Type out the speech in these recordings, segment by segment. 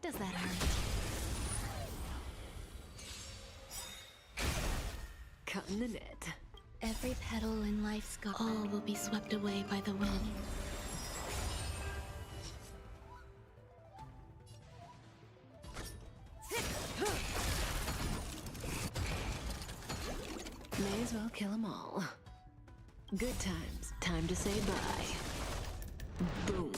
Does that hurt? Cutting the net. Every petal in life's garden, all will be swept away by the wind. May as well kill them all. Good times. Time to say bye. Boom.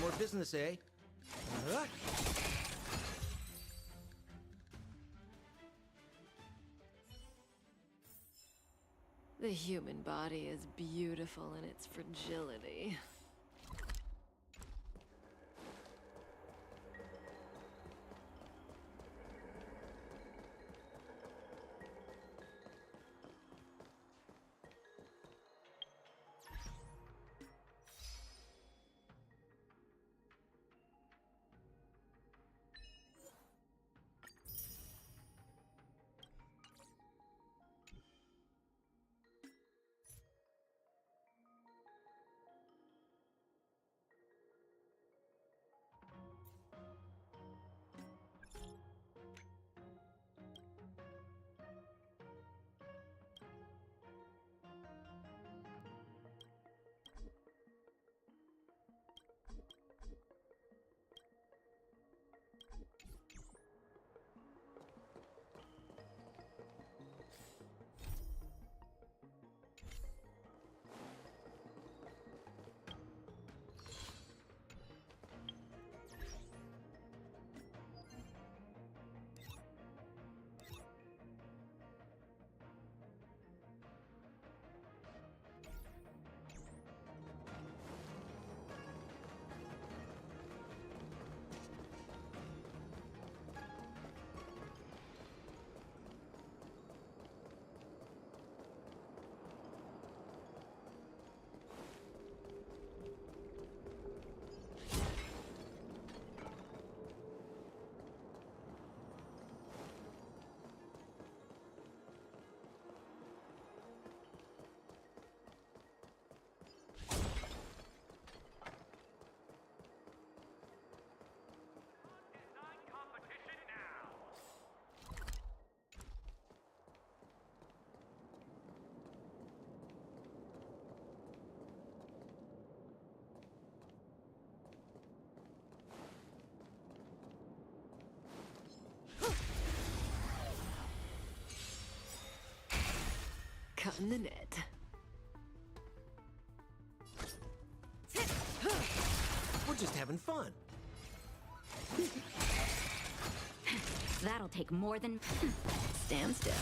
More business, eh? The human body is beautiful in its fragility. Cutting the net. We're just having fun. That'll take more than... Stand still.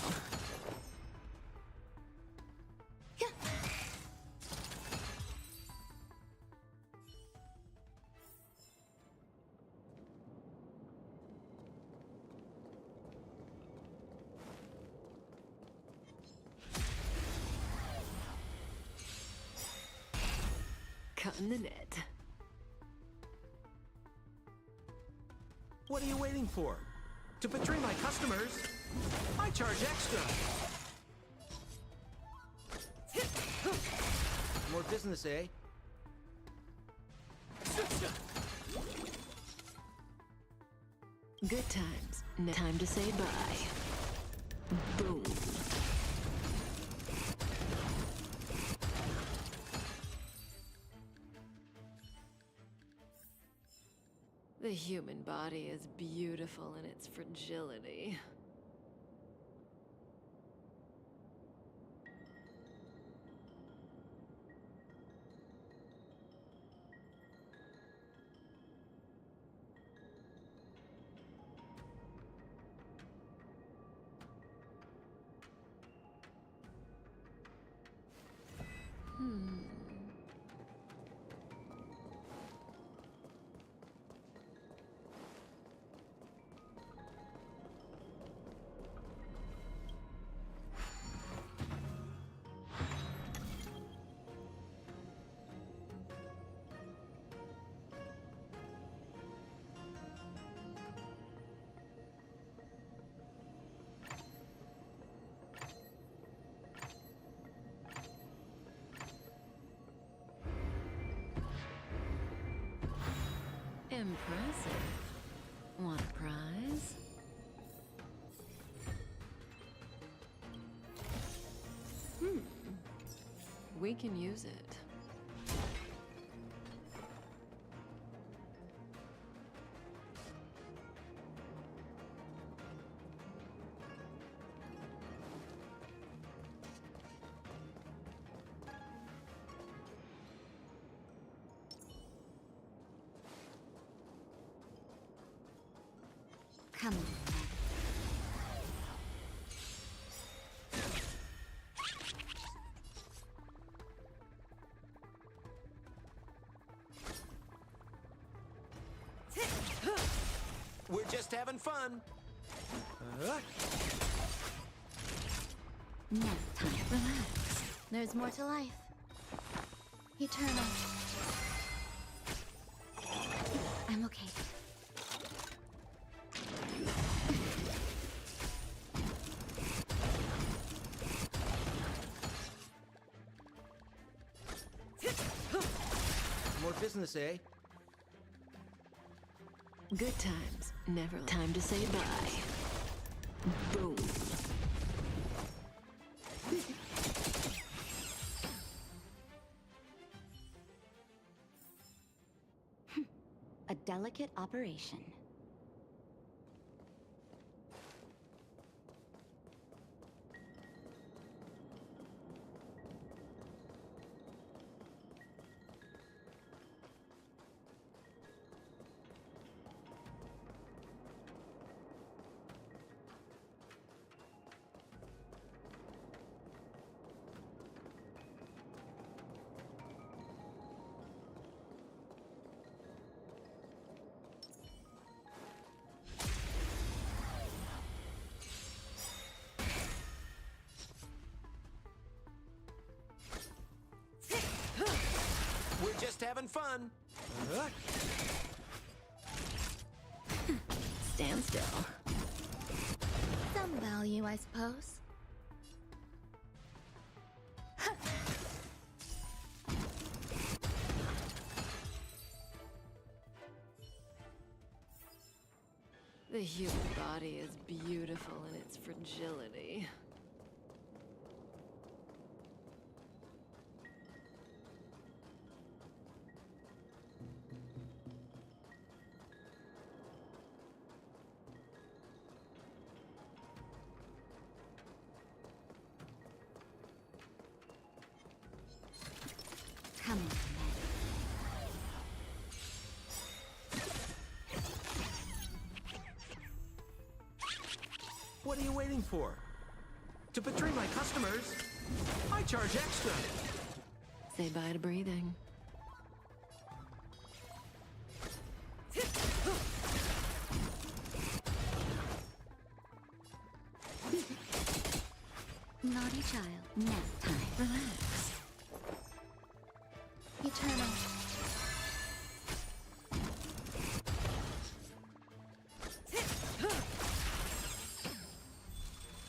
Cutting the net. What are you waiting for? To betray my customers? I charge extra. More business, eh? Good times. Time to say bye. Boom. The human body is beautiful in its fragility. Impressive. Want a prize? We can use it. Come on. We're just having fun. Nap time. Relax. There's more to life. Eternal. I'm okay. More business, eh? Good times, never. Time to say bye. Boom. A delicate operation. We're just having fun. Stand still. Some value, I suppose. The human body is beautiful in its fragility. Come on, What are you waiting for? To betray my customers, I charge extra. Say bye to breathing. Naughty child. Nap time. Relax. Eternal.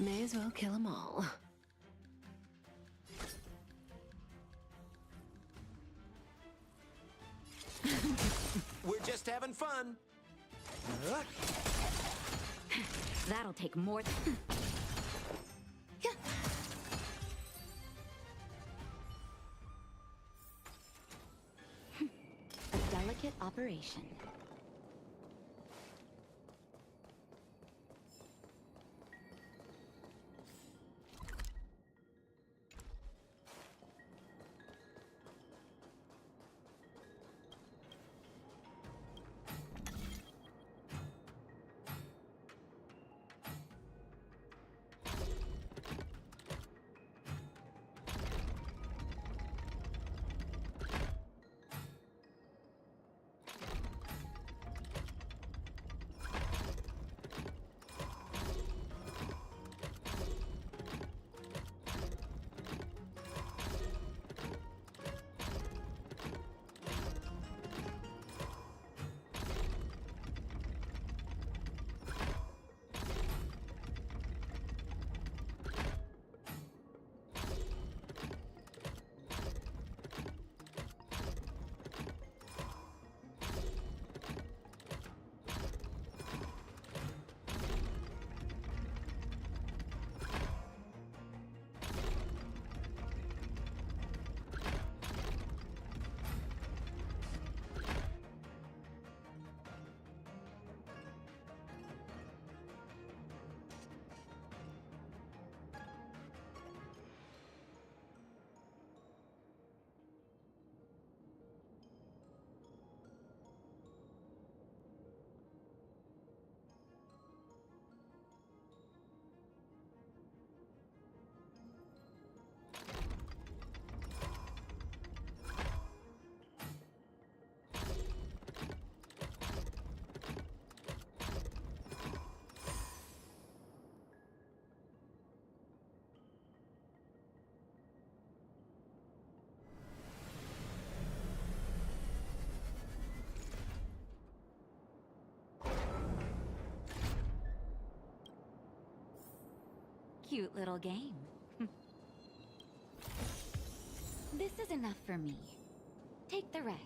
May as well kill them all. We're just having fun. That'll take more than... A delicate operation. Cute little game. This is enough for me. Take the rest.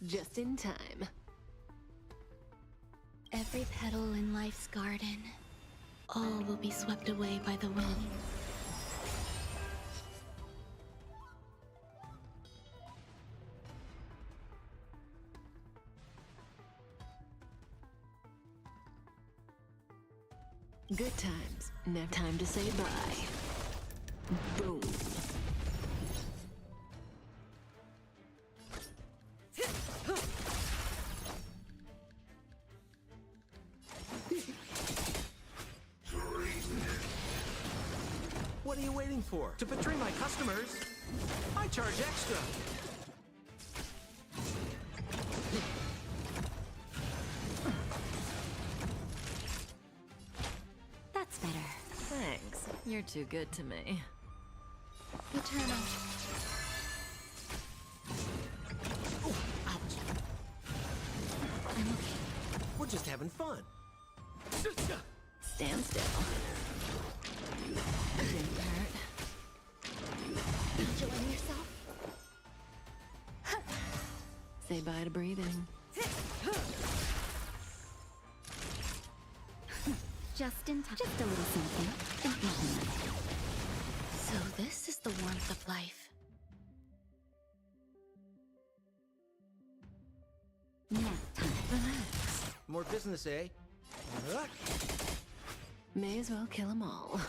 Just in time. Every petal in life's garden, all will be swept away by the wind. Good times, never time to say bye. Boom. What are you waiting for? To betray my customers, I charge extra. That's better. Thanks. You're too good to me. Eternal. Ouch. I'm okay. We're just having fun. Stand still. Didn't hurt. Enjoying yourself? Say bye to breathing. Just in time. Just a little something. Nothing much. So this is the warmth of life. Nap time. Relax. More business, eh? May as well kill 'em all.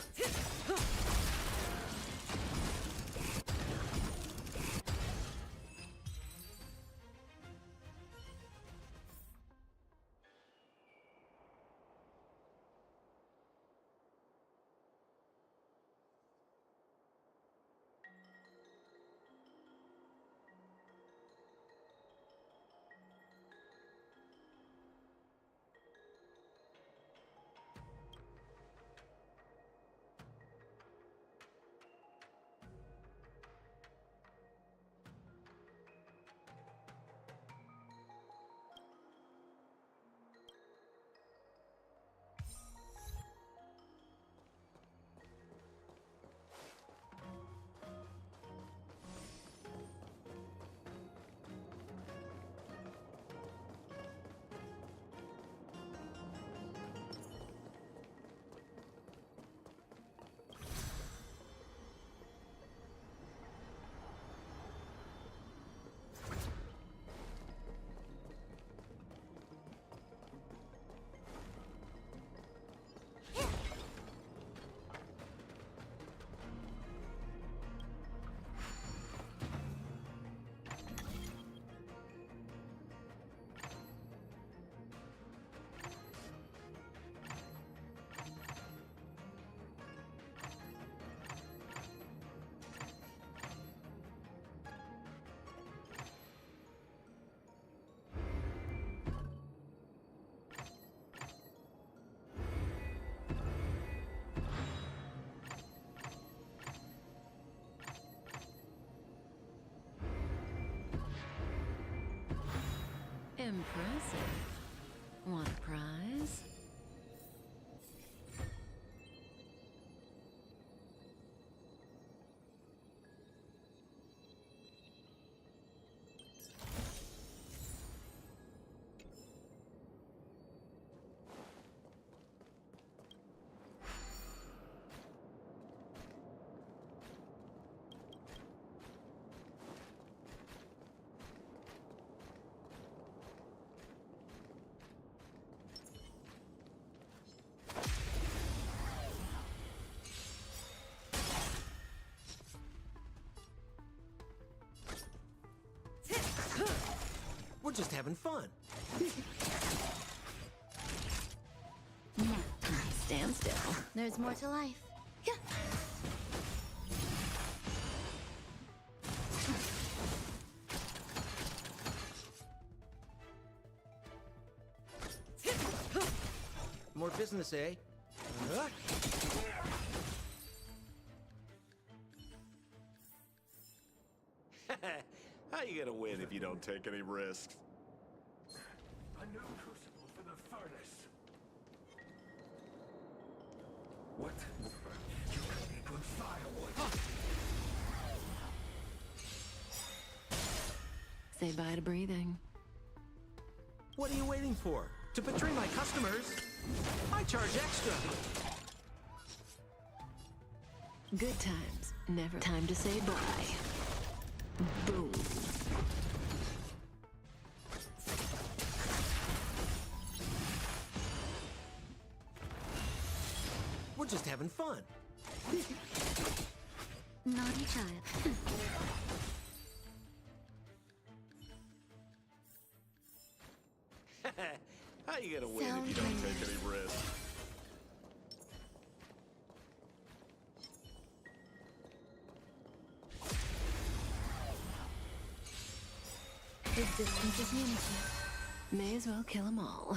Impressive. Want a prize? We're just having fun. Nap time. Stand still. There's more to life. Yeah. More business, eh? How you gonna win if you don't take any risks? A new crucible for the furnace. What? You could be good firewood. Say bye to breathing. What are you waiting for? To betray my customers, I charge extra. Good times, never time to say bye. Boom. We're just having fun. Naughty child. How you gonna win if you don't take any risks? Resistance is unity. May as well kill them all.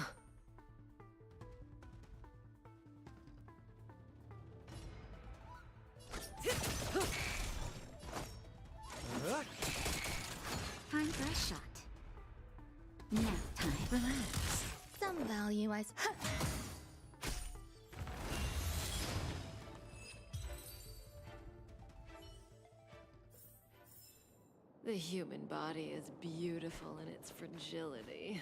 Time for a shot. Now time. Relax. Some value, I. The human body is beautiful in its fragility.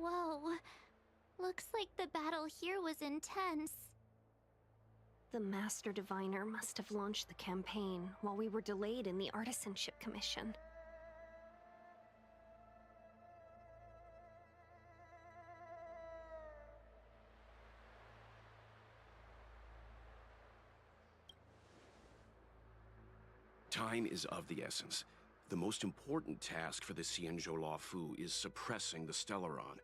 Whoa. Looks like the battle here was intense. The Master Diviner must have launched the campaign while we were delayed in the Artisanship Commission. Time is of the essence. The most important task for the Xianzhou Luofu is suppressing the Stellaron.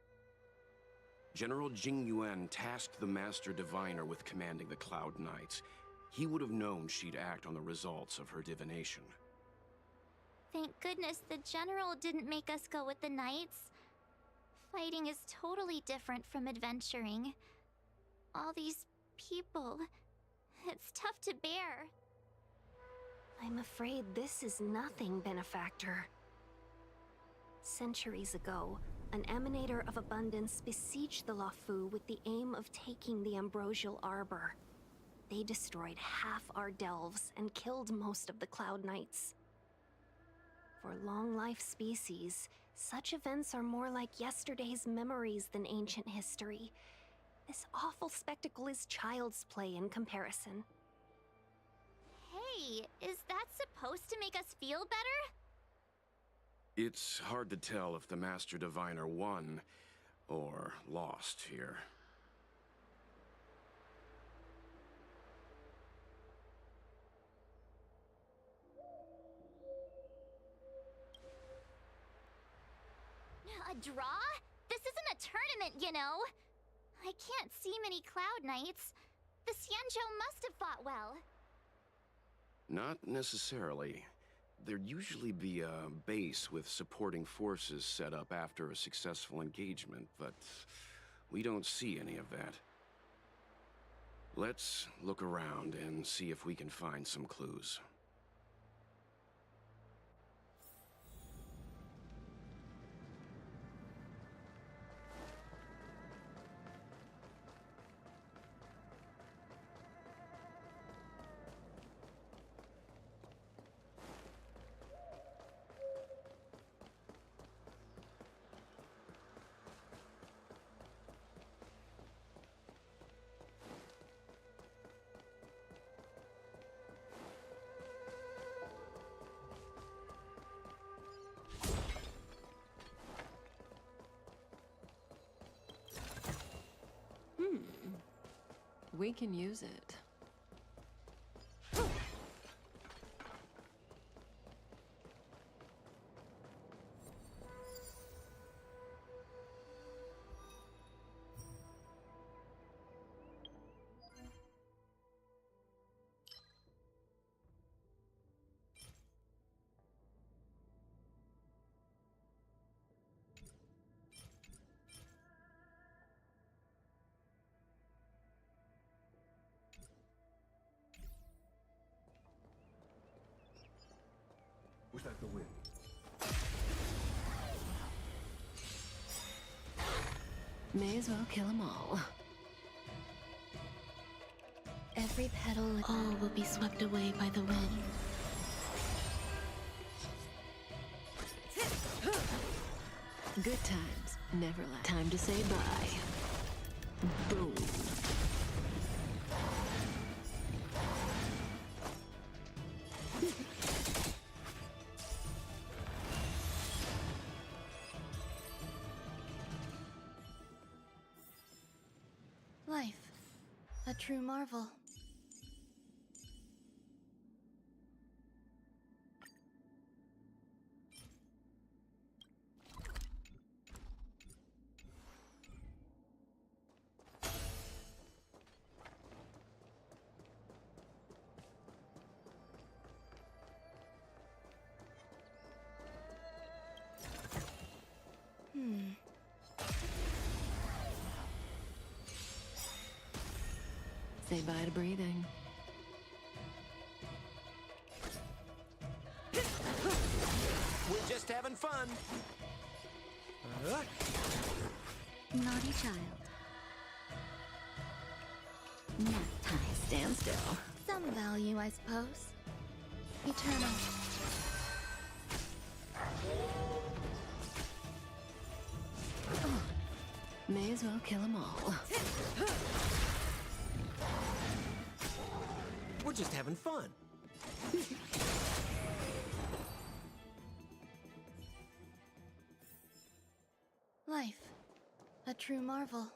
General Jing Yuan tasked the Master Diviner with commanding the Cloud Knights. He would have known she'd act on the results of her divination. Thank goodness the General didn't make us go with the Knights. Fighting is totally different from adventuring. All these people. It's tough to bear. I'm afraid this is nothing, Benefactor. Centuries ago, an Emanator of Abundance besieged the Luofu with the aim of taking the Ambrosial Arbor. They destroyed half our delves and killed most of the Cloud Knights. For long-life species, such events are more like yesterday's memories than ancient history. This awful spectacle is child's play in comparison. Hey, is that supposed to make us feel better? It's hard to tell if the Master Diviner won or lost here. A draw? This isn't a tournament, you know. I can't see many Cloud Knights. The Xianzhou must have fought well. Not necessarily. There'd usually be a base with supporting forces set up after a successful engagement, but We don't see any of that. Let's look around and see if we can find some clues. We can use it. Was that the wind? May as well kill them all. Every petal, all will be swept away by the wind. Good times never last. Time to say bye. Boom. Life, a true marvel. Say bye to breathing. We're just having fun. Naughty child. Nap time. Stand still. Some value, I suppose. Eternal. May as well kill them all. We're just having fun. Life, a true marvel.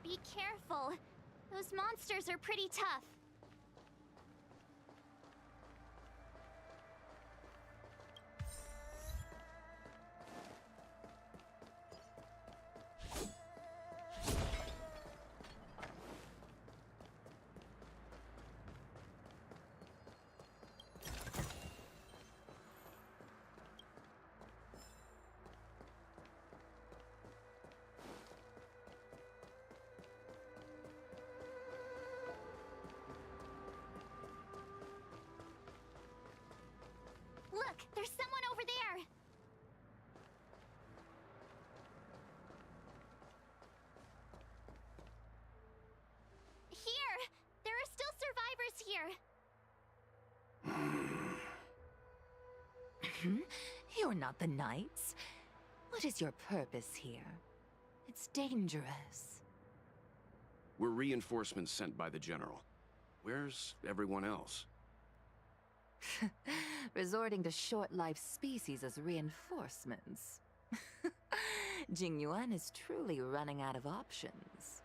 Be careful. Those monsters are pretty tough. Look, there's someone over there! Here! There are still survivors here! You're not the Knights. What is your purpose here? It's dangerous. We're reinforcements sent by the General. Where's everyone else? Resorting to short-lived species as reinforcements. Jingyuan is truly running out of options.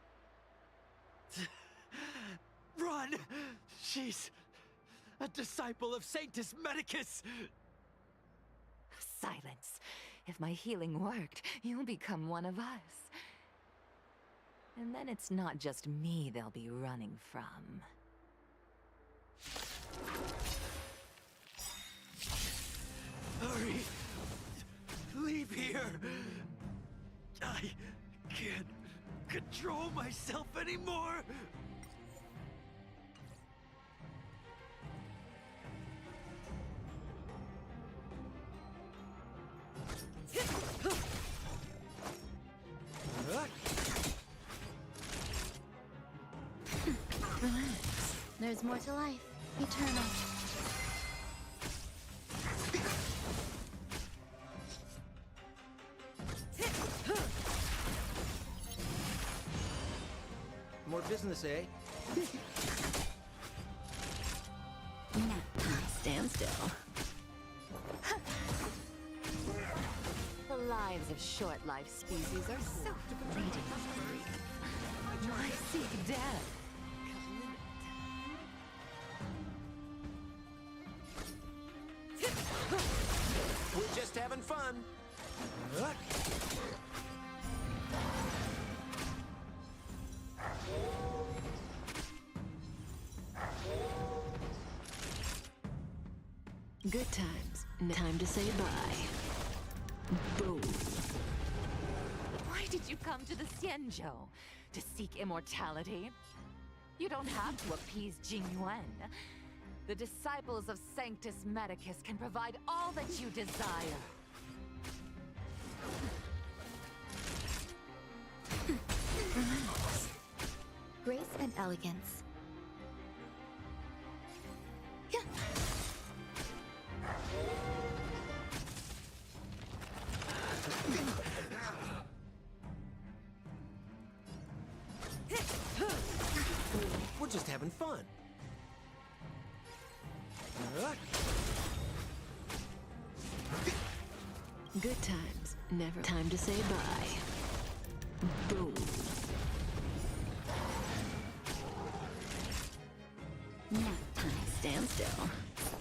Run! She's a disciple of Sanctus Medicus! Silence. If my healing worked, you'll become one of us. And then it's not just me they'll be running from. Hurry! Leave here! I can't control myself anymore! Relax. There's more to life. Eternal. More business, eh? Stand still. The lives of short-lived species are so fleeting. Why seek death? We're just having fun. Good times. Time to say bye. Boom. Why did you come to the Xianzhou? To seek immortality? You don't have to appease Jingyuan. The disciples of Sanctus Medicus can provide all that you desire. Grace and elegance. We're just having fun. Good times. Never. Time to say bye. Boom. Nap time. Stand still.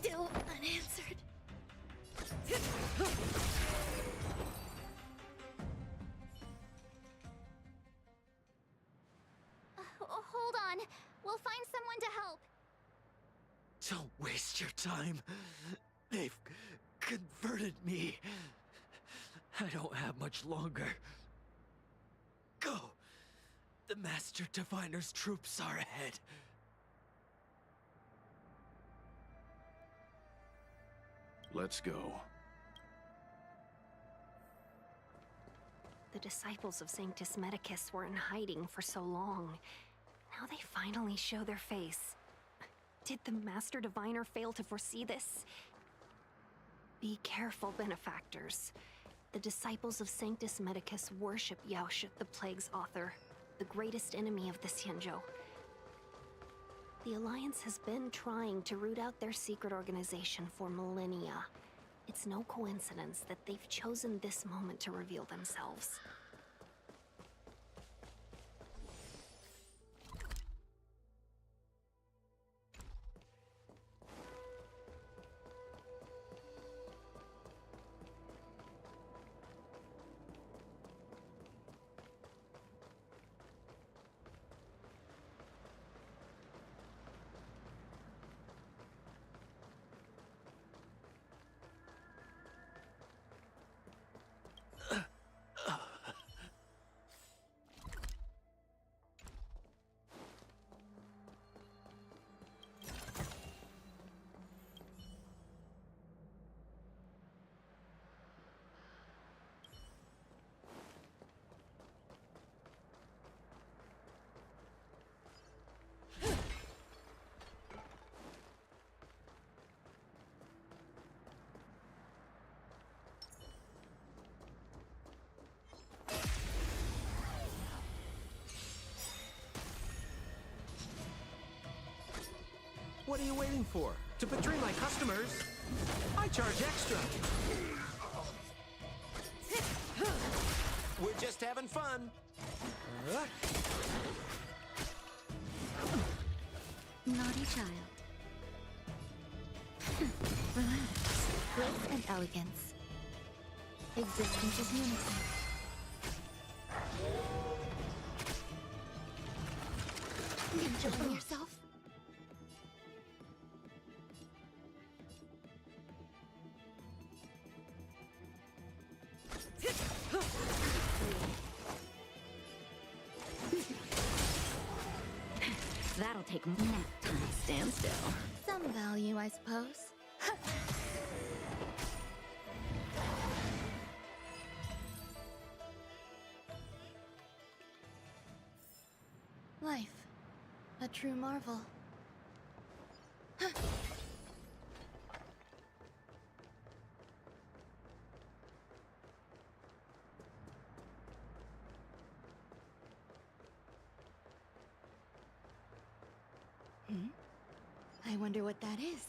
Still unanswered. Hold on. We'll find someone to help. Don't waste your time. They've converted me. I don't have much longer. Go! The Master Diviner's troops are ahead. Let's go. The disciples of Sanctus Medicus were in hiding for so long. Now they finally show their face. Did the Master Diviner fail to foresee this? Be careful, benefactors. The disciples of Sanctus Medicus worship Yaoshut, the Plague's author, the greatest enemy of the Xianzhou. The Alliance has been trying to root out their secret organization for millennia. It's no coincidence that they've chosen this moment to reveal themselves. What are you waiting for? To betray my customers? I charge extra. We're just having fun. Naughty child. Relax. Grace and elegance. Existence is unity. Enjoying yourself? That'll take nap time. Stand still. Some value, I suppose. Life. A true marvel. I wonder what that is.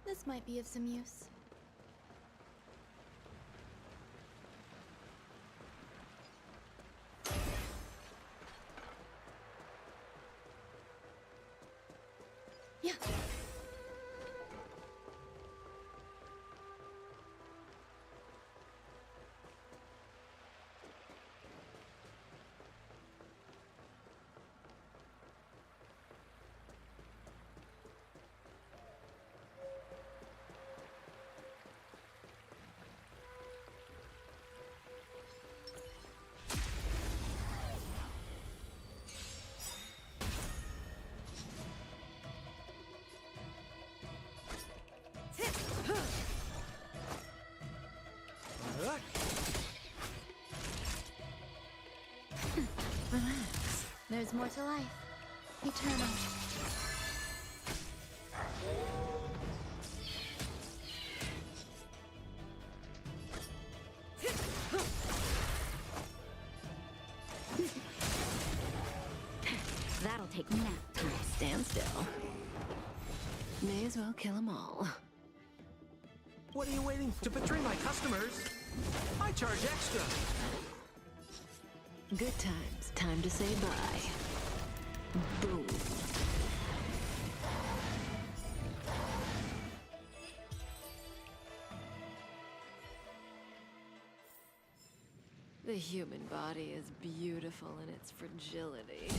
This might be of some use. Yeah. Relax. There's more to life. Eternal. That'll take nap time. Stand still. May as well kill them all. What are you waiting for? To betray my customers? I charge extra. Good times. Time to say bye. Boom. The human body is beautiful in its fragility.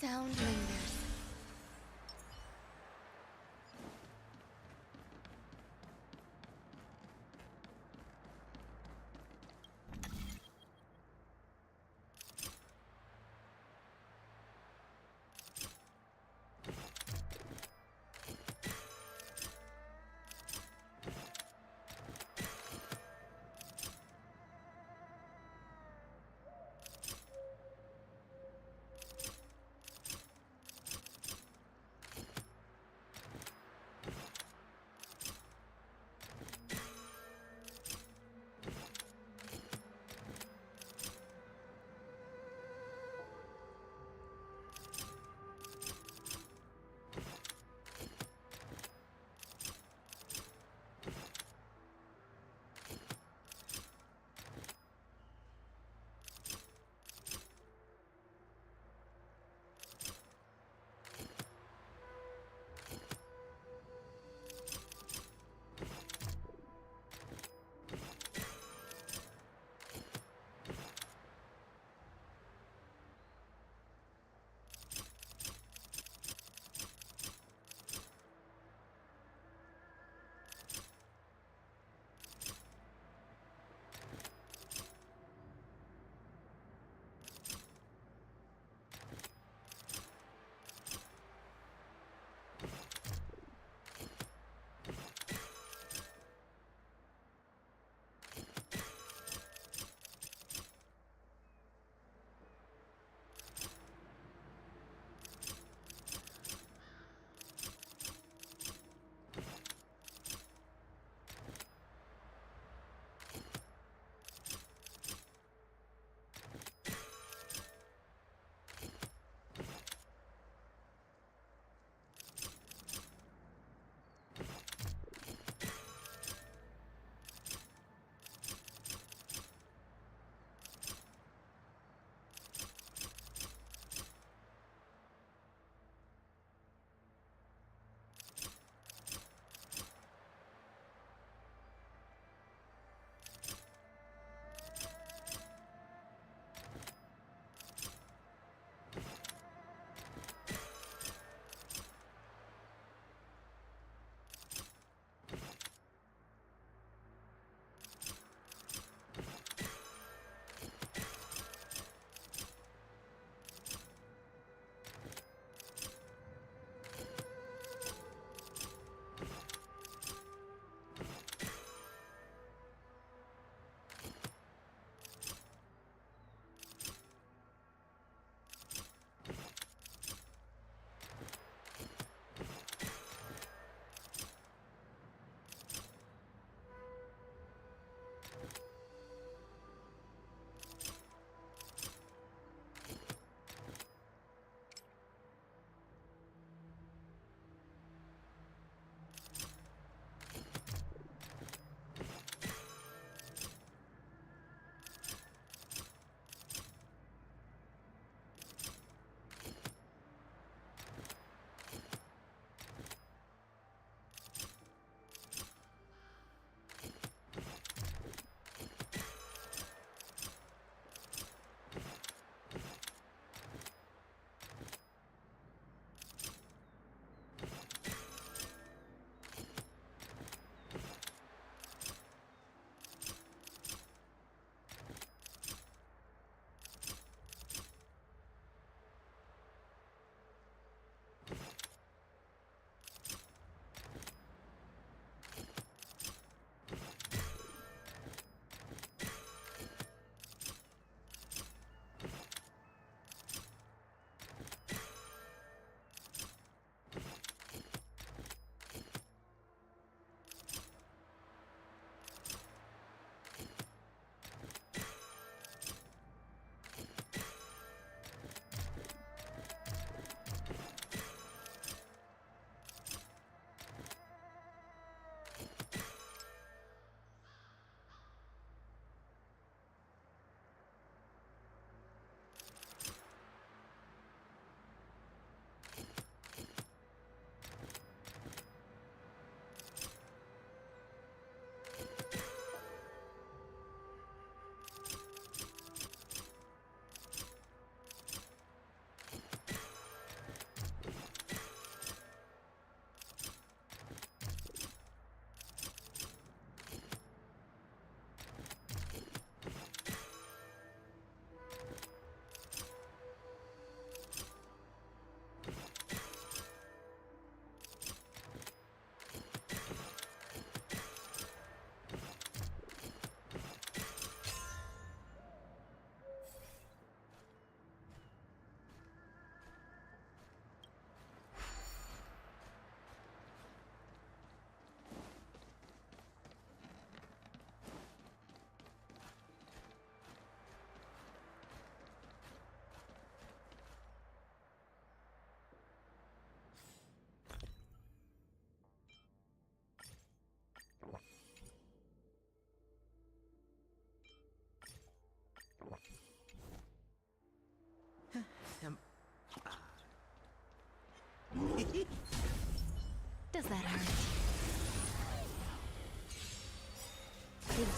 sound lingers.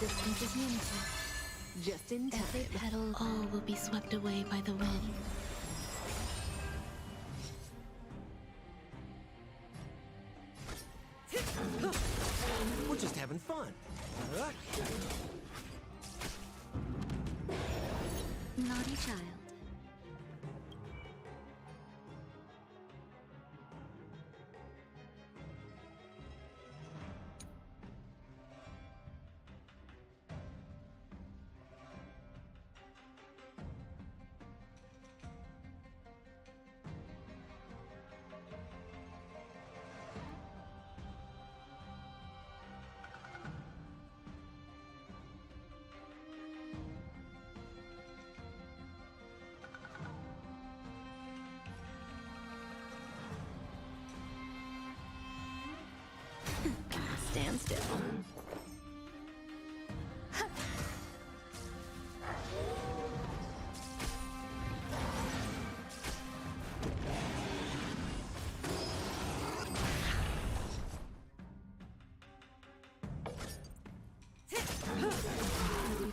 Resistance is limited. Just in time. Every petal, all will be swept away by the wind. We're just having fun. Naughty child. Stand still.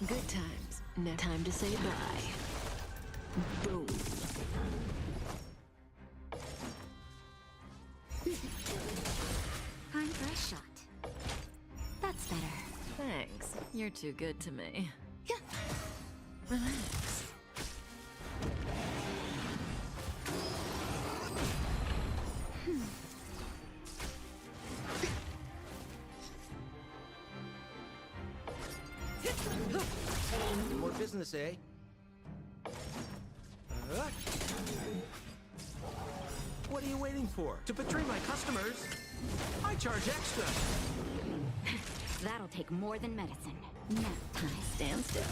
Good times. Now time to say bye. Boom. Time for a shot. That's better. Thanks. You're too good to me. Relax. More business, eh? What are you waiting for? To betray my customers? I charge extra. That'll take more than medicine. Nap time. Stand still.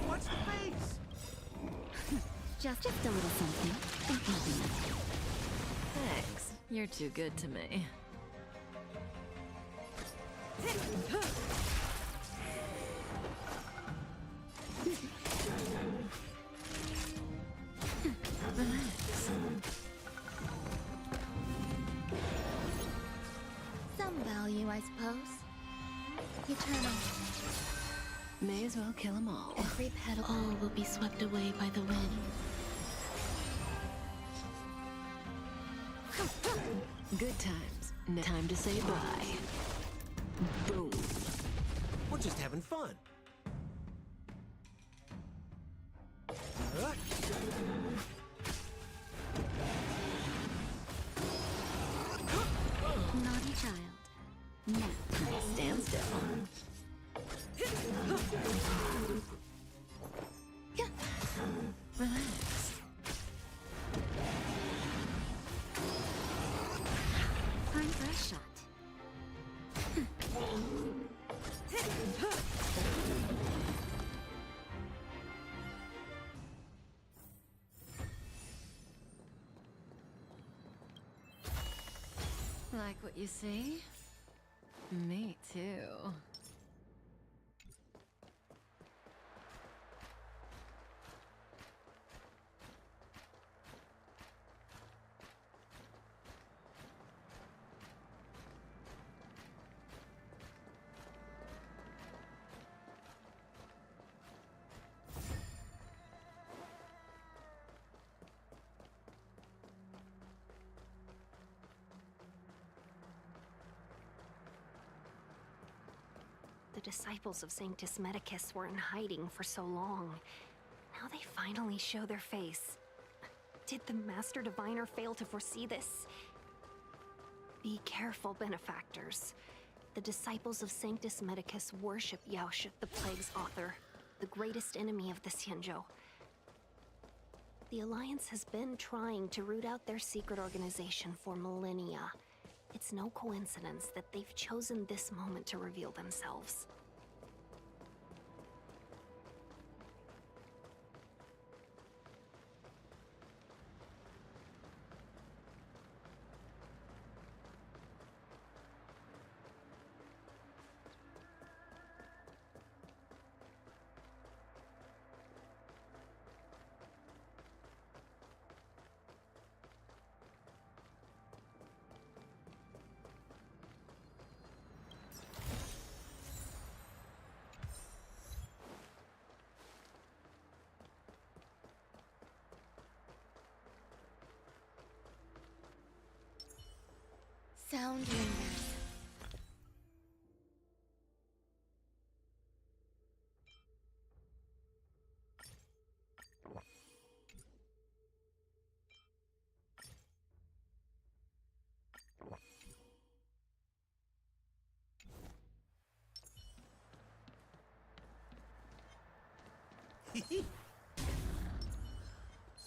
Watch the face! Just a little something. Think nothing of it. Thanks. You're too good to me. Relax. Some value, I suppose. Eternal. May as well kill them all. Every petal, all will be swept away by the wind. Good times. Now time to say bye. Boom. We're just having fun. Naughty child. Nap time. Stand still. Relax. Time for a shot. Like what you see? Me too. The disciples of Sanctus Medicus were in hiding for so long. Now they finally show their face. Did the Master Diviner fail to foresee this? Be careful, benefactors. The disciples of Sanctus Medicus worship Yaoshut, the Plague's author, the greatest enemy of the Xianzhou. The Alliance has been trying to root out their secret organization for millennia. It's no coincidence that they've chosen this moment to reveal themselves. Sound lingers.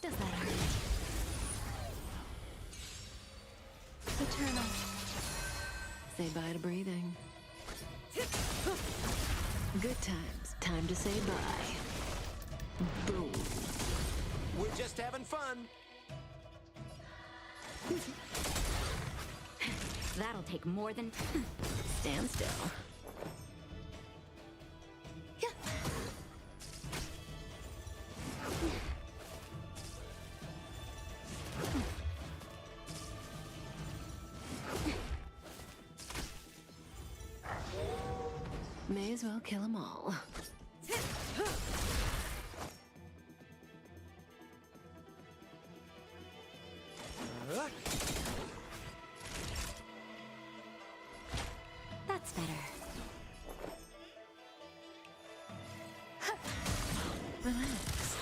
Does that hurt? Eternal. Say bye to breathing. Good times. Time to say bye. Boom. We're just having fun. That'll take more than... Stand still. May as well kill them all. That's better. Relax.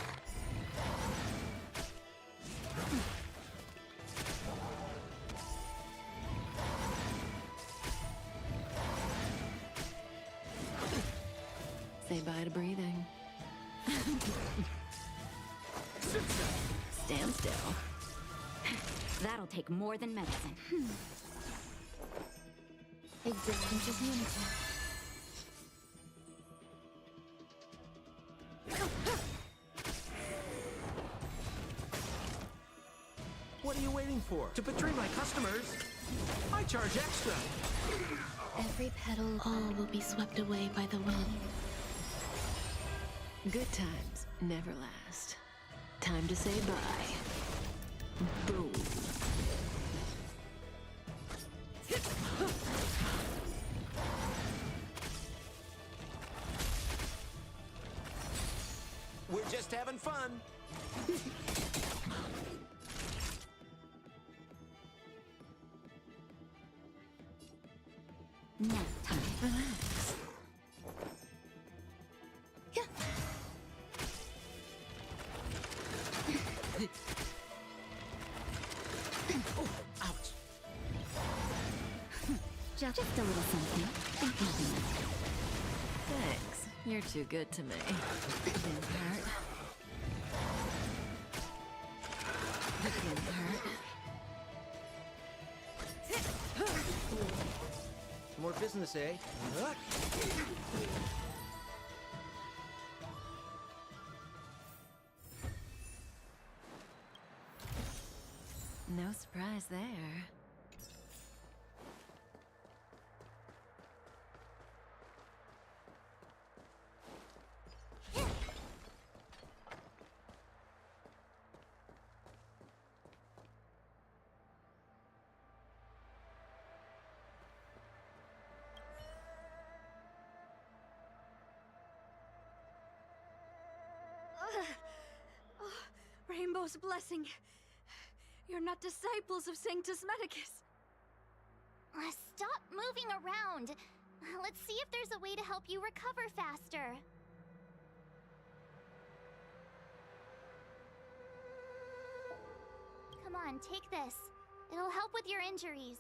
Say bye to breathing. Stand still. That'll take more than medicine. Existence is unity. What are you waiting for? To betray my customers? I charge extra. Every petal, all will be swept away by the wind. Good times never last. Time to say bye. Boom. We're just having fun. Nap time. Relax. Oh, ouch. Just a little something. Thanks. You're too good to me. Didn't hurt. Didn't hurt. More business, eh? No surprise there. Rainbow's blessing. You're not disciples of Sanctus Medicus. Stop moving around. Let's see if there's a way to help you recover faster. Come on, take this. It'll help with your injuries.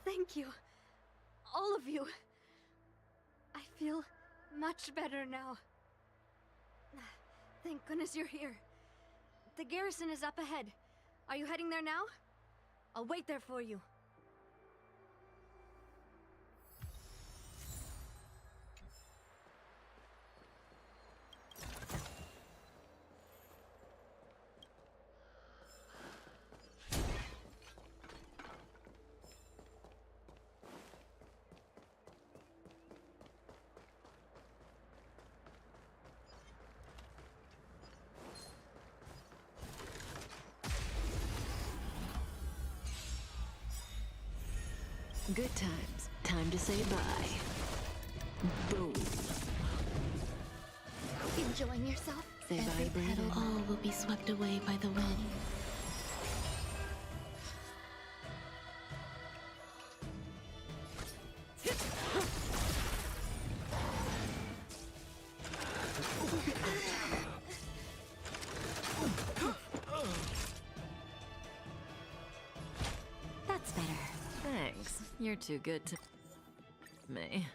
Thank you. All of you. I feel much better now. Thank goodness you're here. The garrison is up ahead. Are you heading there now? I'll wait there for you. Good times. Time to say bye. Boom. Enjoying yourself? Say bye Every to breathing. petal, all will be swept away by the wind. That's better. Thanks. You're too good to me.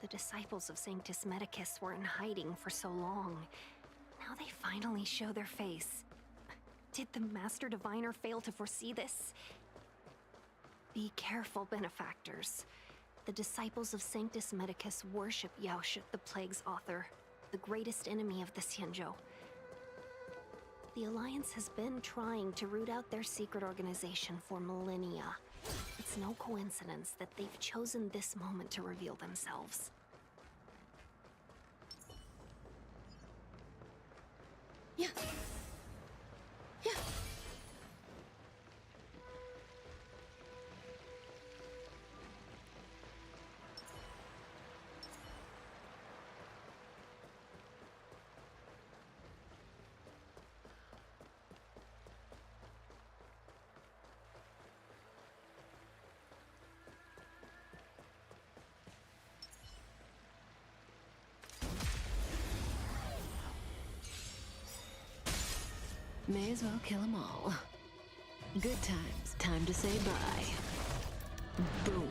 The disciples of Sanctus Medicus were in hiding for so long. Now they finally show their face. Did the Master Diviner fail to foresee this? Be careful, benefactors. The disciples of Sanctus Medicus worship Yaoshut, the Plague's author, the greatest enemy of the Xianzhou. The Alliance has been trying to root out their secret organization for millennia. It's no coincidence that they've chosen this moment to reveal themselves. Yeah. Yeah. May as well kill them all. Good times. Time to say bye. Boom.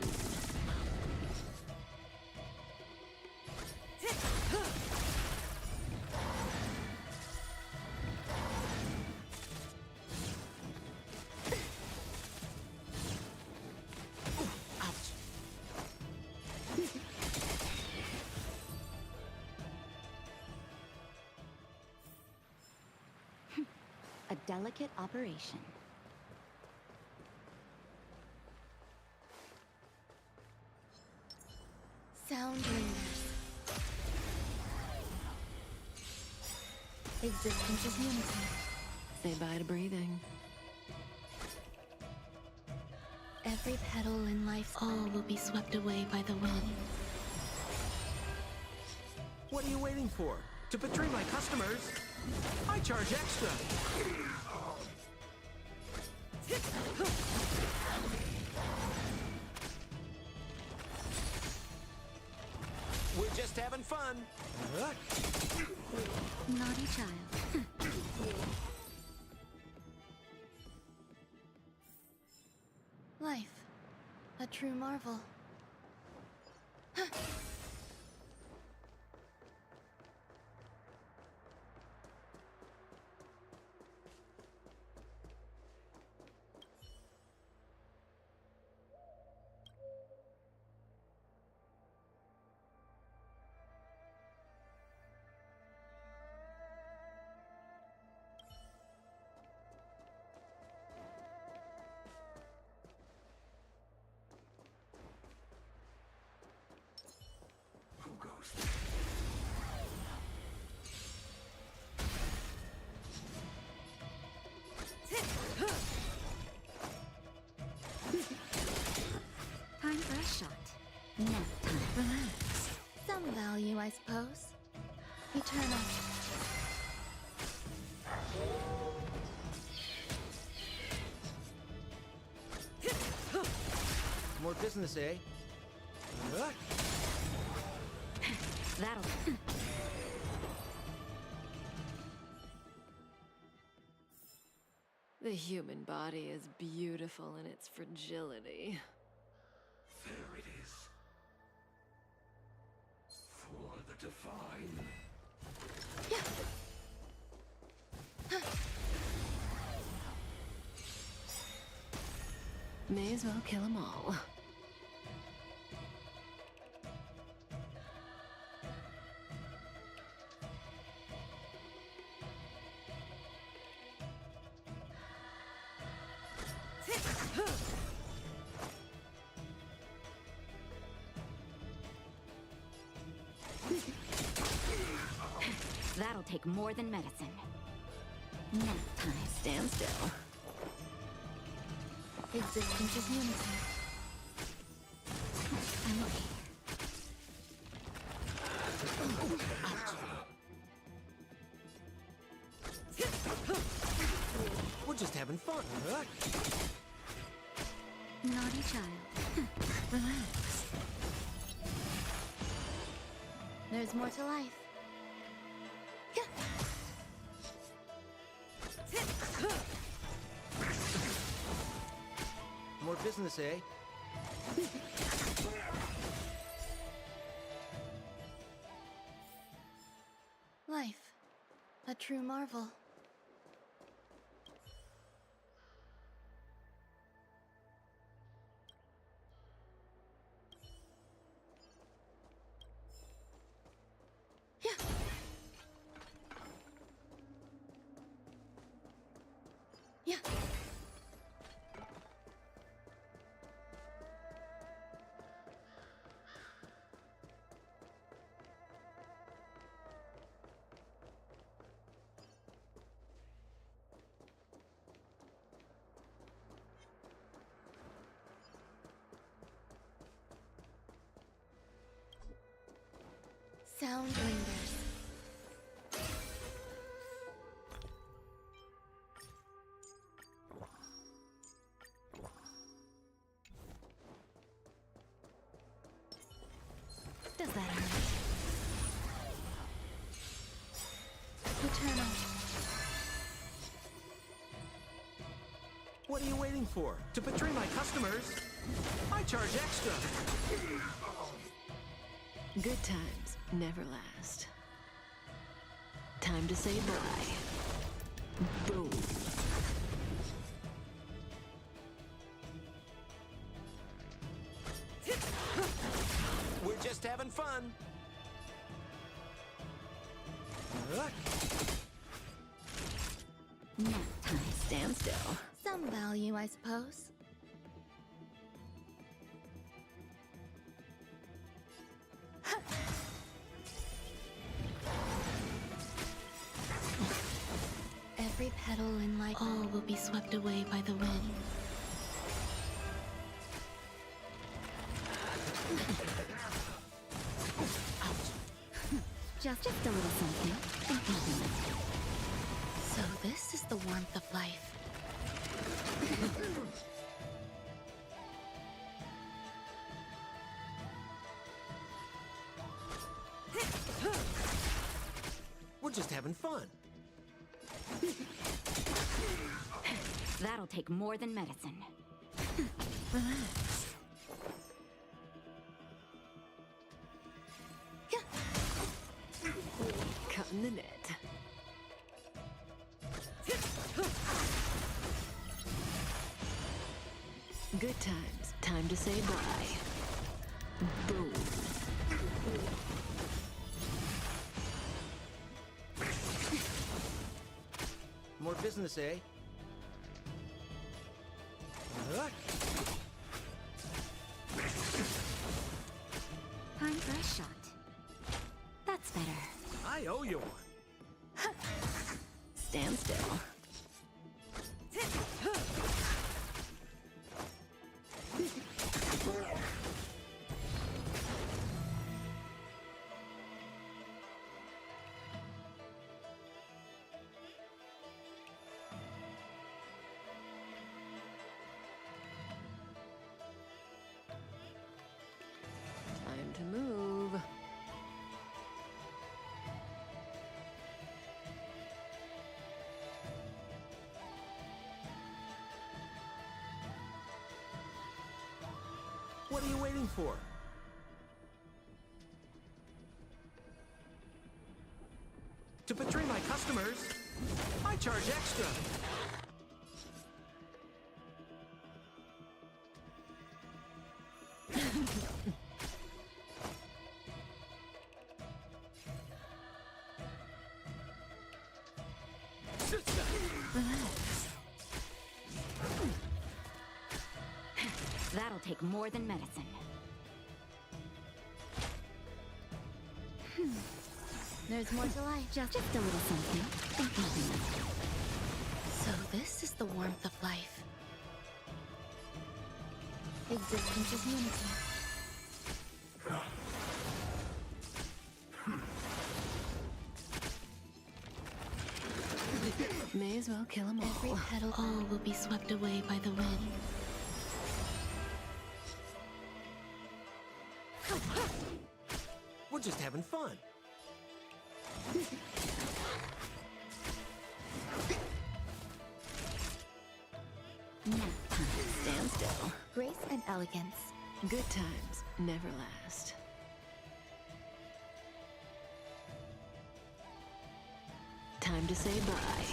A delicate operation. Sound lingers. Existence is unity. Say bye to breathing. Every petal in life, all will be swept away by the wind. What are you waiting for? To betray my customers? I charge extra. We're just having fun. Naughty child. Life. A true marvel. Who goes? Time for a shot. Nap time. Relax. Some value, I suppose. Eternal. More business, eh? That'll. The human body is beautiful in its fragility. There it is. For the divine. May as well kill them all. take more than medicine. Nap time. Stand still. Existence is unity. I'm okay. We're just having fun, huh? Naughty child. Relax. There's more to life. More business, eh? Life. A true marvel. Yeah. Yeah. Sound lingers. Does that hurt? Eternal. What are you waiting for? To betray my customers? I charge extra. Good times never last. Time to say bye. Boom. We're just having fun. Huh? Nap time. Stand still. Some value, I suppose. Every petal in life. All will be swept away by the wind. Just a little something. So this is the warmth of life. We're just having fun. That'll take more than medicine. Relax. Cutting the net. Good times. Time to say bye. Boom. More business, eh? Huh? Time for a shot. That's better. I owe you one. Stand still. Time to move. What are you waiting for? To betray my customers? I charge extra. Relax. That'll take more than medicine. There's more to life. Just a little something. Think nothing of it. So this is the warmth of life. Existence is unity. May as well kill 'em all. Every petal, all will be swept away by the wind. We're just having fun. Nap time. Stand still. Grace and elegance. Good times never last. Time to say bye.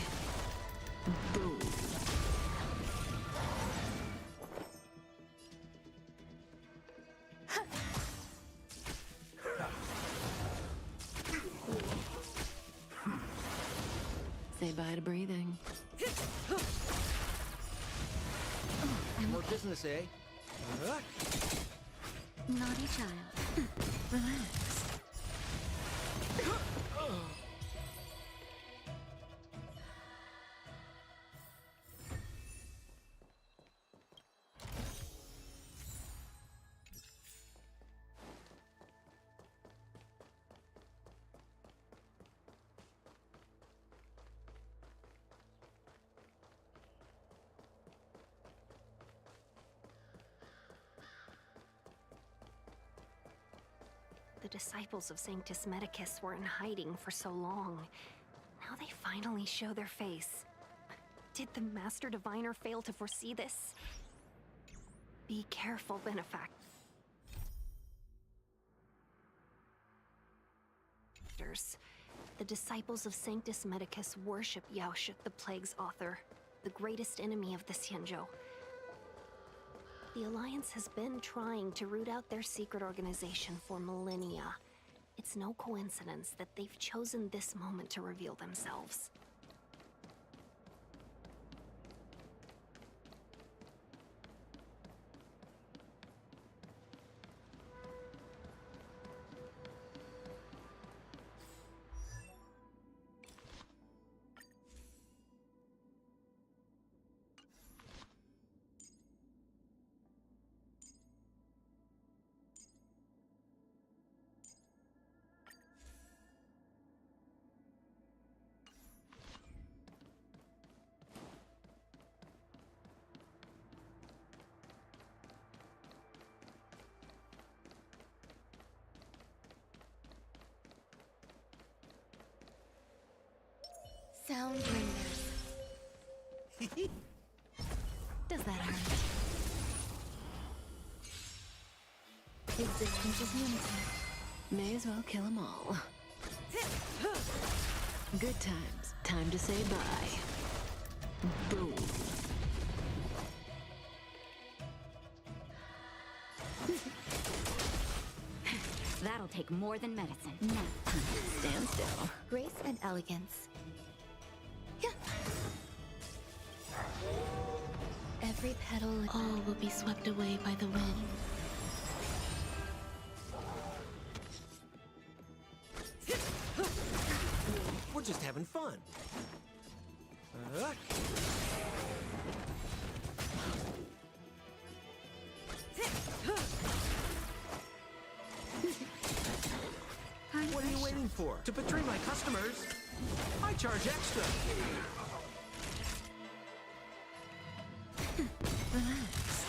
Boom. Say bye to breathing. More business, eh? Naughty child. Relax. The disciples of Sanctus Medicus were in hiding for so long. Now they finally show their face. Did the Master Diviner fail to foresee this? Be careful, benefactors. The disciples of Sanctus Medicus worship Yaoshut, the Plague's author, the greatest enemy of the Xianzhou. The Alliance has been trying to root out their secret organization for millennia. It's no coincidence that they've chosen this moment to reveal themselves. Sound ringers. Does that hurt? Existence is unity. May as well kill 'em all. Good times. Time to say bye. Boom. That'll take more than medicine. Nap time. Stand still. Grace and elegance. Every petal, all will be swept away by the wind. We're just having fun. What are you waiting for? To betray my customers? I charge extra. Relax.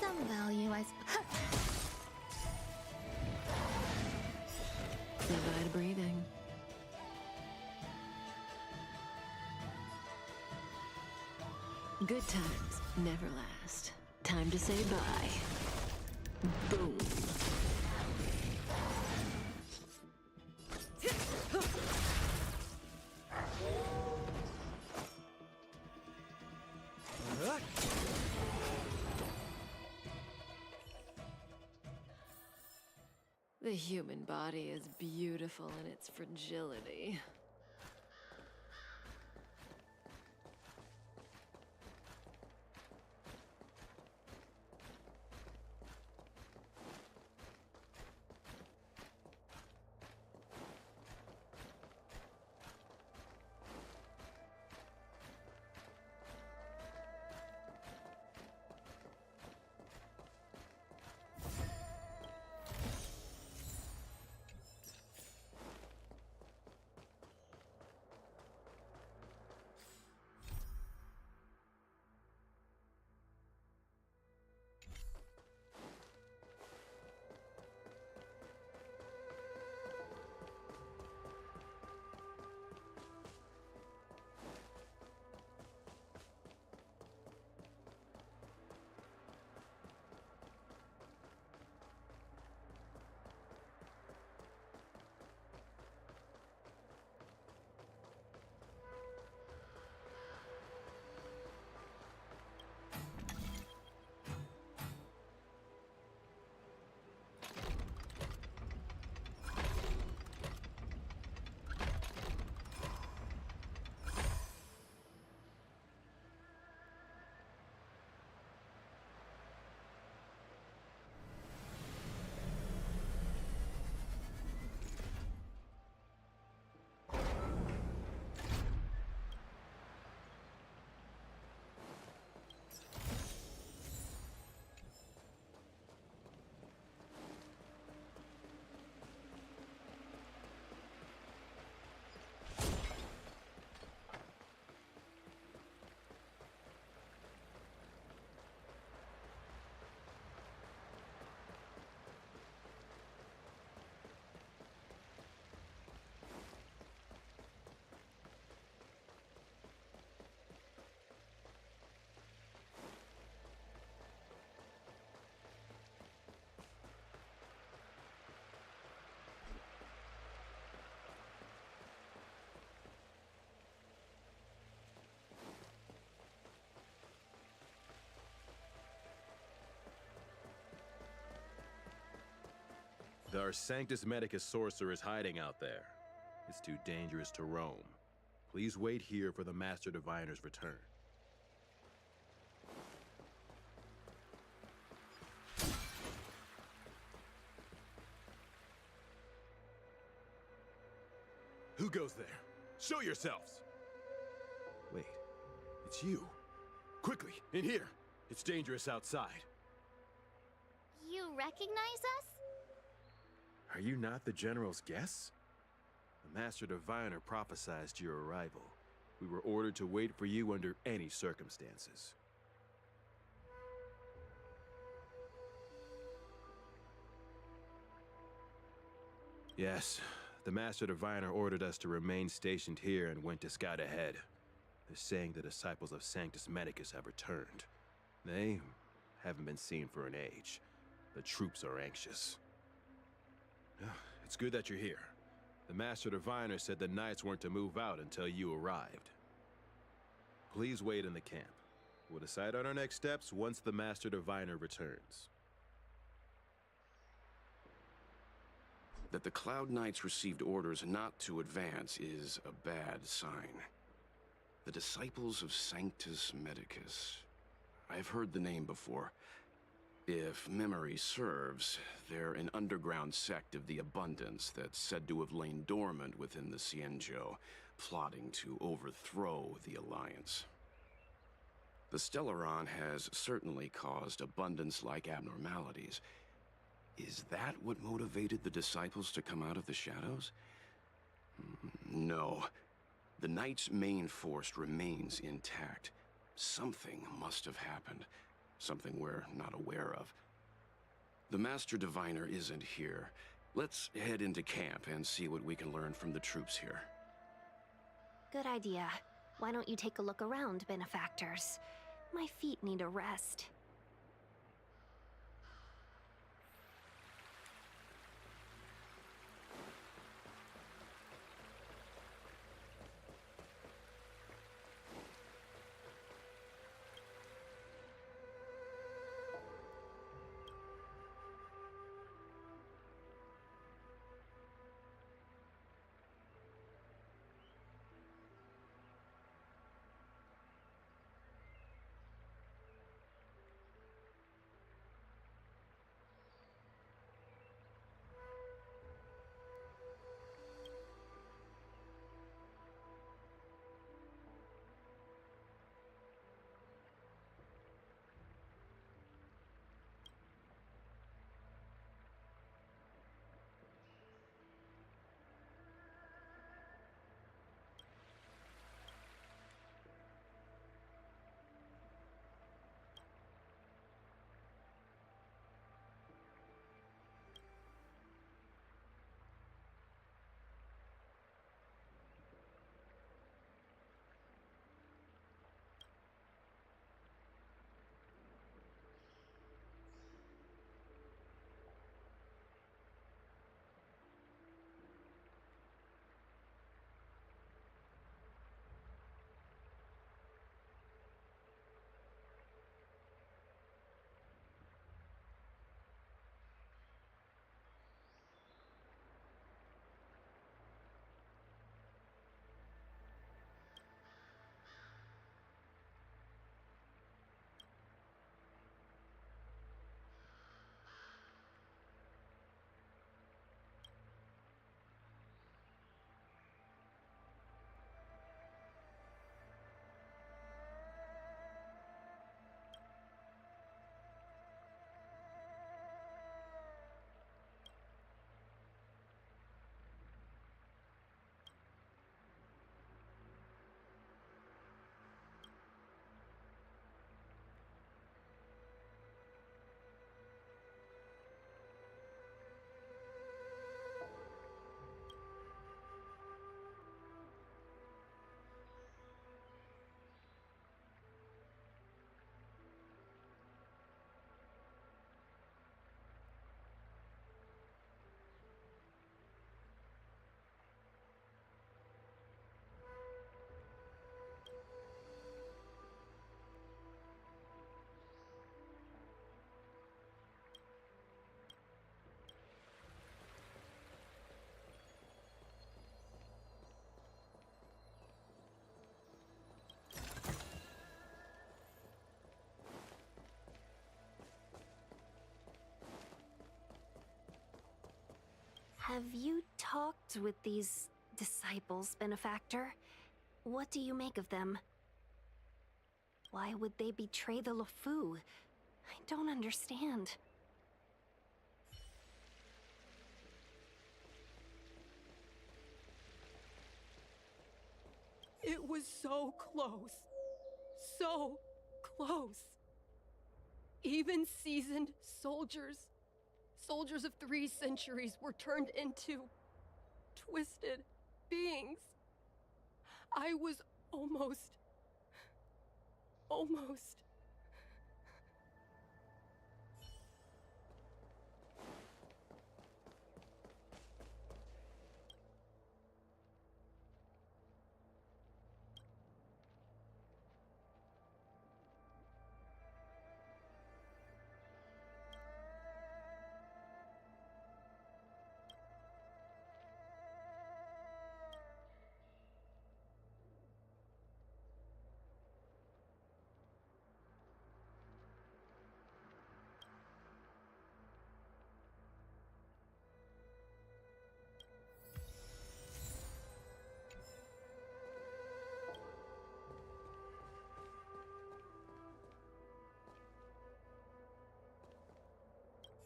Some value, I suppose. Say bye to breathing. Good times never last. Time to say bye. Boom. The human body is beautiful in its fragility. Our Sanctus Medicus sorcerer is hiding out there. It's too dangerous to roam. Please wait here for the Master Diviner's return. Who goes there? Show yourselves! Wait, it's you. Quickly, in here. It's dangerous outside. You recognize us? Are you not the General's guests? The Master Diviner prophesized your arrival. We were ordered to wait for you under any circumstances. Yes, the Master Diviner ordered us to remain stationed here and went to scout ahead. They're saying the disciples of Sanctus Medicus have returned. They haven't been seen for an age. The troops are anxious. It's good that you're here. The Master Diviner said the Knights weren't to move out until you arrived. Please wait in the camp. We'll decide on our next steps once the Master Diviner returns. That the Cloud Knights received orders not to advance is a bad sign. The Disciples of Sanctus Medicus. I've heard the name before. If memory serves, they're an underground sect of the Abundance that's said to have lain dormant within the Xianzhou, plotting to overthrow the Alliance. The Stellaron has certainly caused Abundance-like abnormalities. Is that what motivated the Disciples to come out of the shadows? No. The Knight's main force remains intact. Something must have happened. Something we're not aware of. The Master Diviner isn't here. Let's head into camp and see what we can learn from the troops here. Good idea. Why don't you take a look around, benefactors? My feet need a rest. Have you talked with these disciples, Benefactor? What do you make of them? Why would they betray the LeFou? I don't understand. It was so close. So close. Even seasoned soldiers of 3 centuries were turned into twisted beings. I was almost.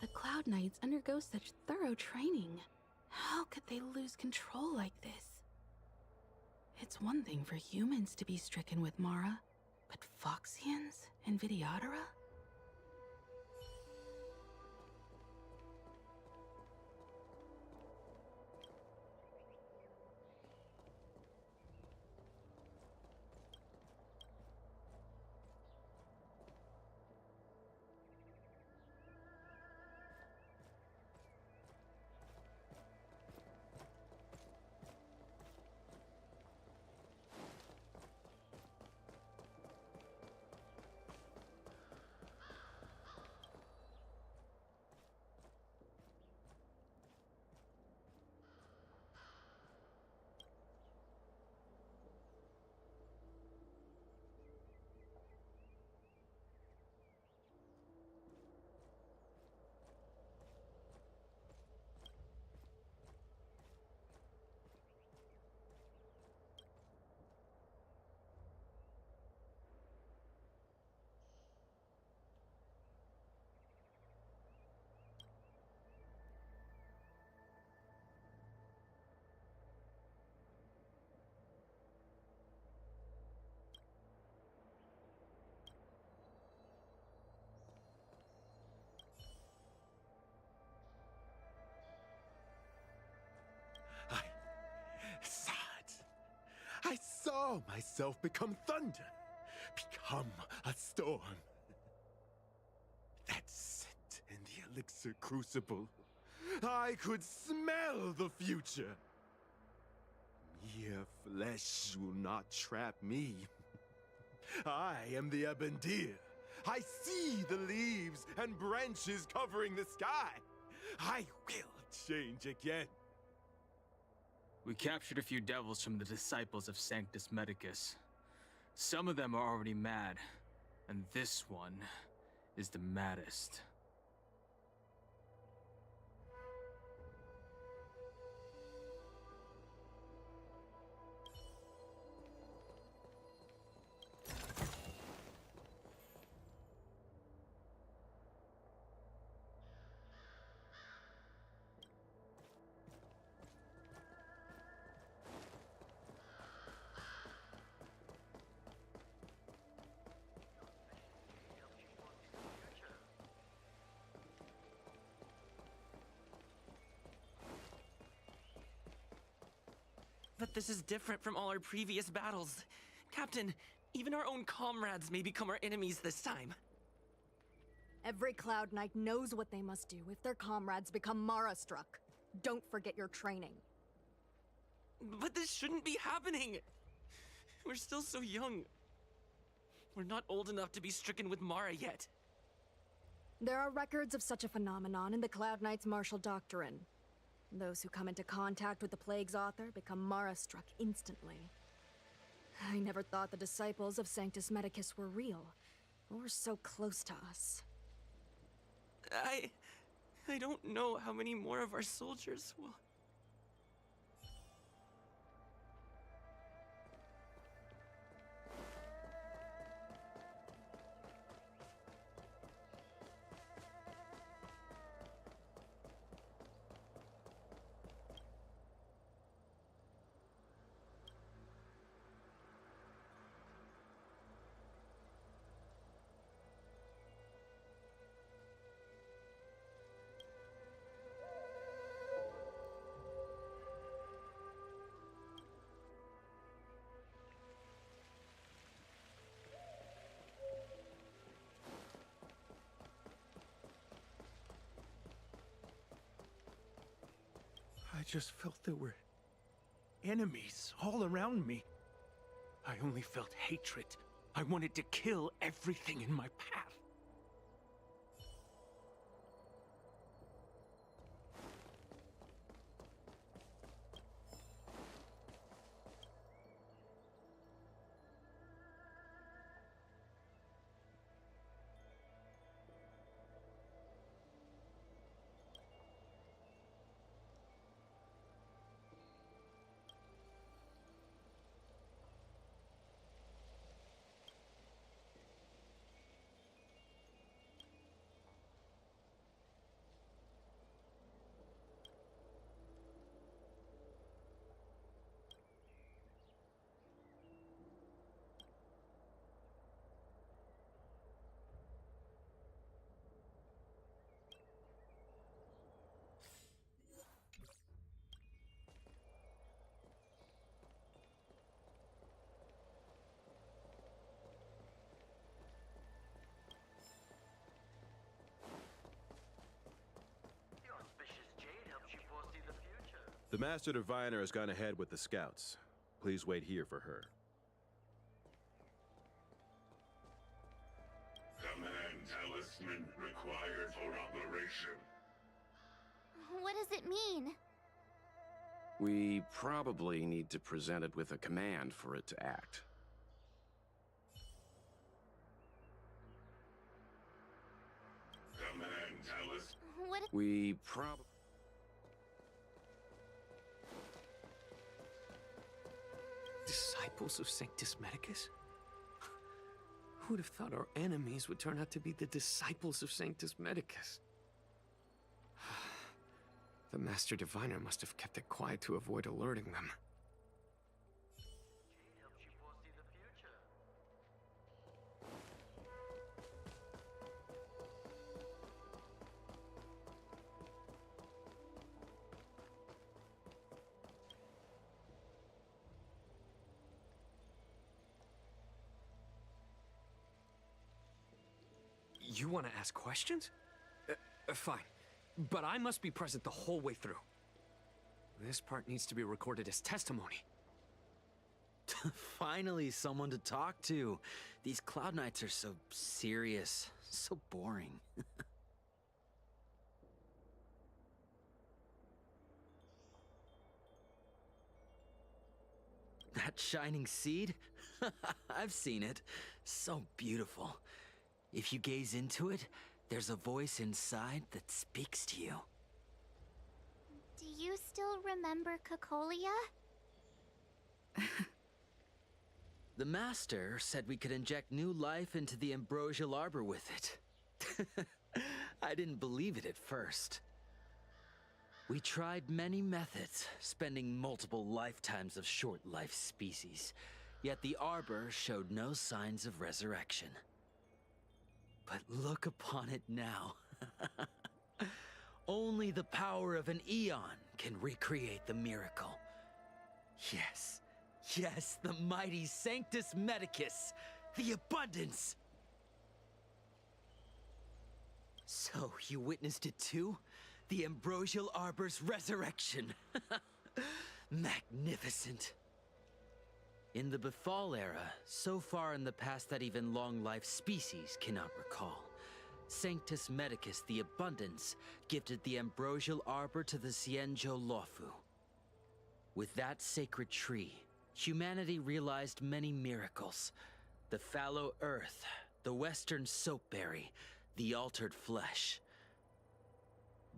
The Cloud Knights undergo such thorough training. How could they lose control like this? It's one thing for humans to be stricken with Mara, but Foxians and Vidyadhara? I saw myself become thunder, become a storm. That scent in the elixir crucible. I could smell the future. Mere flesh will not trap me. I am the Abendir. I see the leaves and branches covering the sky. I will change again. We captured a few devils from the disciples of Sanctus Medicus. Some of them are already mad, and this one is the maddest. But this is different from all our previous battles. Captain, even our own comrades may become our enemies this time. Every Cloud Knight knows what they must do if their comrades become Mara-struck. Don't forget your training. But this shouldn't be happening! We're still so young. We're not old enough to be stricken with Mara yet. There are records of such a phenomenon in the Cloud Knight's martial doctrine. Those who come into contact with the Plague's author become Mara-struck instantly. I never thought the disciples of Sanctus Medicus were real, or so close to us. I don't know how many more of our soldiers I just felt there were enemies all around me. I only felt hatred. I wanted to kill everything in my path. The Master Diviner has gone ahead with the scouts. Please wait here for her. Command talisman required for operation. What does it mean? We probably need to present it with a command for it to act. Command talisman. What? We probably... Disciples of Sanctus Medicus? Who'd have thought our enemies would turn out to be the disciples of Sanctus Medicus? The Master Diviner must have kept it quiet to avoid alerting them. You want to ask questions? Fine. But I must be present the whole way through. This part needs to be recorded as testimony. Finally, someone to talk to. These Cloud Knights are so serious, so boring. That shining seed? I've seen it. So beautiful. If you gaze into it, there's a voice inside that speaks to you. Do you still remember Cocolia? The Master said we could inject new life into the ambrosial arbor with it. I didn't believe it at first. We tried many methods, spending multiple lifetimes of short-life species, yet the arbor showed no signs of resurrection. But look upon it now. Only the power of an eon can recreate the miracle. Yes, yes, the mighty Sanctus Medicus, the abundance. So, you witnessed it too? The ambrosial arbor's resurrection. Magnificent. In the Befall era, so far in the past that even long-life species cannot recall, Sanctus Medicus the Abundance gifted the ambrosial arbor to the Xianzhou Luofu. With that sacred tree, humanity realized many miracles. The fallow earth, the western soapberry, the altered flesh.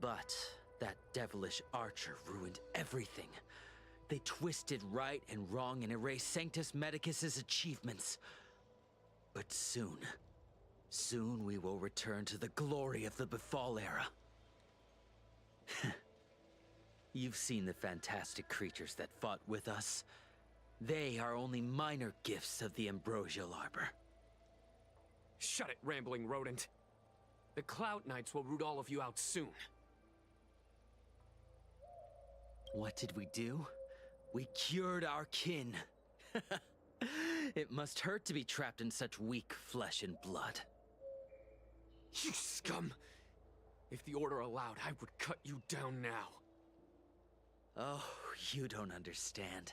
But that devilish archer ruined everything. They twisted right and wrong and erased Sanctus Medicus's achievements. But soon we will return to the glory of the Befall era. You've seen the fantastic creatures that fought with us. They are only minor gifts of the ambrosial arbor. Shut it, rambling rodent. The Cloud Knights will root all of you out soon. What did we do? We cured our kin. It must hurt to be trapped in such weak flesh and blood. You scum! If the Order allowed, I would cut you down now. Oh, you don't understand.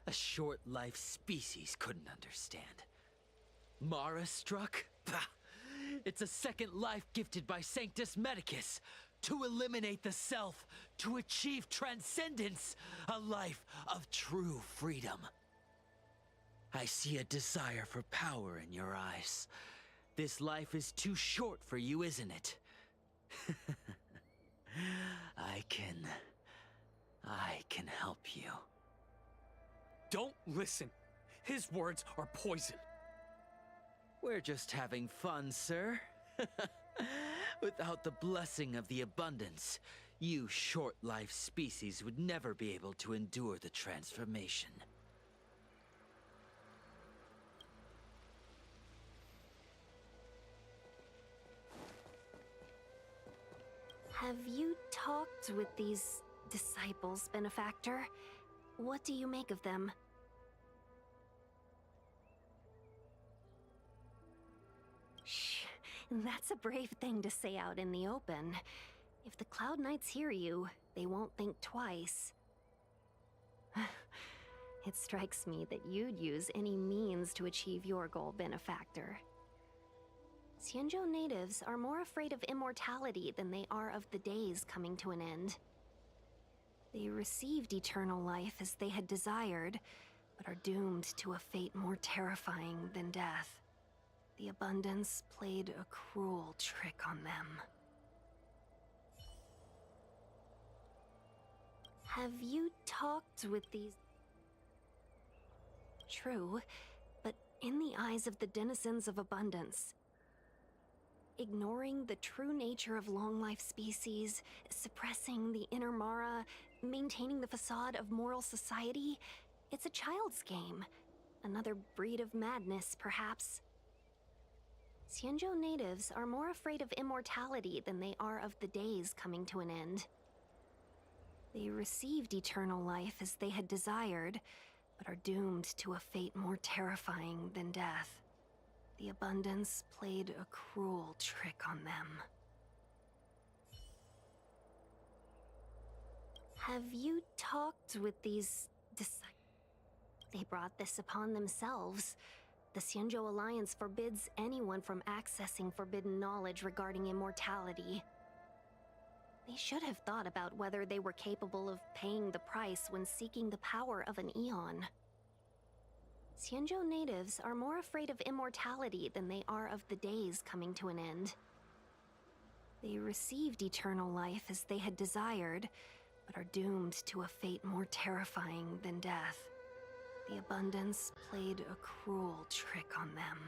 A short-life species couldn't understand. Mara struck? Pah! It's a second life gifted by Sanctus Medicus to eliminate the self, to achieve transcendence, a life of true freedom. I see a desire for power in your eyes. This life is too short for you, isn't it? I can help you. Don't listen. His words are poison. We're just having fun, sir. Without the blessing of the abundance, you short-life species would never be able to endure the transformation. Have you talked with these disciples, Benefactor? What do you make of them? Shh. That's a brave thing to say out in the open. If the Cloud Knights hear you, they won't think twice. It strikes me that you'd use any means to achieve your goal, Benefactor. Xianzhou natives are more afraid of immortality than they are of the days coming to an end. They received eternal life as they had desired, but are doomed to a fate more terrifying than death. The abundance played a cruel trick on them. Have you talked with these... True, but in the eyes of the denizens of abundance, ignoring the true nature of long-life species, suppressing the inner Mara, maintaining the facade of moral society, it's a child's game. Another breed of madness, perhaps. Xianzhou natives are more afraid of immortality than they are of the days coming to an end. They received eternal life as they had desired, but are doomed to a fate more terrifying than death. The abundance played a cruel trick on them. Have you talked with these disciples? They brought this upon themselves. The Xianzhou Alliance forbids anyone from accessing forbidden knowledge regarding immortality. They should have thought about whether they were capable of paying the price when seeking the power of an eon. Xianzhou natives are more afraid of immortality than they are of the days coming to an end. They received eternal life as they had desired, but are doomed to a fate more terrifying than death. The abundance played a cruel trick on them.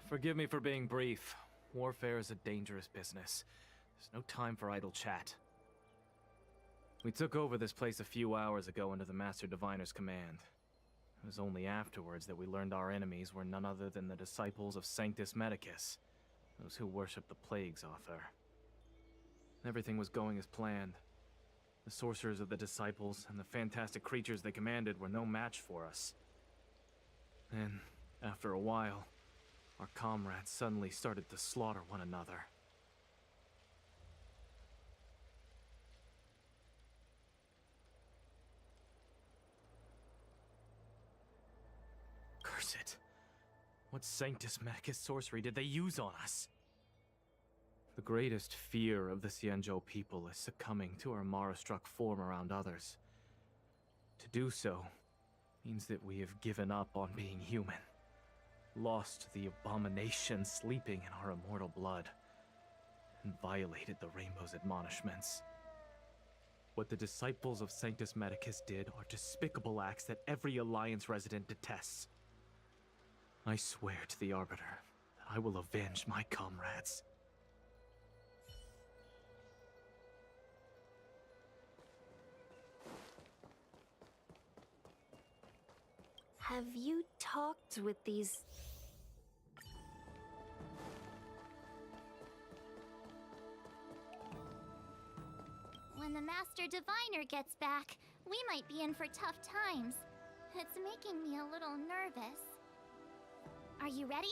Forgive me for being brief. Warfare is a dangerous business. There's no time for idle chat. We took over this place a few hours ago under the Master Diviner's command. It was only afterwards that we learned our enemies were none other than the disciples of Sanctus Medicus, those who worship the Plague's author. Everything was going as planned. The sorcerers of the disciples and the fantastic creatures they commanded were no match for us. Then, after a while, our comrades suddenly started to slaughter one another. Curse it. What Sanctus Medicus sorcery did they use on us? The greatest fear of the Xianzhou people is succumbing to our Mara-struck form around others. To do so means that we have given up on being human. Lost the abomination sleeping in our immortal blood, and violated the Rainbow's admonishments. What the disciples of Sanctus Medicus did are despicable acts that every Alliance resident detests. I swear to the Arbiter that I will avenge my comrades. Have you talked with these... When the Master Diviner gets back, we might be in for tough times. It's making me a little nervous. Are you ready?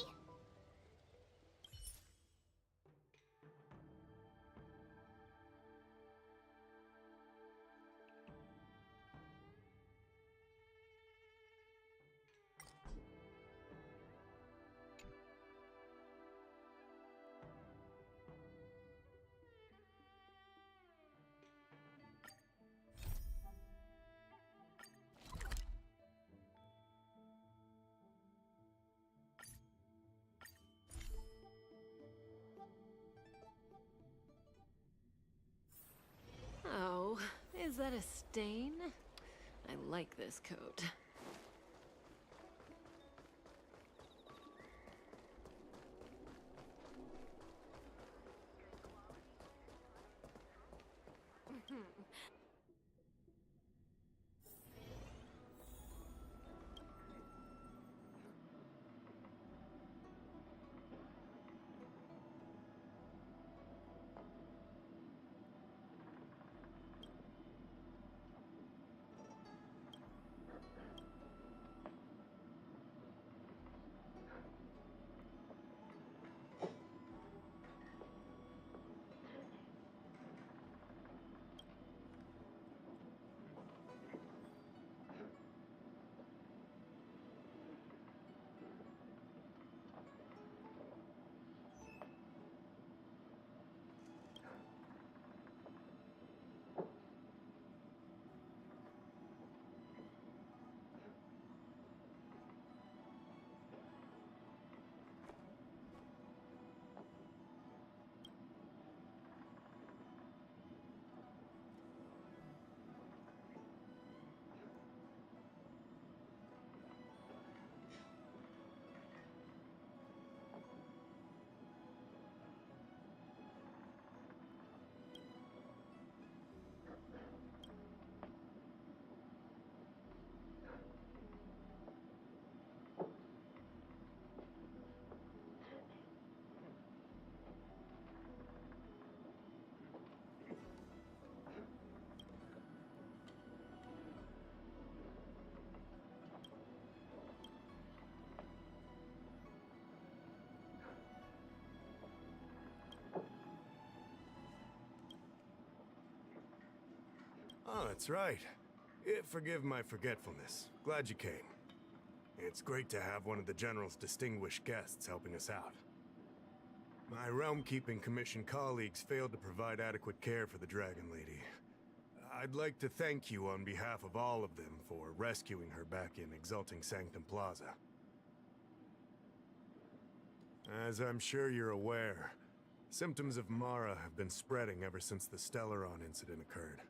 Oh, is that a stain? I like this coat. Oh, that's right. Forgive my forgetfulness. Glad you came. It's great to have one of the General's distinguished guests helping us out. My Realm-Keeping Commission colleagues failed to provide adequate care for the Dragon Lady. I'd like to thank you on behalf of all of them for rescuing her back in Exalting Sanctum Plaza. As I'm sure you're aware, symptoms of Mara have been spreading ever since the Stellaron incident occurred.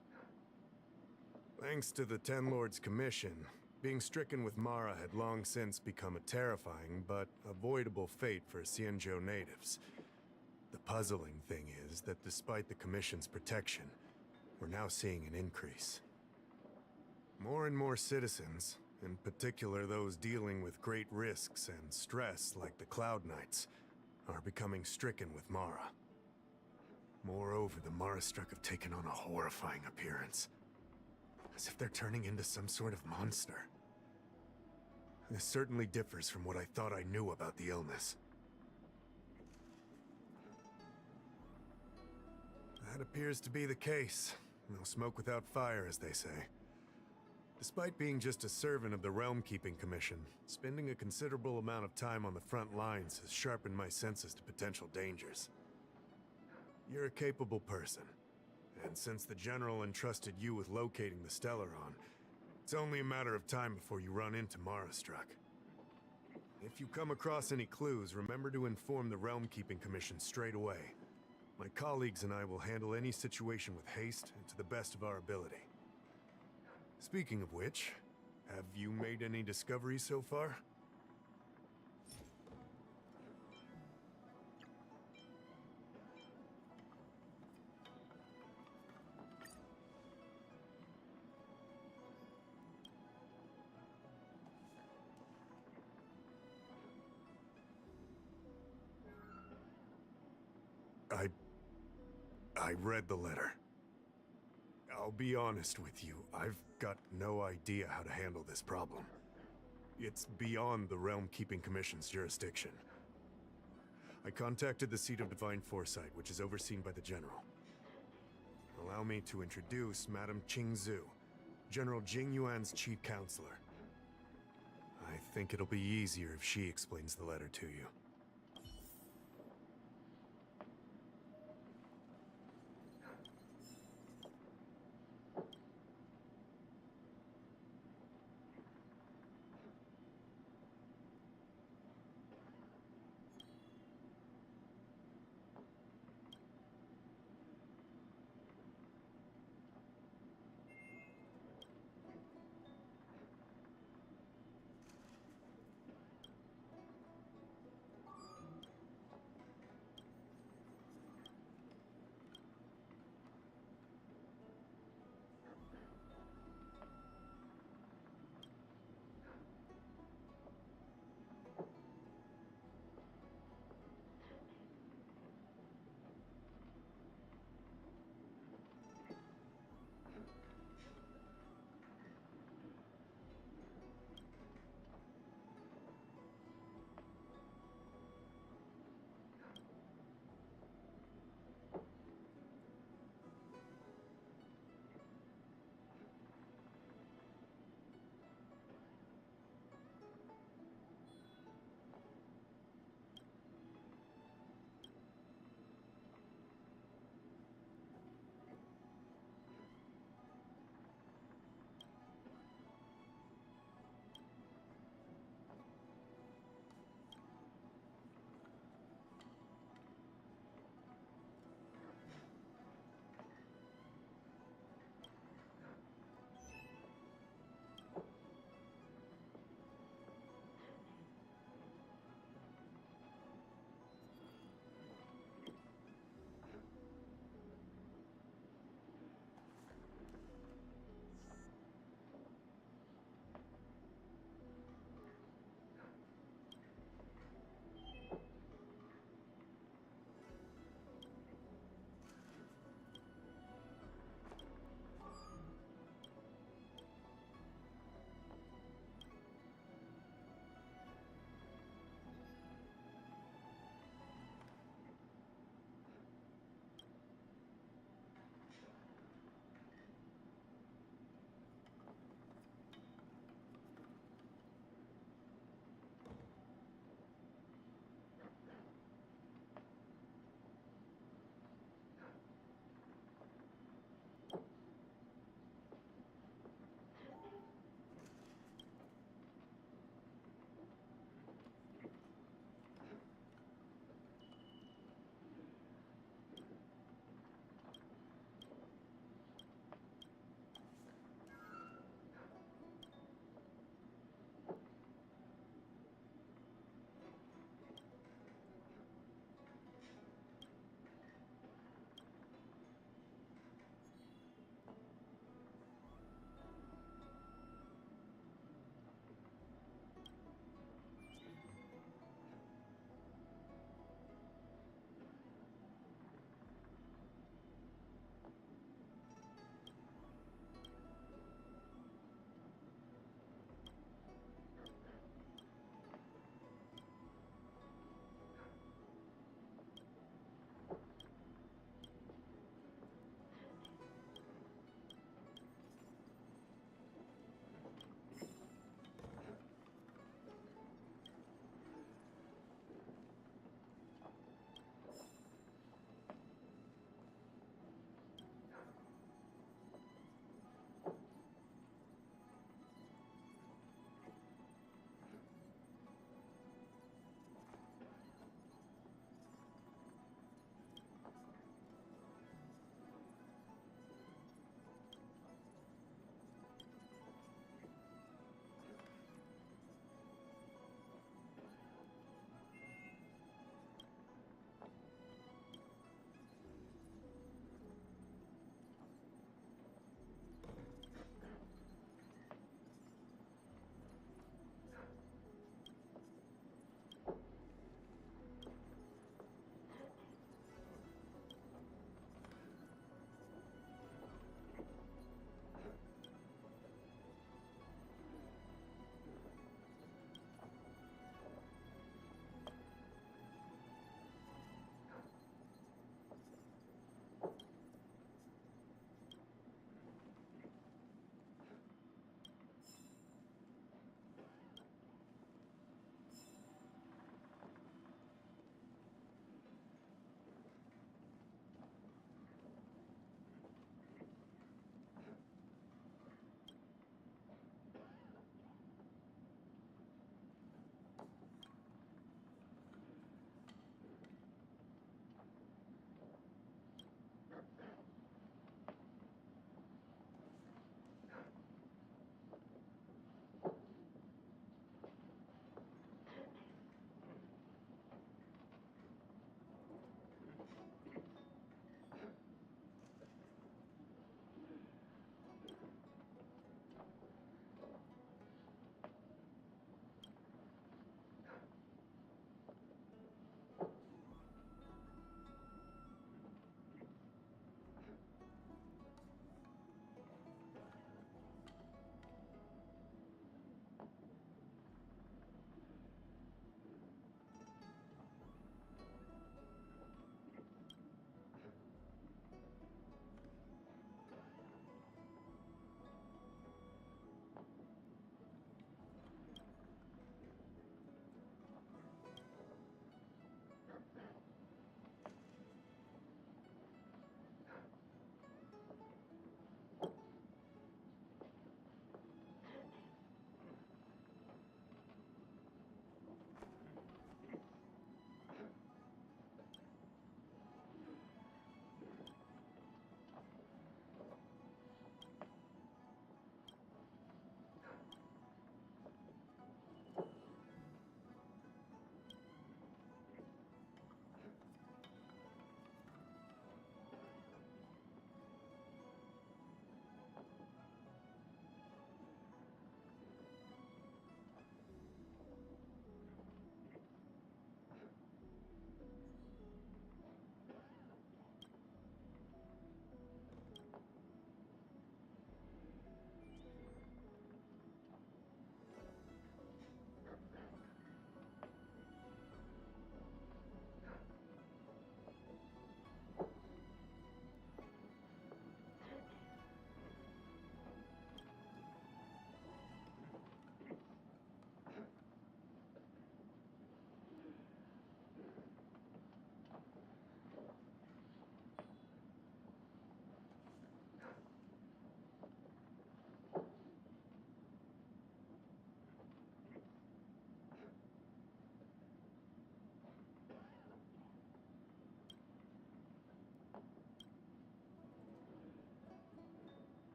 Thanks to the Ten Lords' Commission, being stricken with Mara had long since become a terrifying but avoidable fate for Xianzhou natives. The puzzling thing is that despite the Commission's protection, we're now seeing an increase. More and more citizens, in particular those dealing with great risks and stress like the Cloud Knights, are becoming stricken with Mara. Moreover, the Mara-struck have taken on a horrifying appearance. As if they're turning into some sort of monster. This certainly differs from what I thought I knew about the illness. That appears to be the case. No smoke without fire, as they say. Despite being just a servant of the Realm-Keeping Commission, spending a considerable amount of time on the front lines has sharpened my senses to potential dangers. You're a capable person. And since the General entrusted you with locating the Stellaron, it's only a matter of time before you run into Mara-struck. If you come across any clues, remember to inform the Realm-Keeping Commission straight away. My colleagues and I will handle any situation with haste and to the best of our ability. Speaking of which, have you made any discoveries so far? I read the letter. I'll be honest with you, I've got no idea how to handle this problem. It's beyond the Realm Keeping Commission's jurisdiction. I contacted the Seat of Divine Foresight, which is overseen by the General. Allow me to introduce Madame Qingzhu, General Jing Yuan's chief counselor. I think it'll be easier if she explains the letter to you.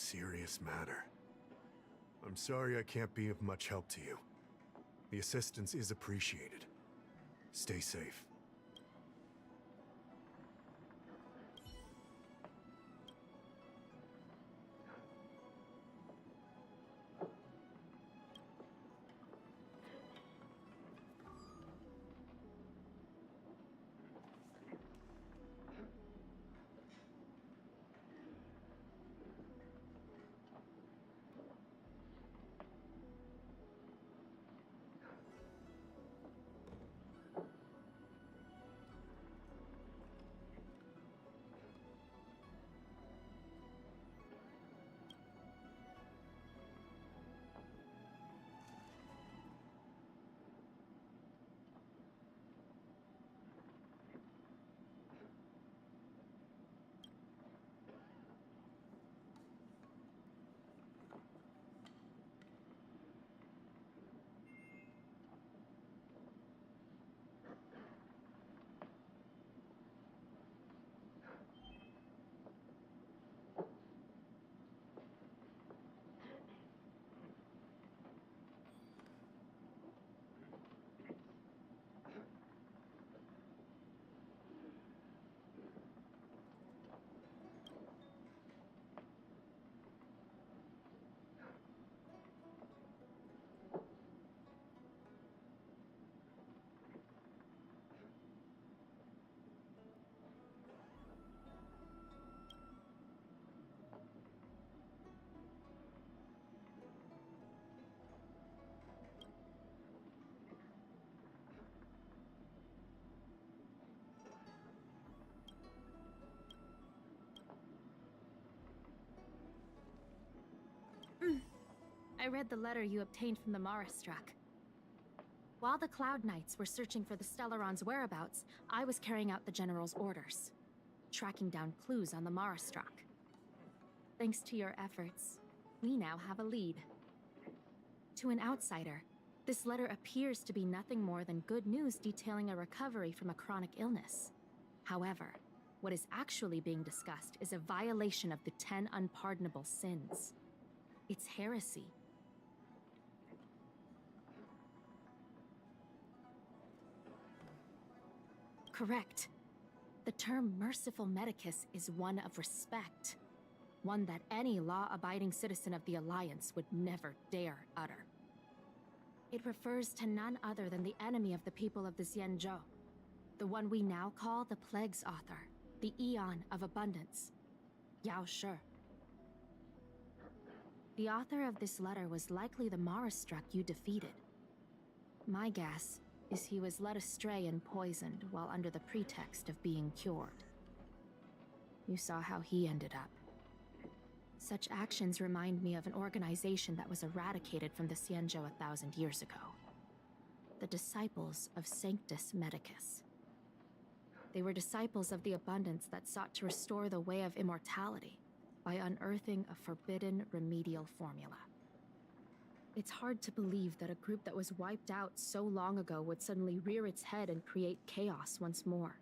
serious matter. I'm sorry I can't be of much help to you. The assistance is appreciated. Stay safe. I read the letter you obtained from the Marastruck. While the Cloud Knights were searching for the Stellaron's whereabouts, I was carrying out the General's orders, tracking down clues on the Marastruck. Thanks to your efforts, we now have a lead. To an outsider, this letter appears to be nothing more than good news detailing a recovery from a chronic illness. However, what is actually being discussed is a violation of the 10 unpardonable sins. It's heresy. Correct. The term merciful medicus is one of respect. One that any law-abiding citizen of the Alliance would never dare utter. It refers to none other than the enemy of the people of the Xianzhou. The one we now call the Plague's Author, the Eon of Abundance, Yao Shi. The author of this letter was likely the Marastruck you defeated. My guess is he was led astray and poisoned while under the pretext of being cured. You saw how he ended up. Such actions remind me of an organization that was eradicated from the Xianzhou 1,000 years ago. The Disciples of Sanctus Medicus. They were disciples of the Abundance that sought to restore the way of immortality by unearthing a forbidden remedial formula. It's hard to believe that a group that was wiped out so long ago would suddenly rear its head and create chaos once more.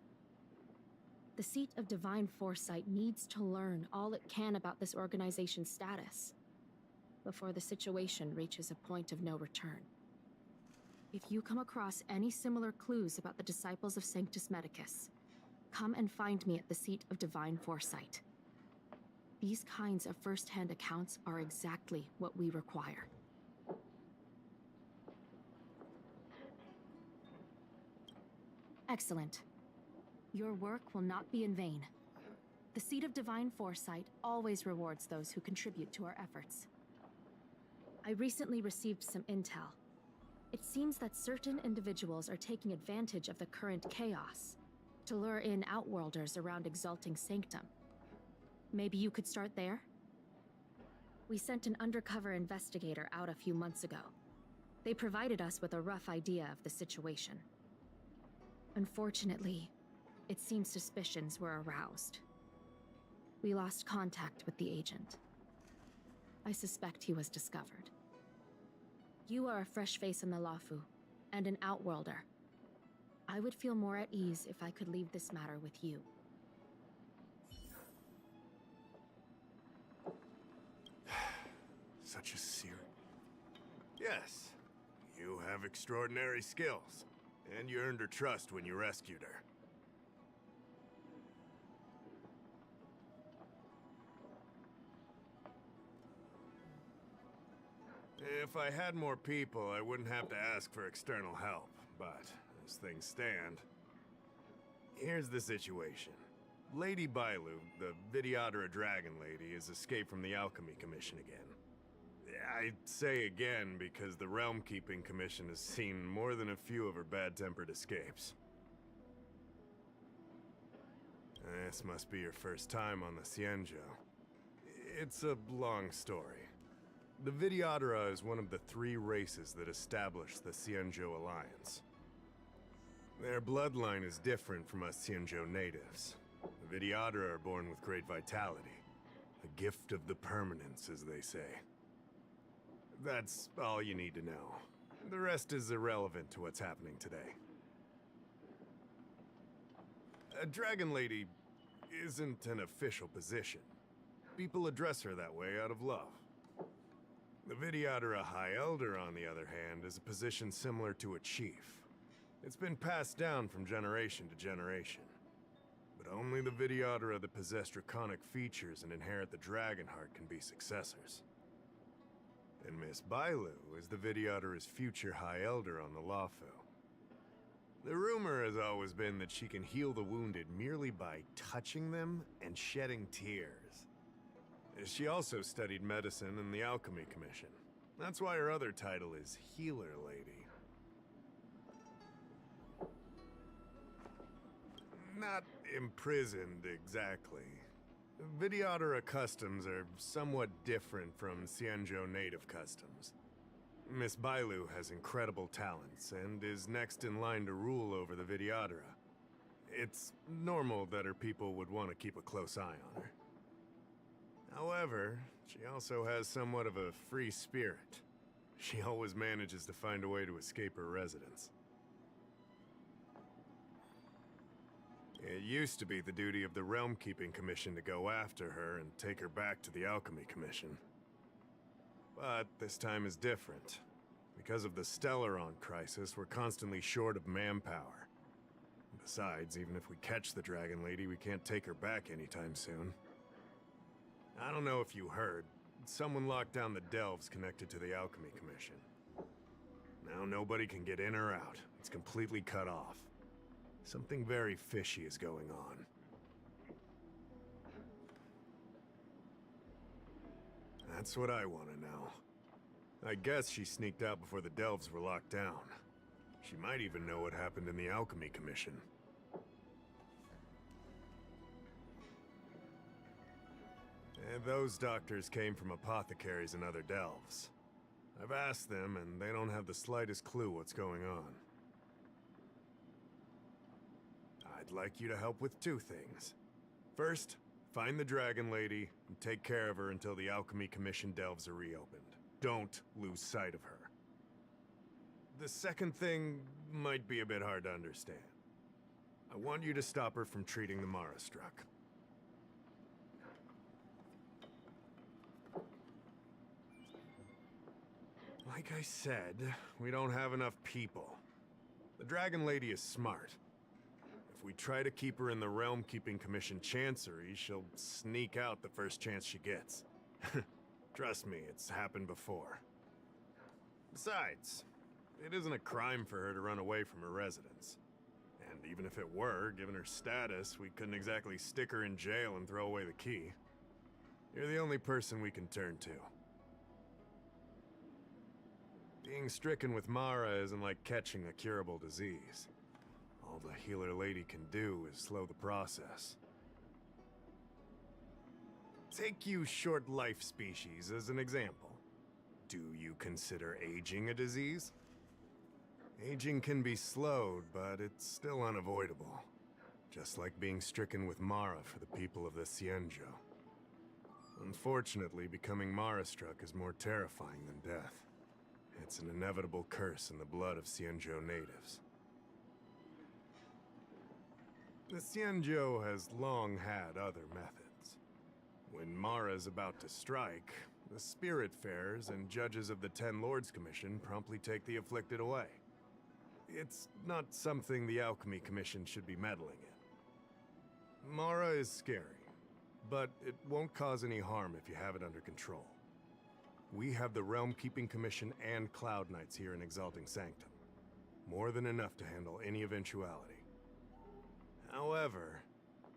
The Seat of Divine Foresight needs to learn all it can about this organization's status before the situation reaches a point of no return. If you come across any similar clues about the Disciples of Sanctus Medicus, come and find me at the Seat of Divine Foresight. These kinds of first-hand accounts are exactly what we require. Excellent. Your work will not be in vain. The Seat of Divine Foresight always rewards those who contribute to our efforts. I recently received some intel. It seems that certain individuals are taking advantage of the current chaos to lure in Outworlders around Exalting Sanctum. Maybe you could start there? We sent an undercover investigator out a few months ago. They provided us with a rough idea of the situation. Unfortunately, it seems suspicions were aroused. We lost contact with the agent. I suspect he was discovered. You are a fresh face in the Luofu, and an Outworlder. I would feel more at ease if I could leave this matter with you. such a serious... Yes, you have extraordinary skills, and you earned her trust when you rescued her. If I had more people, I wouldn't have to ask for external help, but as things stand... Here's the situation. Lady Bailu, the Vidyadhara Dragon Lady, has escaped from the Alchemy Commission again. I say again because the Realm Keeping Commission has seen more than a few of her bad-tempered escapes. This must be your first time on the Xianzhou. It's a long story. The Vidyadhara is one of the 3 races that established the Xianzhou Alliance. Their bloodline is different from us Xianzhou natives. The Vidyadhara are born with great vitality. A gift of the permanence, as they say. That's all you need to know. The rest is irrelevant to what's happening today. A Dragon Lady isn't an official position. People address her that way out of love. The Vidyadhara High Elder, on the other hand, is a position similar to a chief. It's been passed down from generation to generation. But only the Vidyadhara that possess draconic features and inherit the dragon heart can be successors. And Miss Bailu is the Vidyadhara's future High Elder on the Luofu. The rumor has always been that she can heal the wounded merely by touching them and shedding tears. She also studied medicine in the Alchemy Commission. That's why her other title is Healer Lady. Not imprisoned, exactly. Vidyadhara customs are somewhat different from Xianzhou native customs. Miss Bailu has incredible talents and is next in line to rule over the Vidyadhara. It's normal that her people would want to keep a close eye on her. However, she also has somewhat of a free spirit. She always manages to find a way to escape her residence. It used to be the duty of the Realm Keeping Commission to go after her and take her back to the Alchemy Commission. But this time is different. Because of the Stellaron crisis, we're constantly short of manpower. Besides, even if we catch the Dragon Lady, we can't take her back anytime soon. I don't know if you heard, someone locked down the delves connected to the Alchemy Commission. Now nobody can get in or out. It's completely cut off. Something very fishy is going on. That's what I want to know. I guess she sneaked out before the delves were locked down. She might even know what happened in the Alchemy Commission. And those doctors came from apothecaries and other delves. I've asked them, and they don't have the slightest clue what's going on. I'd like you to help with 2 things. First, find the Dragon Lady and take care of her until the Alchemy Commission delves are reopened. Don't lose sight of her. The second thing might be a bit hard to understand. I want you to stop her from treating the Mara struck. Like I said, we don't have enough people. The Dragon Lady is smart. If we try to keep her in the Realm Keeping Commission Chancery, she'll sneak out the first chance she gets. Trust me, it's happened before. Besides, it isn't a crime for her to run away from her residence. And even if it were, given her status, we couldn't exactly stick her in jail and throw away the key. You're the only person we can turn to. Being stricken with Mara isn't like catching a curable disease. All the Healer Lady can do is slow the process. Take you short life species as an example. Do you consider aging a disease? Aging can be slowed, but it's still unavoidable. Just like being stricken with Mara for the people of the Xianzhou. Unfortunately, becoming Mara-struck is more terrifying than death. It's an inevitable curse in the blood of Xianzhou natives. The Xianzhou has long had other methods. When Mara is about to strike, The Spiritfarers and judges of the Ten Lords Commission promptly take the afflicted away. It's not something the Alchemy Commission should be meddling in. Mara is scary, but it won't cause any harm if you have it under control. We have the Realm Keeping Commission and Cloud Knights here in Exalting Sanctum. More than enough to handle any eventuality. However,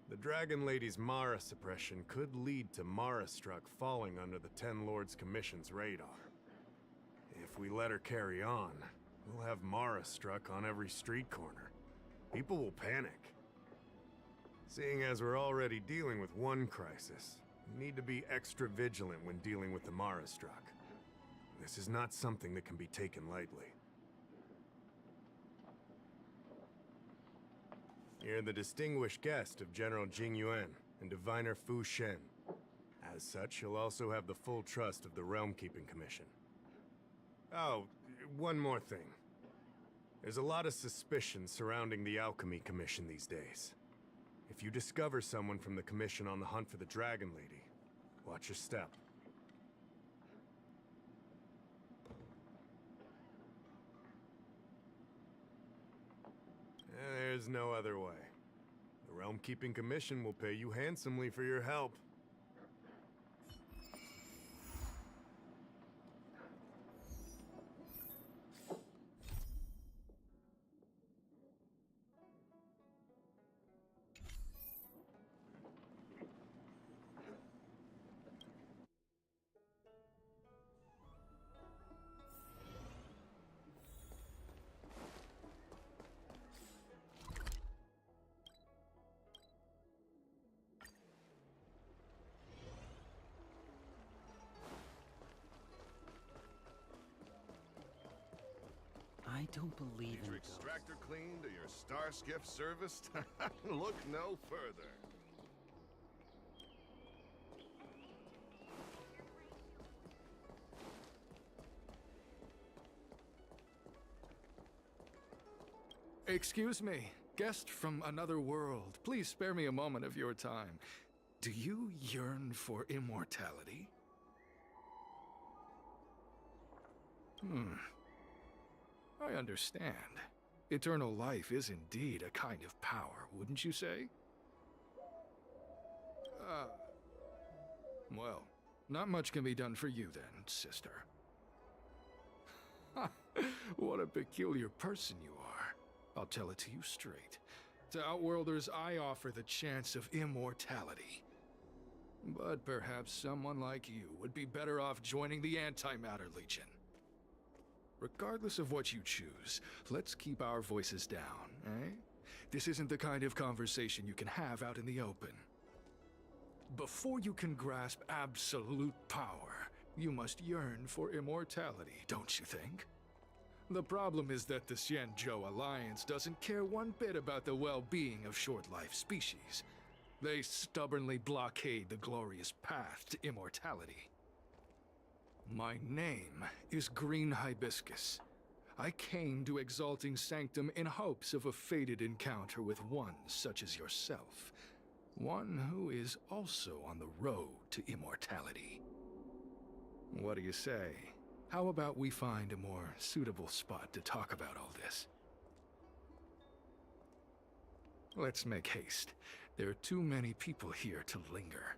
the Dragon Lady's Mara suppression could lead to Mara Struck falling under the Ten Lords Commission's radar. If we let her carry on, we'll have Mara Struck on every street corner. People will panic. Seeing as we're already dealing with one crisis, we need to be extra vigilant when dealing with the Mara Struck. This is not something that can be taken lightly. You're the distinguished guest of General Jing Yuan and Diviner Fu Shen. As such, you'll also have the full trust of the Realm Keeping Commission. Oh, one more thing. There's a lot of suspicion surrounding the Alchemy Commission these days. If you discover someone from the Commission on the hunt for the Dragon Lady, watch your step. There's no other way. The Realm Keeping Commission will pay you handsomely for your help. I don't believe Need in your ghosts. extractor cleaned or your star skiff serviced? Look no further. Excuse me, guest from another world. Please spare me a moment of your time. Do you yearn for immortality? I understand. Eternal life is indeed a kind of power, wouldn't you say? Well, not much can be done for you then, sister. What a peculiar person you are. I'll tell it to you straight. To Outworlders, I offer the chance of immortality. But perhaps someone like you would be better off joining the Antimatter Legion. Regardless of what you choose, let's keep our voices down, eh? This isn't the kind of conversation you can have out in the open. Before you can grasp absolute power, you must yearn for immortality, don't you think? The problem is that the Xianzhou Alliance doesn't care one bit about the well-being of short-life species. They stubbornly blockade the glorious path to immortality. My name is Green Hibiscus. I came to Exalting Sanctum in hopes of a fated encounter with one such as yourself. One who is also on the road to immortality. What do you say? How about we find a more suitable spot to talk about all this? Let's make haste. There are too many people here to linger.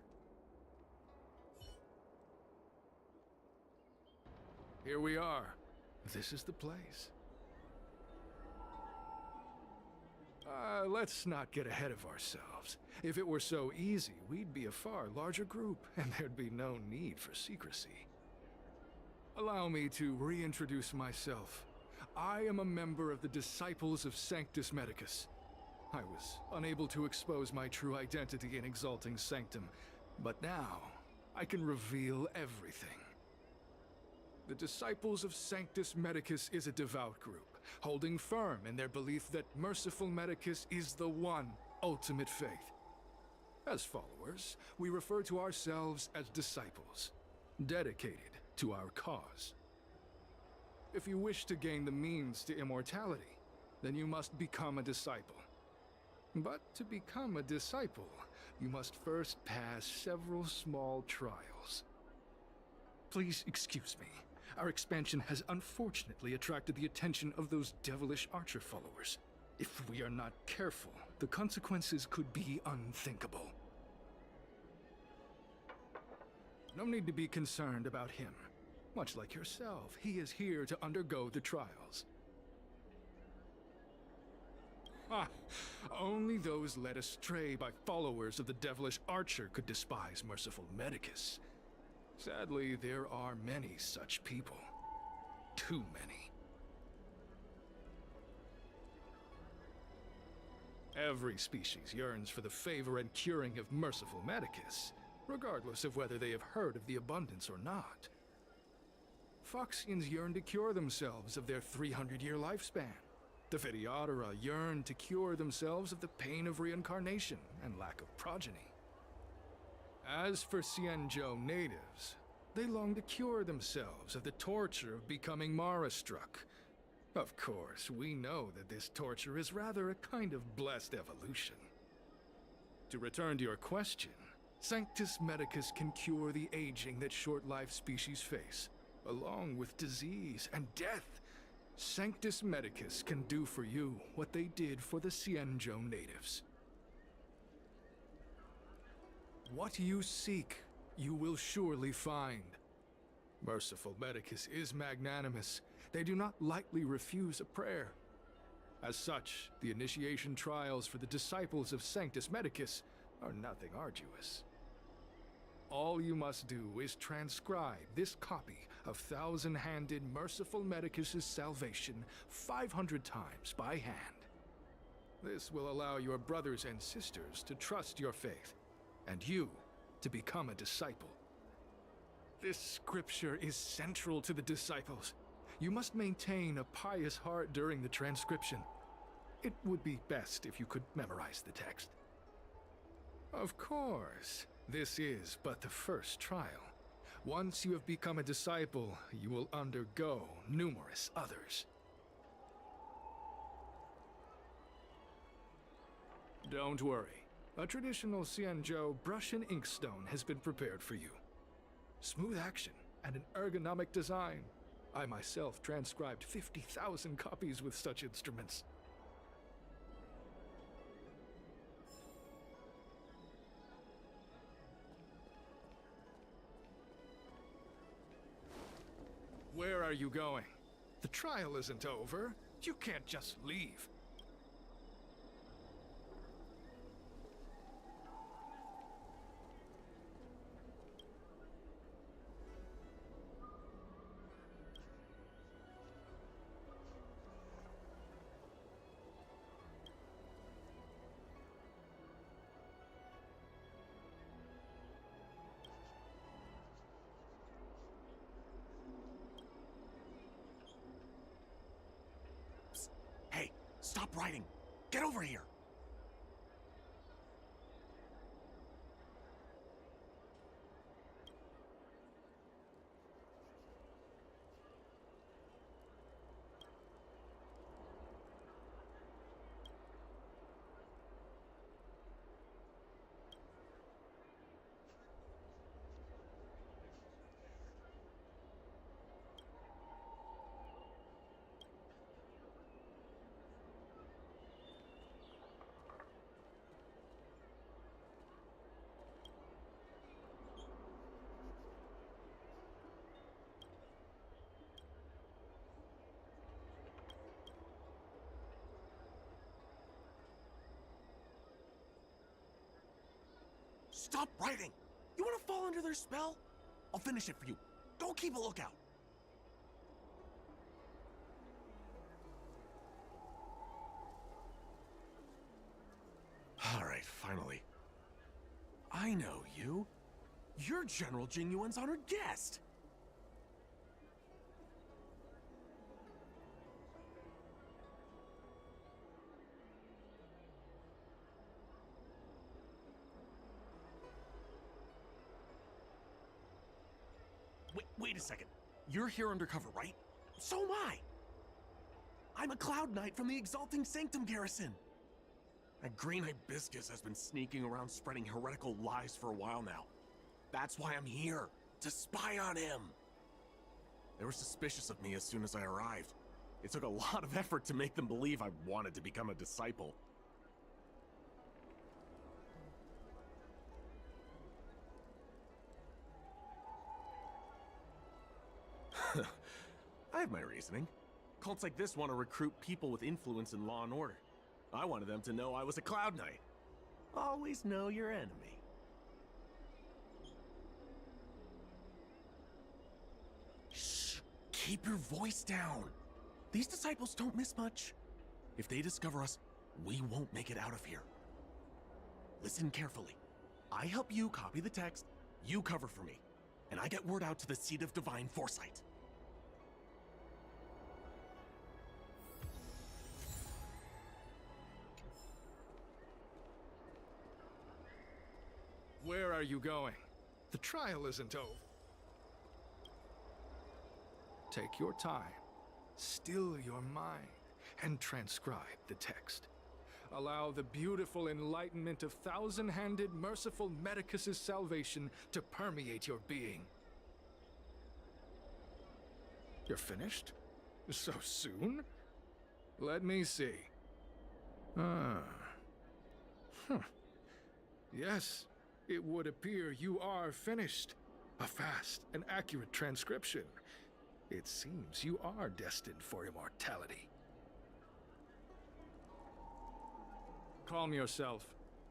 Here we are. This is the place. Let's not get ahead of ourselves. If it were so easy, we'd be a far larger group, and there'd be no need for secrecy. Allow me to reintroduce myself. I am a member of the Disciples of Sanctus Medicus. I was unable to expose my true identity in Exalting Sanctum, but now I can reveal everything. The Disciples of Sanctus Medicus is a devout group, holding firm in their belief that merciful Medicus is the one ultimate faith. As followers, we refer to ourselves as disciples, dedicated to our cause. If you wish to gain the means to immortality, then you must become a disciple. But to become a disciple, you must first pass several small trials. Please excuse me. Our expansion has unfortunately attracted the attention of those devilish archer followers. If we are not careful, the consequences could be unthinkable. No need to be concerned about him. Much like yourself, he is here to undergo the trials. Ah, only those led astray by followers of the devilish archer could despise merciful Medicus. Sadly, there are many such people. Too many. Every species yearns for the favor and curing of merciful Medicus, regardless of whether they have heard of the abundance or not. Foxians yearn to cure themselves of their 300-year lifespan. The Videodara yearn to cure themselves of the pain of reincarnation and lack of progeny. As for Xianzhou natives, they long to cure themselves of the torture of becoming Mara-struck. Of course, we know that this torture is rather a kind of blessed evolution. To return to your question, Sanctus Medicus can cure the aging that short-lived species face, along with disease and death. Sanctus Medicus can do for you what they did for the Xianzhou natives. What you seek, you will surely find. Merciful Medicus is magnanimous. They do not lightly refuse a prayer. As such, the initiation trials for the disciples of Sanctus Medicus are nothing arduous. All you must do is transcribe this copy of Thousand-Handed Merciful Medicus's Salvation 500 times by hand. This will allow your brothers and sisters to trust your faith, and you to become a disciple. This scripture is central to the disciples. You must maintain a pious heart during the transcription. It would be best if you could memorize the text. Of course, this is but the first trial. Once you have become a disciple, you will undergo numerous others. Don't worry. A traditional Xianzhou brush and inkstone has been prepared for you. Smooth action and an ergonomic design. I myself transcribed 50,000 copies with such instruments. Where are you going? The trial isn't over. You can't just leave. Hey, stop writing. Get over here. Stop writing! You want to fall under their spell? I'll finish it for you. Don't keep a lookout. All right, finally. I know you. You're General Jingyuan's honored guest. Wait a second. You're here undercover, right? So am I. I'm a Cloud Knight from the Exalting Sanctum Garrison. That green hibiscus has been sneaking around spreading heretical lies for a while now. That's why I'm here, to spy on him. They were suspicious of me as soon as I arrived. It took a lot of effort to make them believe I wanted to become a disciple. I have my reasoning. Cults like this want to recruit people with influence in law and order. I wanted them to know I was a Cloud Knight. Always know your enemy. Shh! Keep your voice down. These disciples don't miss much. If they discover us, we won't make it out of here. Listen carefully. I help you copy the text, you cover for me, and I get word out to the Seat of Divine Foresight. Where are you going? The trial isn't over. Take your time, still your mind, and transcribe the text. Allow the beautiful enlightenment of thousand-handed, merciful Medicus's salvation to permeate your being. You're finished? So soon? Let me see. Yes, it would appear you are finished. A fast and accurate transcription. It seems you are destined for immortality. Calm yourself.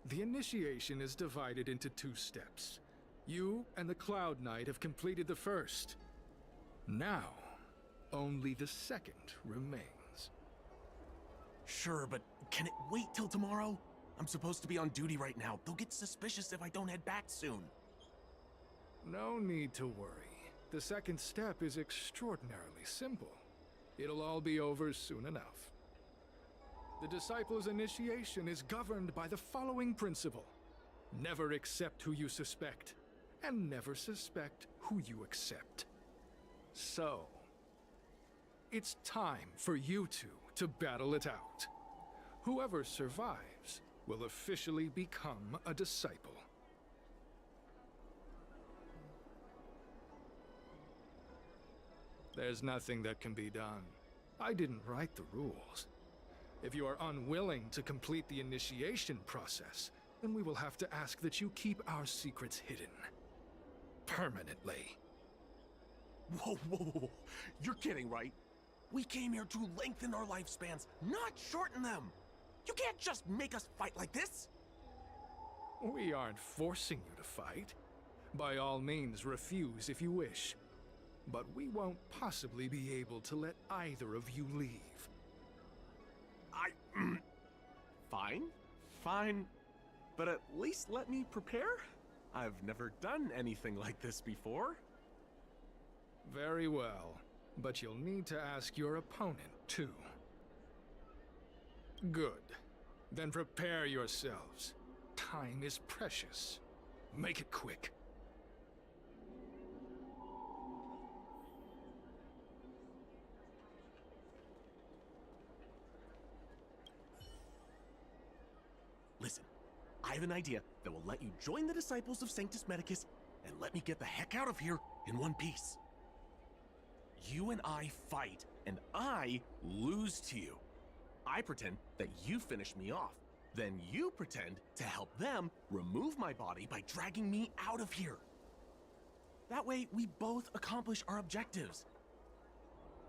The initiation is divided into 2 steps. You and the Cloud Knight have completed the first. Now, only the second remains. Sure, but can it wait till tomorrow? I'm supposed to be on duty right now. They'll get suspicious if I don't head back soon. No need to worry. The second step is extraordinarily simple. It'll all be over soon enough. The disciple's initiation is governed by the following principle. Never accept who you suspect, and never suspect who you accept. So, it's time for you two to battle it out. Whoever survives will officially become a disciple. There's nothing that can be done. I didn't write the rules. If you are unwilling to complete the initiation process, then we will have to ask that you keep our secrets hidden. Permanently. Whoa, whoa, whoa. You're kidding, right? We came here to lengthen our lifespans, not shorten them. You can't just make us fight like this. We aren't forcing you to fight. By all means, refuse if you wish. But we won't possibly be able to let either of you leave. Fine. But at least let me prepare. I've never done anything like this before. Very well. But you'll need to ask your opponent, too. Good. Then prepare yourselves. Time is precious. Make it quick. Listen, I have an idea that will let you join the disciples of Sanctus Medicus and let me get the heck out of here in one piece. You and I fight, and I lose to you. I pretend that you finish me off. Then you pretend to help them remove my body by dragging me out of here. That way, we both accomplish our objectives.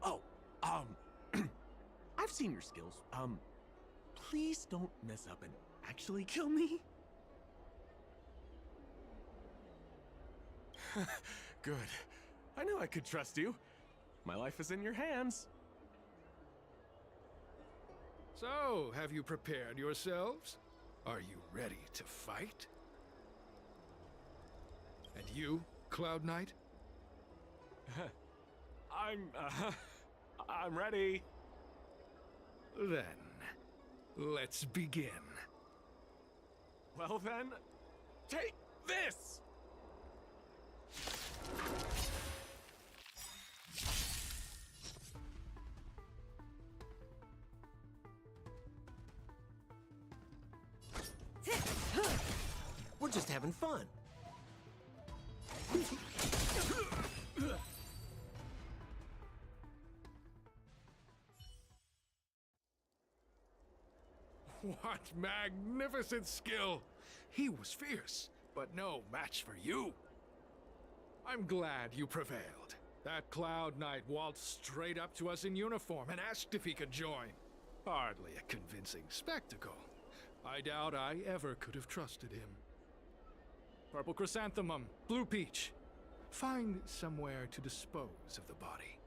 Oh, I've seen your skills. Please don't mess up and actually kill me. Good. I knew I could trust you. My life is in your hands. So, have you prepared yourselves? Are you ready to fight? And you, Cloud Knight? I'm ready. Then, let's begin. Well then, take this! We're just having fun. What magnificent skill! He was fierce, but no match for you. I'm glad you prevailed. That Cloud Knight waltzed straight up to us in uniform and asked if he could join. Hardly a convincing spectacle. I doubt I ever could have trusted him. Purple chrysanthemum, blue peach. Find somewhere to dispose of the body.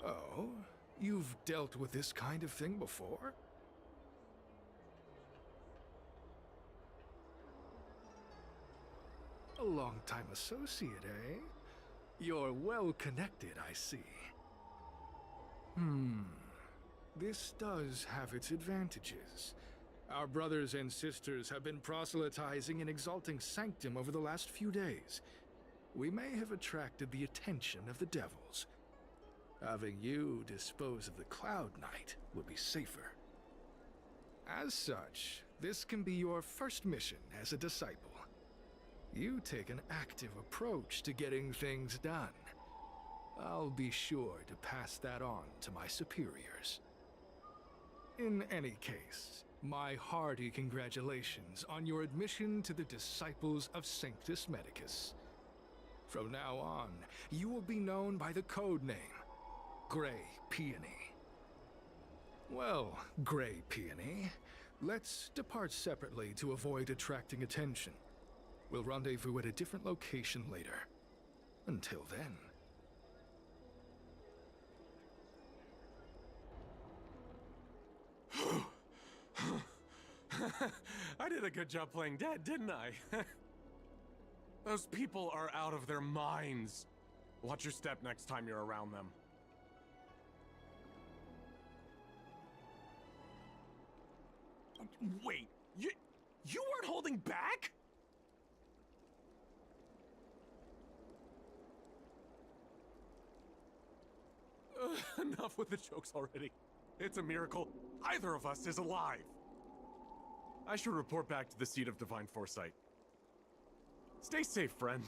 Oh, you've dealt with this kind of thing before? A long-time associate, eh? You're well connected, I see. This does have its advantages. Our brothers and sisters have been proselytizing and exalting Sanctum over the last few days. We may have attracted the attention of the devils. Having you dispose of the Cloud Knight would be safer. As such, this can be your first mission as a disciple. You take an active approach to getting things done. I'll be sure to pass that on to my superiors. In any case, my hearty congratulations on your admission to the Disciples of Sanctus Medicus. From now on, you will be known by the code name, Grey Peony. Well, Grey Peony, let's depart separately to avoid attracting attention. We'll rendezvous at a different location later. Until then. I did a good job playing dead, didn't I? Those people are out of their minds. Watch your step next time you're around them. Wait, you weren't holding back? Enough with the jokes already. It's a miracle either of us is alive. I should report back to the Seat of Divine Foresight. Stay safe, friend.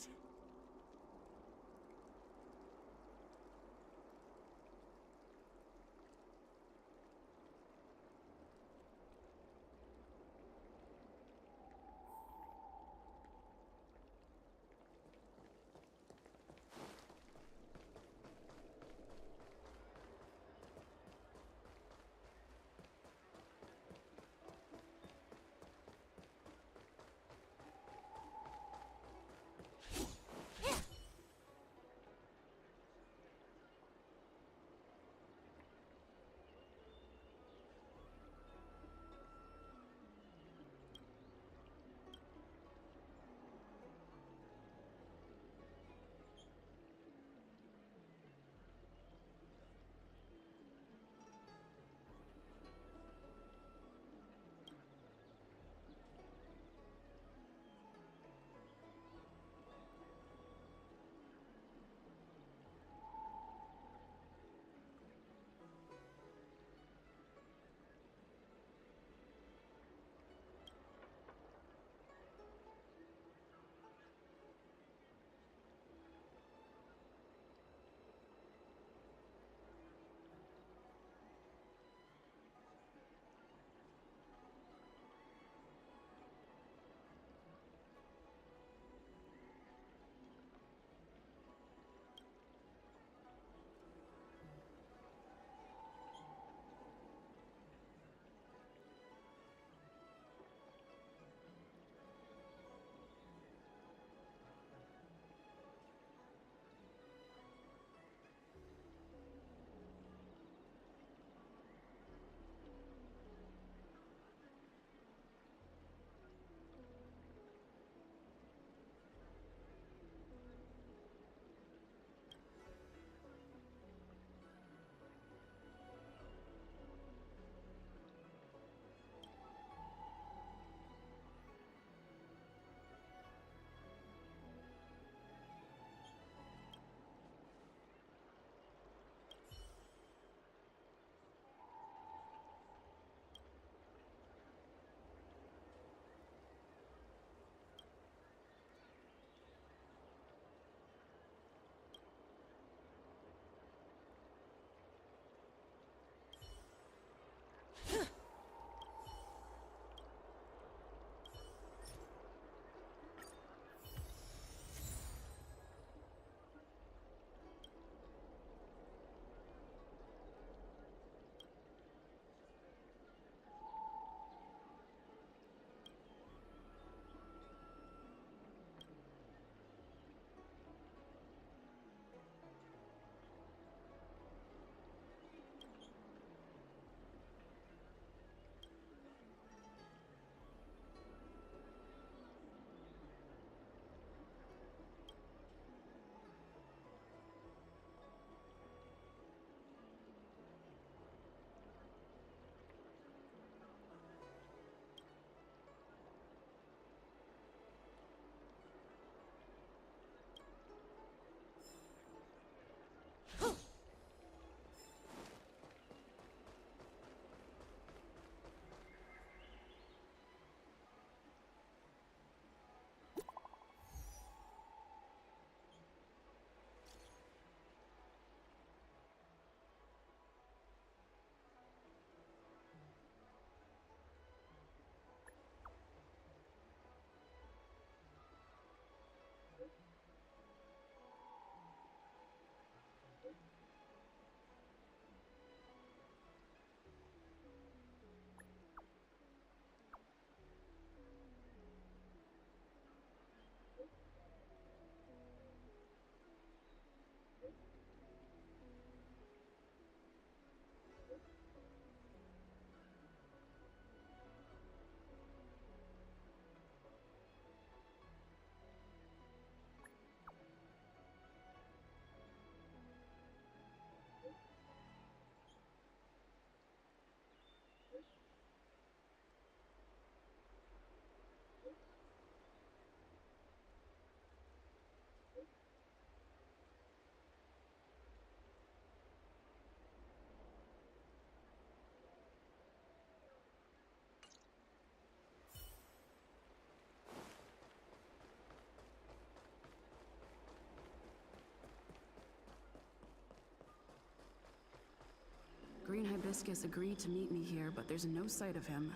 Hibiscus agreed to meet me here, but there's no sight of him.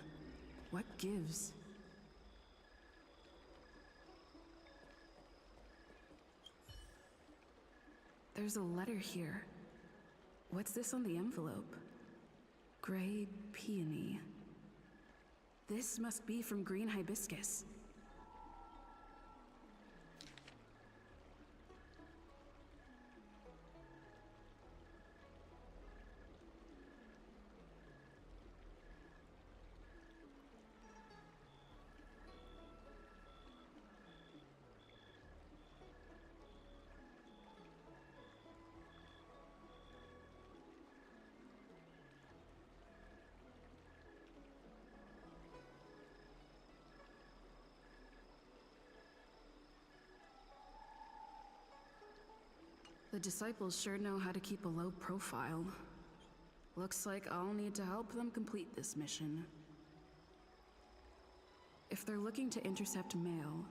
What gives? There's a letter here. What's this on the envelope? Gray peony. This must be from Green Hibiscus. The disciples sure know how to keep a low profile. Looks like I'll need to help them complete this mission. If they're looking to intercept mail,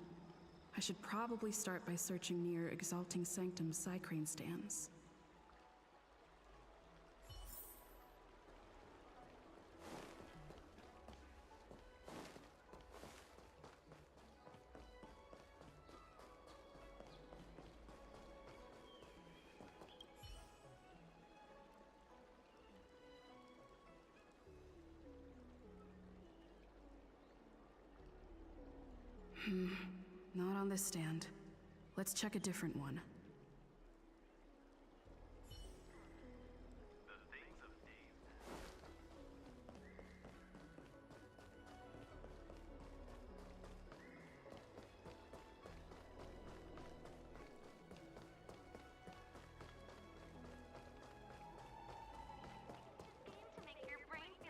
I should probably start by searching near Exalting Sanctum's Psycrane stands. Not on this stand. Let's check a different one.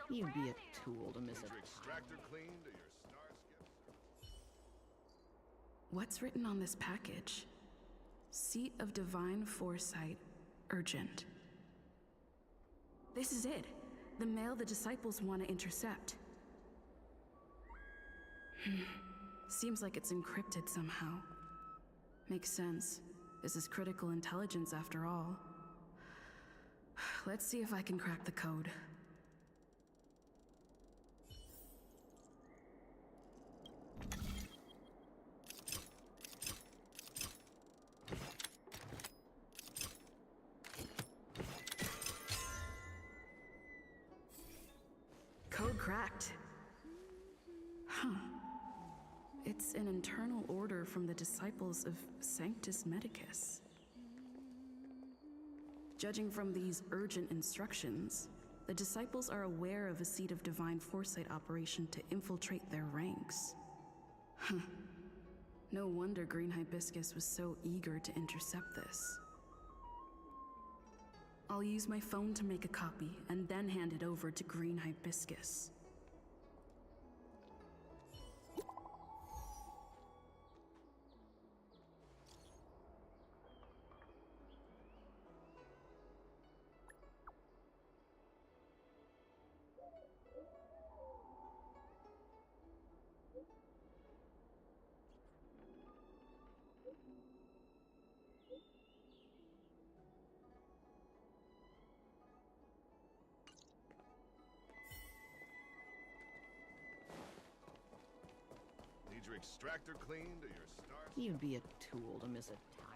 You'd be a tool to miss Get a your extractor cleaned or your star skiff. What's written on this package? Seat of Divine Foresight, urgent. This is it. The mail the disciples want to intercept. Seems like it's encrypted somehow. Makes sense. This is critical intelligence after all. Let's see if I can crack the code. Code cracked. Huh. It's an internal order from the disciples of Sanctus Medicus. Judging from these urgent instructions, the disciples are aware of a Seat of Divine Foresight operation to infiltrate their ranks. Huh. No wonder Green Hibiscus was so eager to intercept this. I'll use my phone to make a copy and then hand it over to Green Hibiscus. Need your extractor cleaned or your star skiff. You'd be a tool to miss a tile.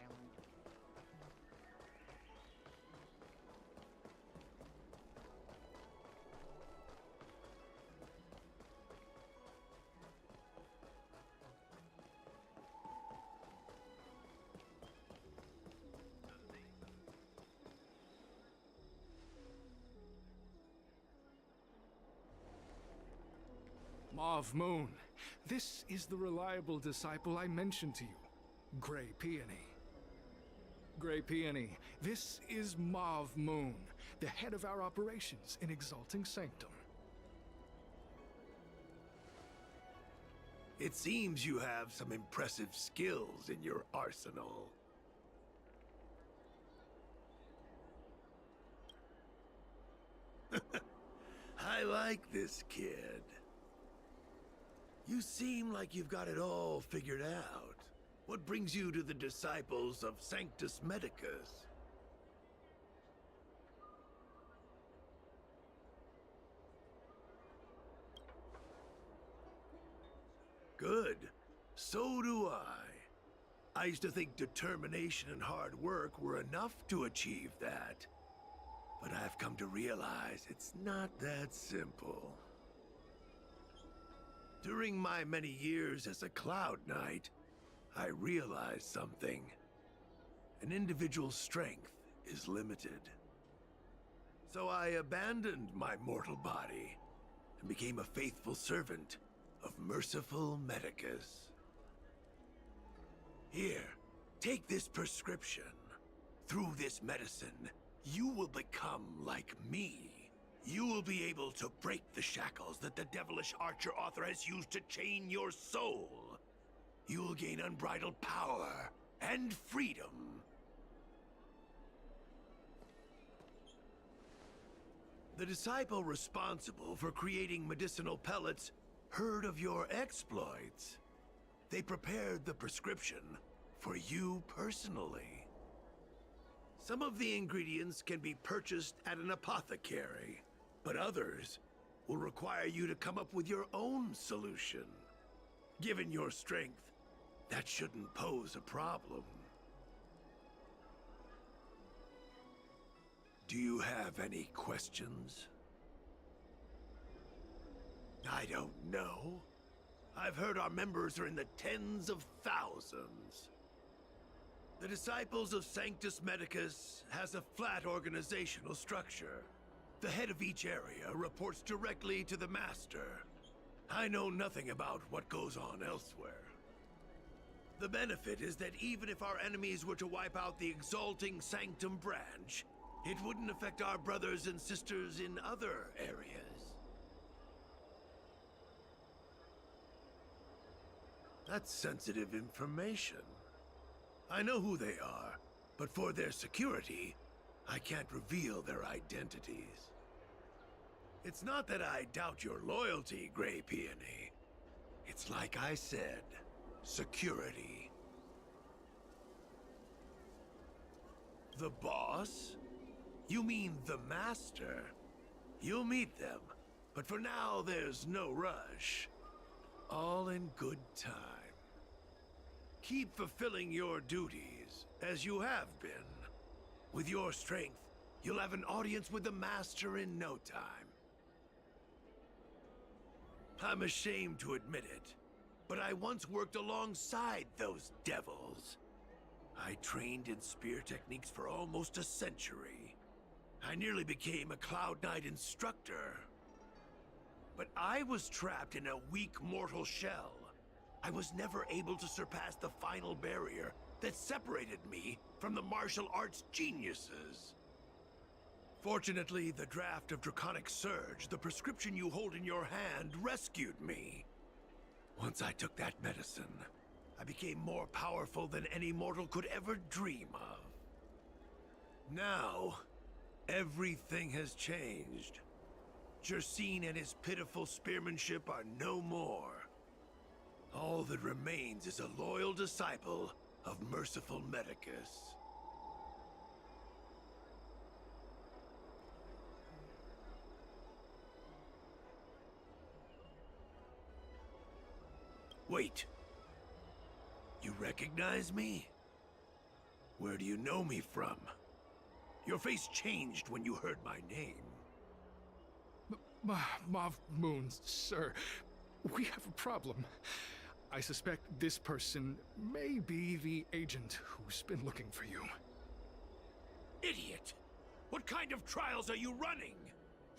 Mauve Moon, this is the reliable disciple I mentioned to you, Gray Peony. Gray Peony, this is Mauve Moon, the head of our operations in Exalting Sanctum. It seems you have some impressive skills in your arsenal. I like this kid. You seem like you've got it all figured out. What brings you to the disciples of Sanctus Medicus? So do I. I used to think determination and hard work were enough to achieve that. But I've come to realize it's not that simple. During my many years as a Cloud Knight, I realized something. An individual's strength is limited. So I abandoned my mortal body and became a faithful servant of merciful Medicus. Here, take this prescription. Through this medicine, you will become like me. You will be able to break the shackles that the devilish archer author has used to chain your soul. You will gain unbridled power and freedom. The disciple responsible for creating medicinal pellets heard of your exploits. They prepared the prescription for you personally. Some of the ingredients can be purchased at an apothecary, but others will require you to come up with your own solution. Given your strength, that shouldn't pose a problem. Do you have any questions? I don't know. I've heard our members are in the tens of thousands. The Disciples of Sanctus Medicus has a flat organizational structure. The head of each area reports directly to the Master. I know nothing about what goes on elsewhere. The benefit is that even if our enemies were to wipe out the Exalting Sanctum branch, it wouldn't affect our brothers and sisters in other areas. That's sensitive information. I know who they are, but for their security, I can't reveal their identities. It's not that I doubt your loyalty, Grey Peony. It's like I said, security. The boss? You mean the Master? You'll meet them, but for now there's no rush. All in good time. Keep fulfilling your duties, as you have been. With your strength, you'll have an audience with the Master in no time. I'm ashamed to admit it, but I once worked alongside those devils. I trained in spear techniques for almost a century. I nearly became a Cloud Knight instructor. But I was trapped in a weak mortal shell. I was never able to surpass the final barrier that separated me from the martial arts geniuses. Fortunately, the draft of Draconic Surge, the prescription you hold in your hand, rescued me. Once I took that medicine, I became more powerful than any mortal could ever dream of. Now, everything has changed. Jersine and his pitiful spearmanship are no more. All that remains is a loyal disciple of merciful Medicus. Wait. You recognize me? Where do you know me from? Your face changed when you heard my name. Mav Moons, sir. We have a problem. I suspect this person may be the agent who's been looking for you. Idiot! What kind of trials are you running?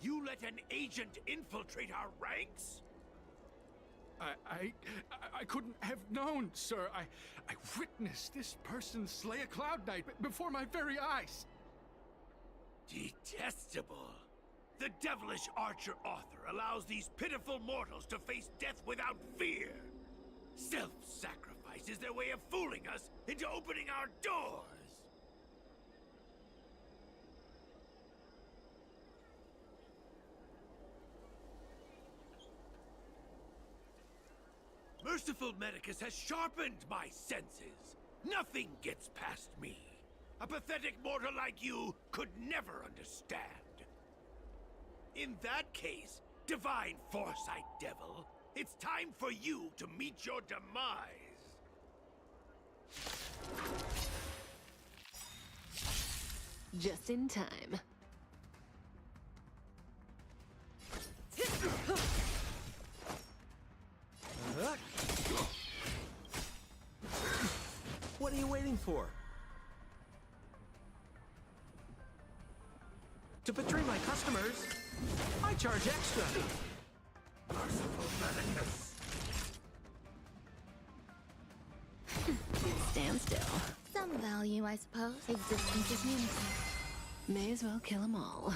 You let an agent infiltrate our ranks? I couldn't have known, sir. I witnessed this person slay a Cloud Knight before my very eyes. Detestable. The devilish archer author allows these pitiful mortals to face death without fear. Self-sacrifice is their way of fooling us into opening our doors. Merciful Medicus has sharpened my senses. Nothing gets past me. A pathetic mortal like you could never understand. In that case, Divine Foresight Devil, it's time for you to meet your demise. Just in time. What are you waiting for? To betray my customers, I charge extra. Merciful Medicus. Stand still. Some value, I suppose. Existence is meaningful. May as well kill them all.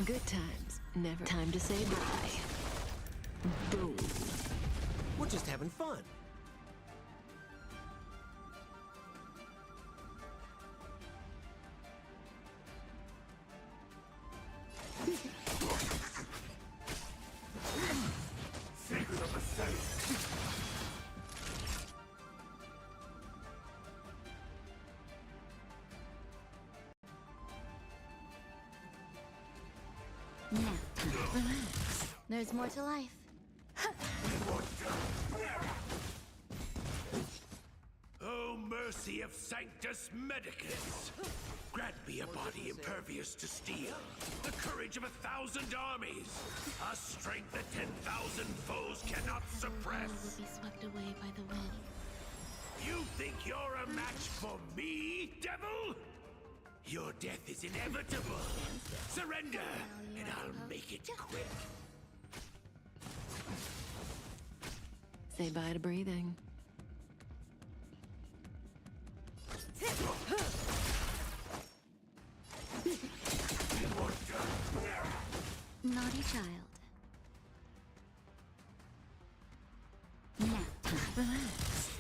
Good times. Never time to say bye. Boom. We're just having fun. Secret of the Senate. Now, relax. There's more to life. Oh, mercy of Sanctus Medicus! Grant me a body impervious to steel, the courage of 1,000 armies, a strength that 10,000 foes cannot suppress. Will be swept away by the wind. You think you're a match for me, devil? Your death is inevitable. Surrender, and I'll make it quick. Say bye to breathing. Naughty child. Nap time. Relax.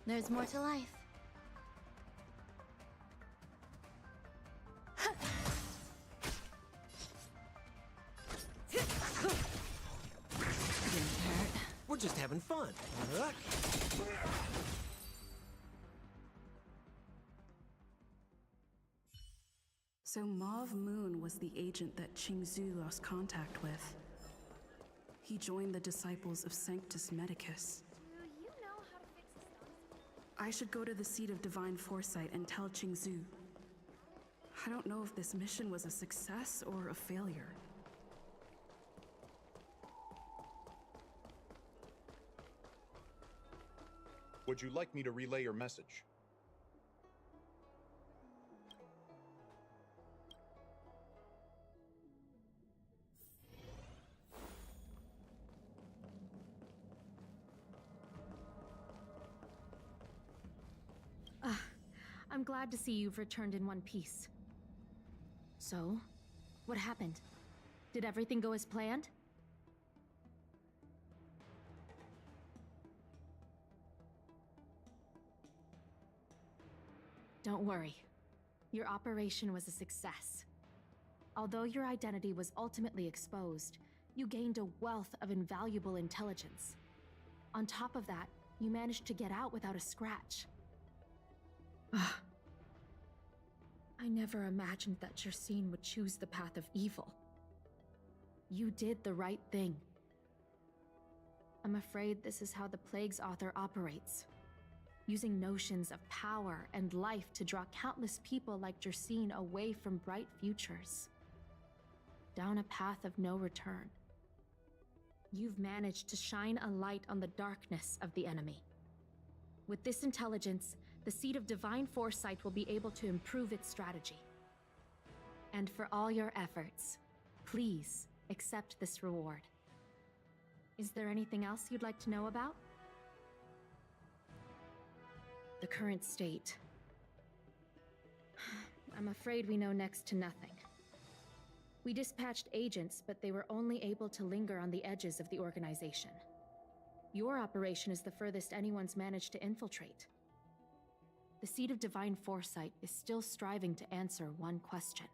There's more to life. We're just having fun. So Mauve Moon was the agent that Qingzhu lost contact with. He joined the disciples of Sanctus Medicus. I should go to the seat of divine foresight and tell Qingzhu. I don't know if this mission was a success or a failure. Would you like me to relay your message? I'm glad to see you've returned in one piece. So, what happened? Did everything go as planned? Don't worry. Your operation was a success. Although your identity was ultimately exposed, you gained a wealth of invaluable intelligence. On top of that, you managed to get out without a scratch. I never imagined that Jersine would choose the path of evil. You did the right thing. I'm afraid this is how the Plague's author operates. Using notions of power and life to draw countless people like Jersine away from bright futures. Down a path of no return. You've managed to shine a light on the darkness of the enemy. With this intelligence, the Seat of Divine Foresight will be able to improve its strategy. And for all your efforts, please accept this reward. Is there anything else you'd like to know about? The current state. I'm afraid we know next to nothing. We dispatched agents, but they were only able to linger on the edges of the organization. Your operation is the furthest anyone's managed to infiltrate. The Seat of Divine Foresight is still striving to answer one question.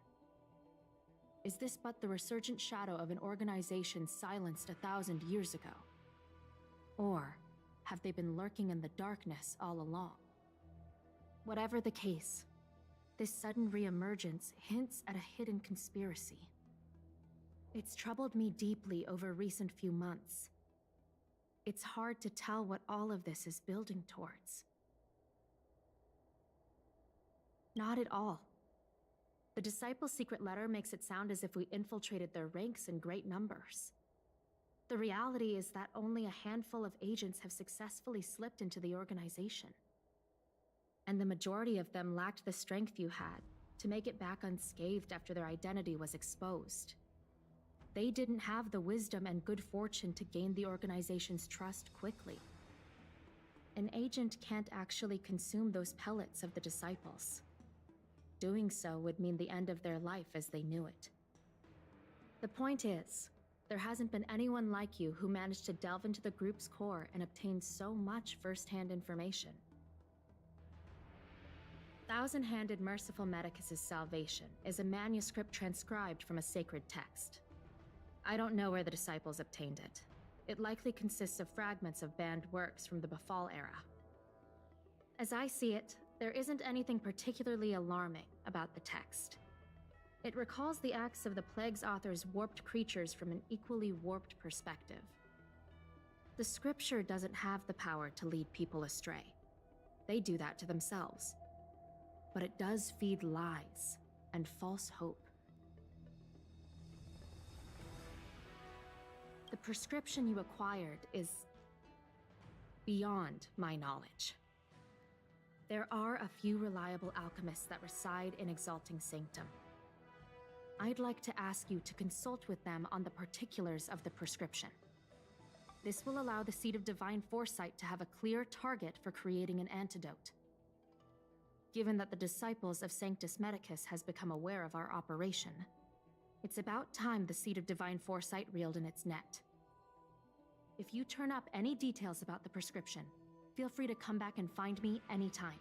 Is this but the resurgent shadow of an organization silenced 1,000 years ago? Or have they been lurking in the darkness all along? Whatever the case, this sudden reemergence hints at a hidden conspiracy. It's troubled me deeply over recent few months. It's hard to tell what all of this is building towards. Not at all. The Disciples' secret letter makes it sound as if we infiltrated their ranks in great numbers. The reality is that only a handful of agents have successfully slipped into the organization. And the majority of them lacked the strength you had to make it back unscathed after their identity was exposed. They didn't have the wisdom and good fortune to gain the organization's trust quickly. An agent can't actually consume those pellets of the Disciples. Doing so would mean the end of their life as they knew it. The point is, there hasn't been anyone like you who managed to delve into the group's core and obtain so much first-hand information. Thousand-Handed Merciful Medicus's Salvation is a manuscript transcribed from a sacred text. I don't know where the Disciples obtained it. It likely consists of fragments of banned works from the Befall era. As I see it, there isn't anything particularly alarming about the text. It recalls the acts of the Plague's author's warped creatures from an equally warped perspective. The scripture doesn't have the power to lead people astray. They do that to themselves. But it does feed lies and false hope. The prescription you acquired is beyond my knowledge. There are a few reliable alchemists that reside in Exalting Sanctum. I'd like to ask you to consult with them on the particulars of the prescription. This will allow the Seed of Divine Foresight to have a clear target for creating an antidote. Given that the Disciples of Sanctus Medicus has become aware of our operation, it's about time the Seed of Divine Foresight reeled in its net. If you turn up any details about the prescription, feel free to come back and find me anytime.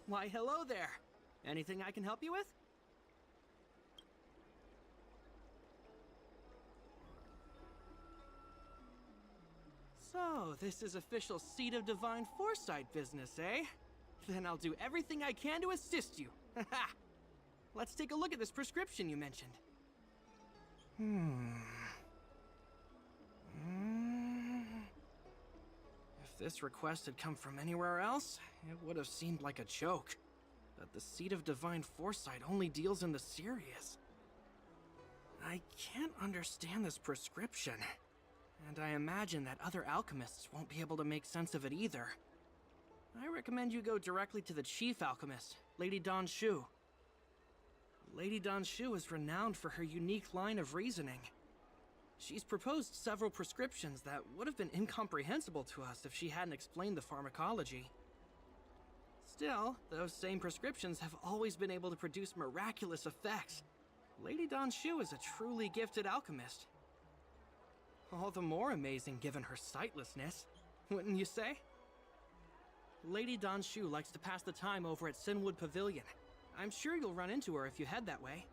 Why, hello there. Anything I can help you with? So, this is official Seed of Divine Foresight business, eh? Then I'll do everything I can to assist you. Haha! Let's take a look at this prescription you mentioned. If this request had come from anywhere else, it would have seemed like a joke. But the Seed of Divine Foresight only deals in the serious. I can't understand this prescription, and I imagine that other alchemists won't be able to make sense of it either. I recommend you go directly to the chief alchemist, Lady Dan Shu. Lady Dan Shu is renowned for her unique line of reasoning. She's proposed several prescriptions that would have been incomprehensible to us if she hadn't explained the pharmacology. Still, those same prescriptions have always been able to produce miraculous effects. Lady Dan Shu is a truly gifted alchemist. All the more amazing given her sightlessness, wouldn't you say? Lady Dan Shu likes to pass the time over at Sinwood Pavilion. I'm sure you'll run into her if you head that way.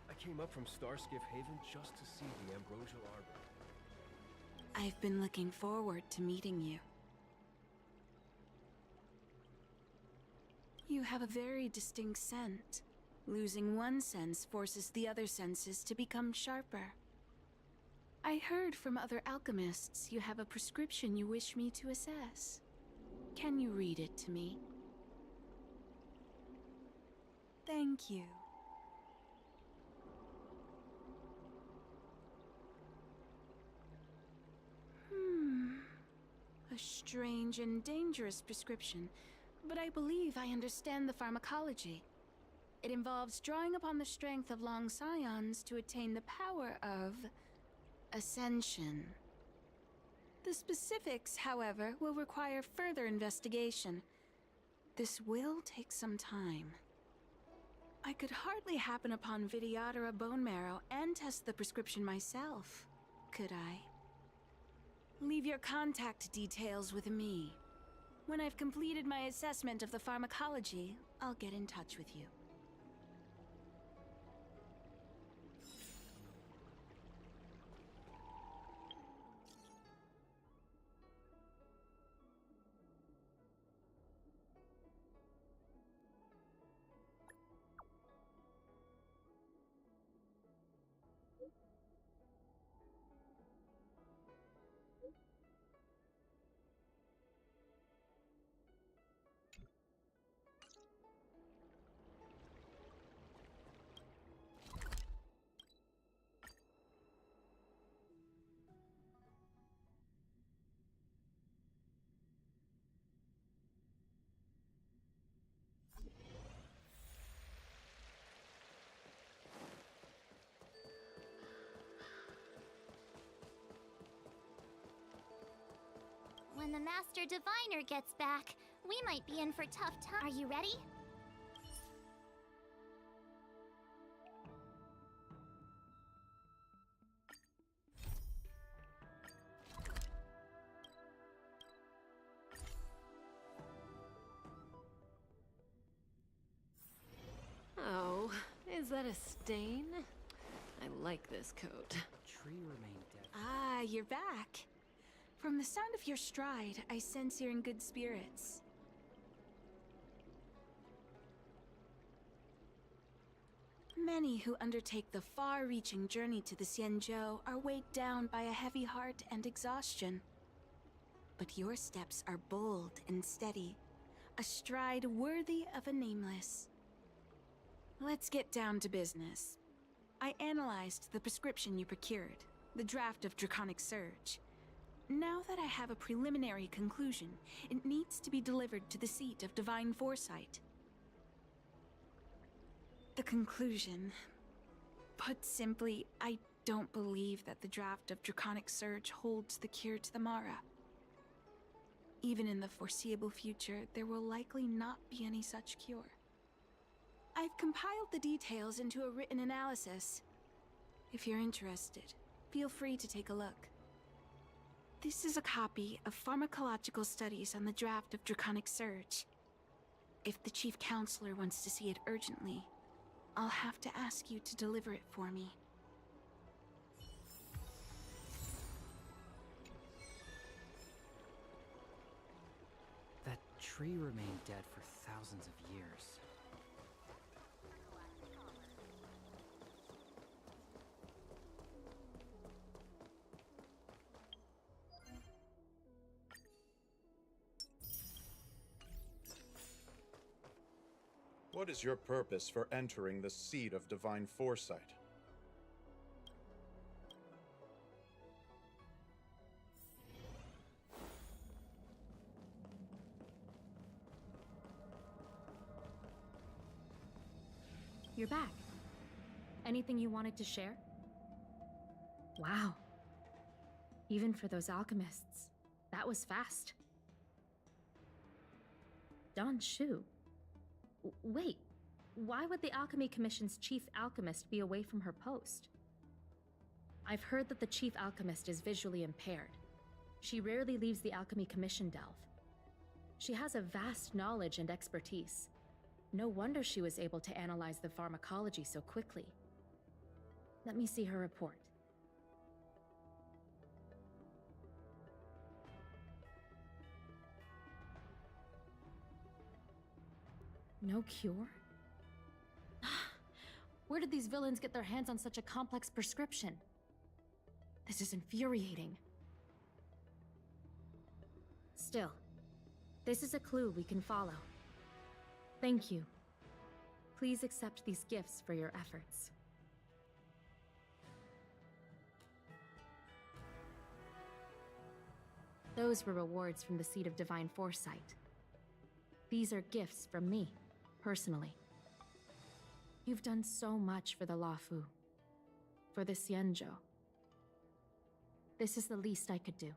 I came up from Starskiff Haven just to see the Ambrosial Arbor. I've been looking forward to meeting you. You have a very distinct scent. Losing one sense forces the other senses to become sharper. I heard from other alchemists you have a prescription you wish me to assess. Can you read it to me? Thank you. A strange and dangerous prescription, but I believe I understand the pharmacology. It involves drawing upon the strength of long scions to attain the power of ascension. The specifics, however, will require further investigation. This will take some time. I could hardly happen upon Vidyadhara bone marrow and test the prescription myself, could I? Leave your contact details with me. When I've completed my assessment of the pharmacology, I'll get in touch with you. When the Master Diviner gets back, we might be in for tough time. Are you ready? Oh, is that a stain? I like this coat. Tree remained dead. Ah, you're back. From the sound of your stride, I sense you're in good spirits. Many who undertake the far-reaching journey to the Xianzhou are weighed down by a heavy heart and exhaustion. But your steps are bold and steady, a stride worthy of a nameless. Let's get down to business. I analyzed the prescription you procured, the draft of Draconic Surge. Now that I have a preliminary conclusion, it needs to be delivered to the seat of Divine Foresight. The conclusion. Put simply, I don't believe that the draft of Draconic Surge holds the cure to the Mara. Even in the foreseeable future, there will likely not be any such cure. I've compiled the details into a written analysis. If you're interested, feel free to take a look. This is a copy of pharmacological studies on the draft of Draconic Surge. If the Chief Counselor wants to see it urgently, I'll have to ask you to deliver it for me. That tree remained dead for thousands of years. What is your purpose for entering the seat of divine foresight? You're back. Anything you wanted to share? Wow. Even for those alchemists, that was fast. Don Shu. Wait, why would the Alchemy Commission's chief alchemist be away from her post? I've heard that the chief alchemist is visually impaired. She rarely leaves the Alchemy Commission delve. She has a vast knowledge and expertise. No wonder she was able to analyze the pharmacology so quickly. Let me see her report. No cure? Where did these villains get their hands on such a complex prescription? This is infuriating. Still, this is a clue we can follow. Thank you. Please accept these gifts for your efforts. Those were rewards from the Seat of Divine Foresight. These are gifts from me, personally. You've done so much for the Lafu, for the Xianzhou. This is the least I could do.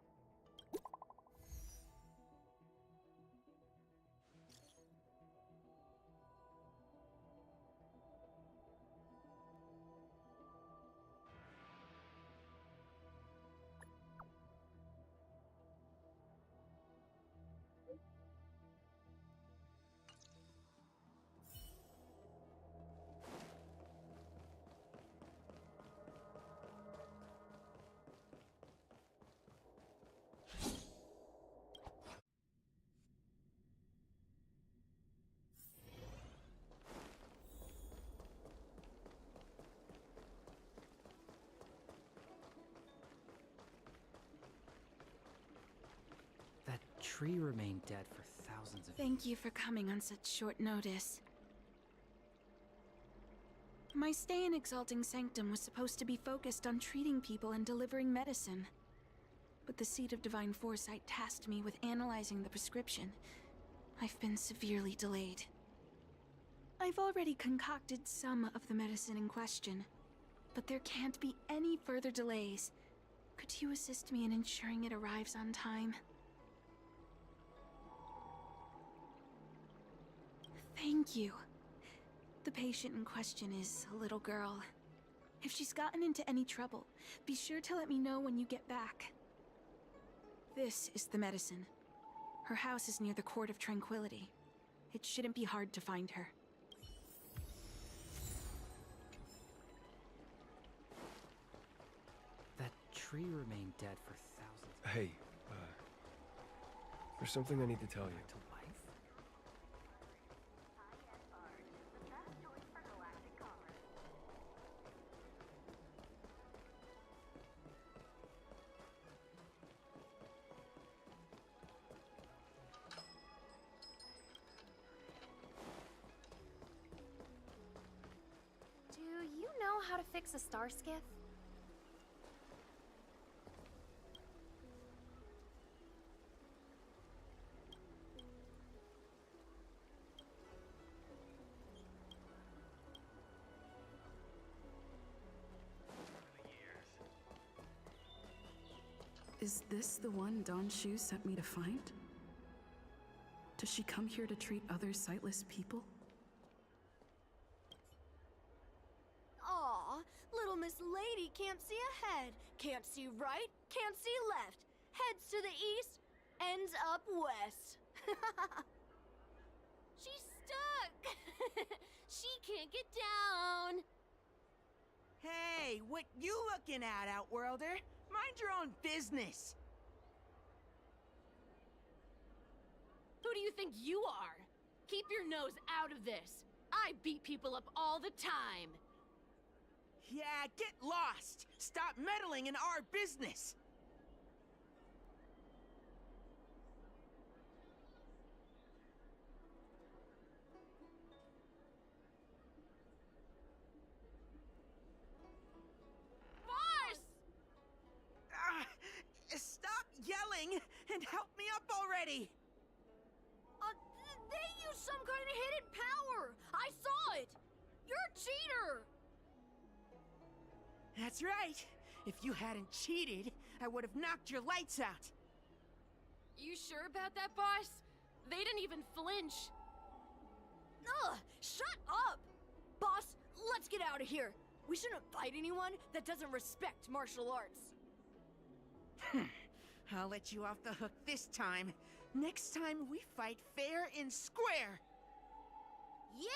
That tree remained dead for thousands of Thank you for coming on such short notice. My stay in Exalting Sanctum was supposed to be focused on treating people and delivering medicine. But the Seed of Divine Foresight tasked me with analyzing the prescription. I've been severely delayed. I've already concocted some of the medicine in question, but there can't be any further delays. Could you assist me in ensuring it arrives on time? Thank you. The patient in question is a little girl. If she's gotten into any trouble, be sure to let me know when you get back. This is the medicine. Her house is near the Court of Tranquility. It shouldn't be hard to find her. That tree remained dead for thousands. Hey, there's something I need to tell you. Do you know how to fix a star skiff? Is this the one Don Shu sent me to find? Does she come here to treat other sightless people? Aw, little Miss Lady can't see ahead, can't see right, can't see left. Heads to the east, ends up west. She's stuck! She can't get down! Hey, what you looking at, Outworlder? Mind your own business! Who do you think you are? Keep your nose out of this. I beat people up all the time. Yeah, get lost! Stop meddling in our business! Boss! Stop yelling and help me up already! They use some kind of hidden power! I saw it! You're a cheater! That's right. If you hadn't cheated, I would have knocked your lights out. You sure about that, boss? They didn't even flinch. Ugh! Shut up! Boss, let's get out of here. We shouldn't fight anyone that doesn't respect martial arts. I'll let you off the hook this time. Next time we fight fair and square. Yeah!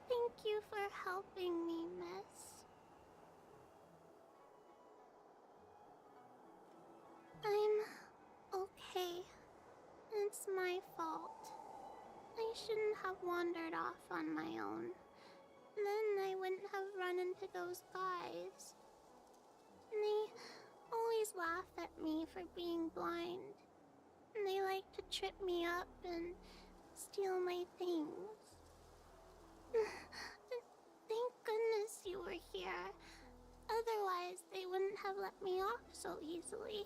Thank you for helping me, miss. I'm okay. It's my fault. I shouldn't have wandered off on my own. Then I wouldn't have run into those guys. They always laugh at me for being blind. And they like to trip me up and steal my things. Thank goodness you were here. Otherwise, they wouldn't have let me off so easily.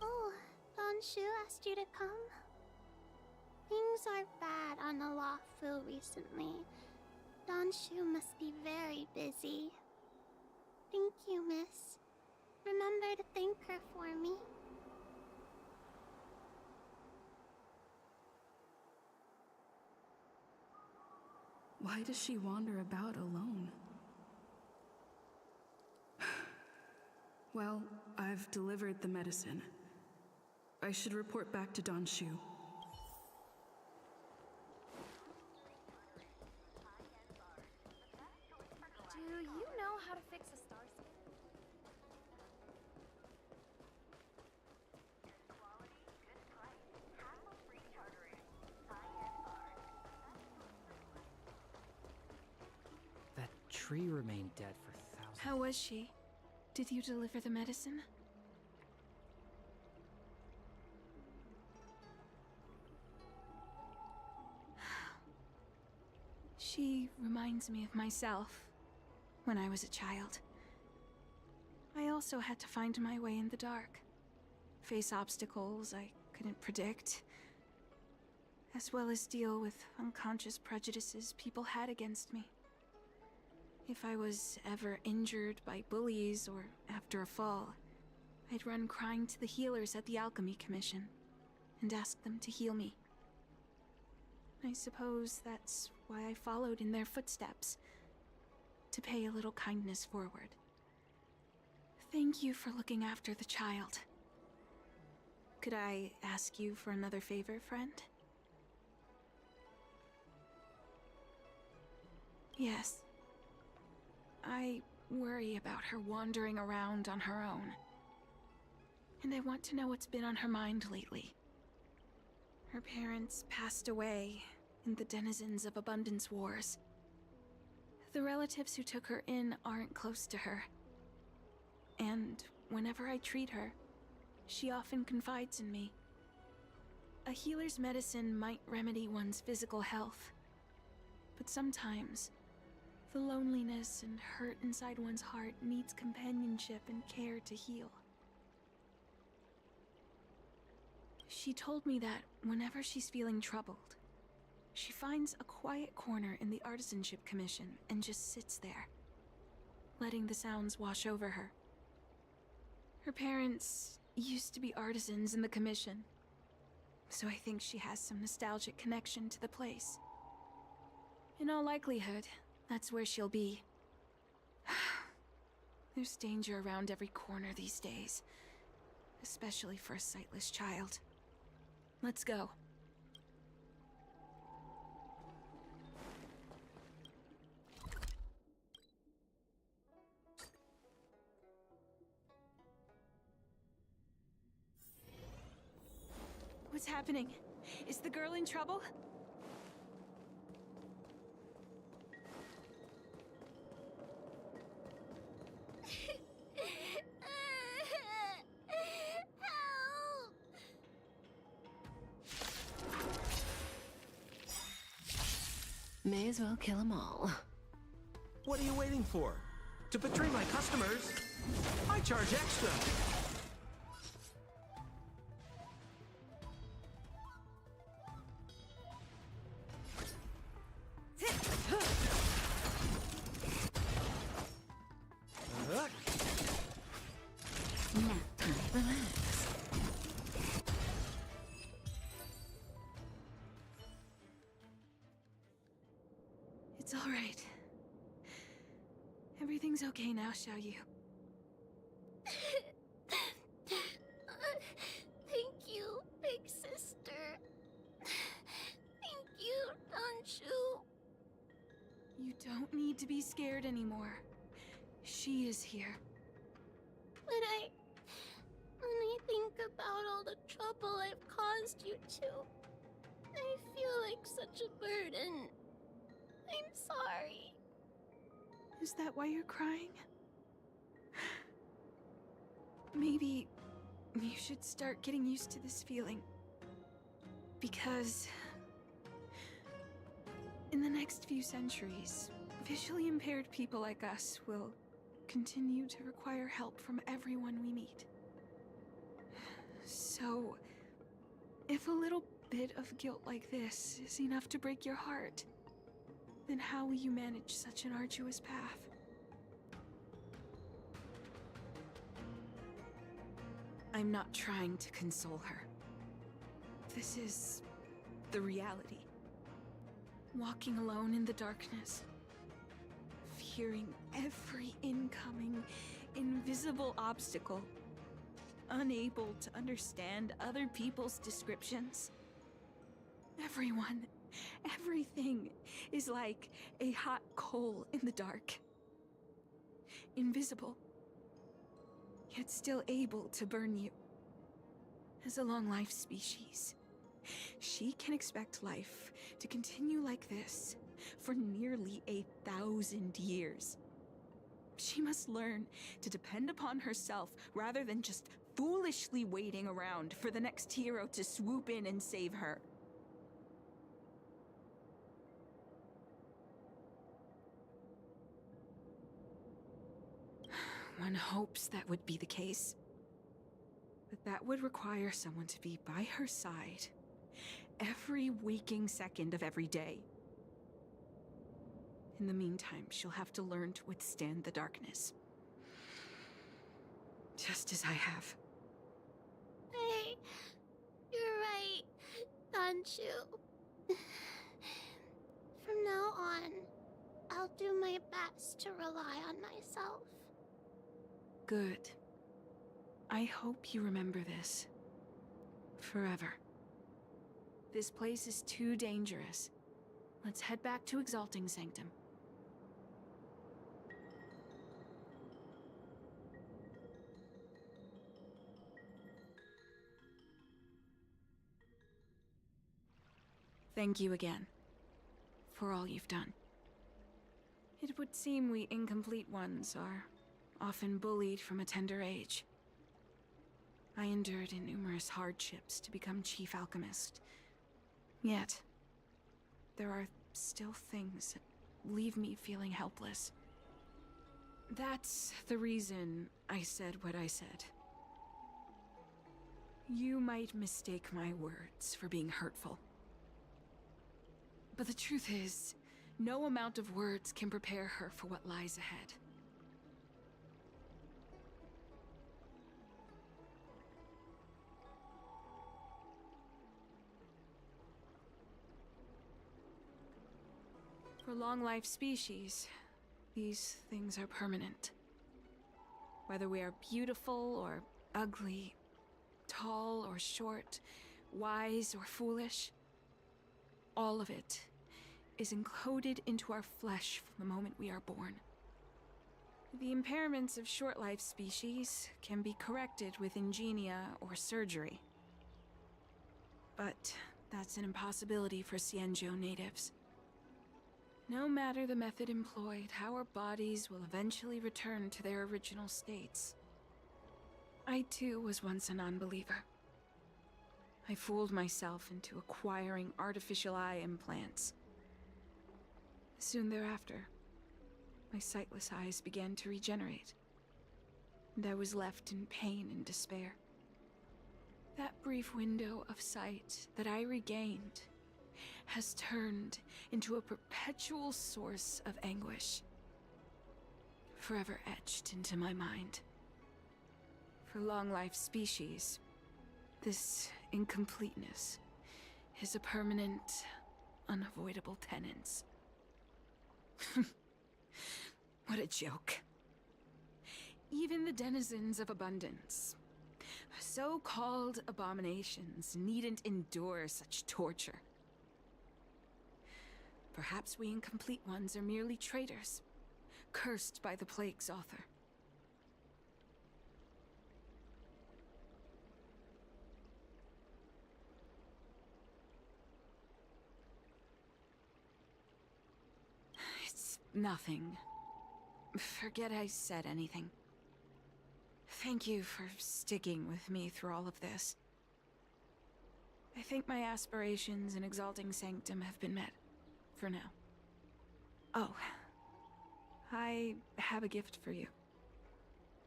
Oh, Don Shu asked you to come? Things are bad on the Law-Fu recently. Don Shu must be very busy. Thank you, miss. Remember to thank her for me. Why does she wander about alone? Well, I've delivered the medicine. I should report back to Don Shu. Do you know how to fix a star skiff? That tree remained dead for thousands. How was she? Did you deliver the medicine? She reminds me of myself when I was a child. I also had to find my way in the dark, face obstacles I couldn't predict, as well as deal with unconscious prejudices people had against me. If I was ever injured by bullies or after a fall, I'd run crying to the healers at the Alchemy Commission and ask them to heal me. I suppose that's why I followed in their footsteps, to pay a little kindness forward. Thank you for looking after the child. Could I ask you for another favor, friend? Yes. I worry about her wandering around on her own. And I want to know what's been on her mind lately. Her parents passed away in the Denizens of Abundance Wars. The relatives who took her in aren't close to her. And whenever I treat her, she often confides in me. A healer's medicine might remedy one's physical health, but sometimes the loneliness and hurt inside one's heart needs companionship and care to heal. She told me that whenever she's feeling troubled, she finds a quiet corner in the Artisanship Commission and just sits there, letting the sounds wash over her. Her parents used to be artisans in the Commission, so I think she has some nostalgic connection to the place. In all likelihood, that's where she'll be. There's danger around every corner these days, especially for a sightless child. Let's go. What's happening? Is the girl in trouble? May as well kill them all. What are you waiting for? To betray my customers, I charge extra. Relax. It's all right. Everything's okay now, Xiaoyu. Thank you, big sister. Thank you, Don Shu. You don't need to be scared anymore. She is here. When I think about all the trouble I've caused you two, I feel like such a burden. I'm sorry. Is that why you're crying? Maybe you should start getting used to this feeling. Because In the next few centuries, visually impaired people like us will continue to require help from everyone we meet. So, if a little bit of guilt like this is enough to break your heart, then how will you manage such an arduous path? I'm not trying to console her. This is the reality. Walking alone in the darkness, fearing every incoming, invisible obstacle, unable to understand other people's descriptions. Everyone, everything is like a hot coal in the dark. Invisible, yet still able to burn you. As a long-life species, she can expect life to continue like this for nearly 1,000 years. She must learn to depend upon herself rather than just foolishly waiting around for the next hero to swoop in and save her. One hopes that would be the case. But that would require someone to be by her side every waking second of every day. In the meantime, she'll have to learn to withstand the darkness. Just as I have. Hey, you're right, Danchu. From now on, I'll do my best to rely on myself. Good. I hope you remember this. Forever. This place is too dangerous. Let's head back to Exalting Sanctum. Thank you again, for all you've done. It would seem we incomplete ones are often bullied from a tender age. I endured numerous hardships to become Chief Alchemist. Yet, there are still things that leave me feeling helpless. That's the reason I said what I said. You might mistake my words for being hurtful. But the truth is, no amount of words can prepare her for what lies ahead. For long-life species, these things are permanent. Whether we are beautiful or ugly, tall or short, wise or foolish, all of it is encoded into our flesh from the moment we are born. The impairments of short-life species can be corrected with ingenia or surgery. But that's an impossibility for Xianzhou natives. No matter the method employed, our bodies will eventually return to their original states. I too was once a non-believer. I fooled myself into acquiring artificial eye implants. Soon thereafter, my sightless eyes began to regenerate, and I was left in pain and despair. That brief window of sight that I regained has turned into a perpetual source of anguish, forever etched into my mind. For long-life species, this incompleteness is a permanent, unavoidable tenance. What a joke. Even the denizens of abundance, so-called abominations, needn't endure such torture. Perhaps we incomplete ones are merely traitors, cursed by the plague's author. It's nothing. Forget I said anything. Thank you for sticking with me through all of this. I think my aspirations in Exalting Sanctum have been met. For now. Oh, I have a gift for you.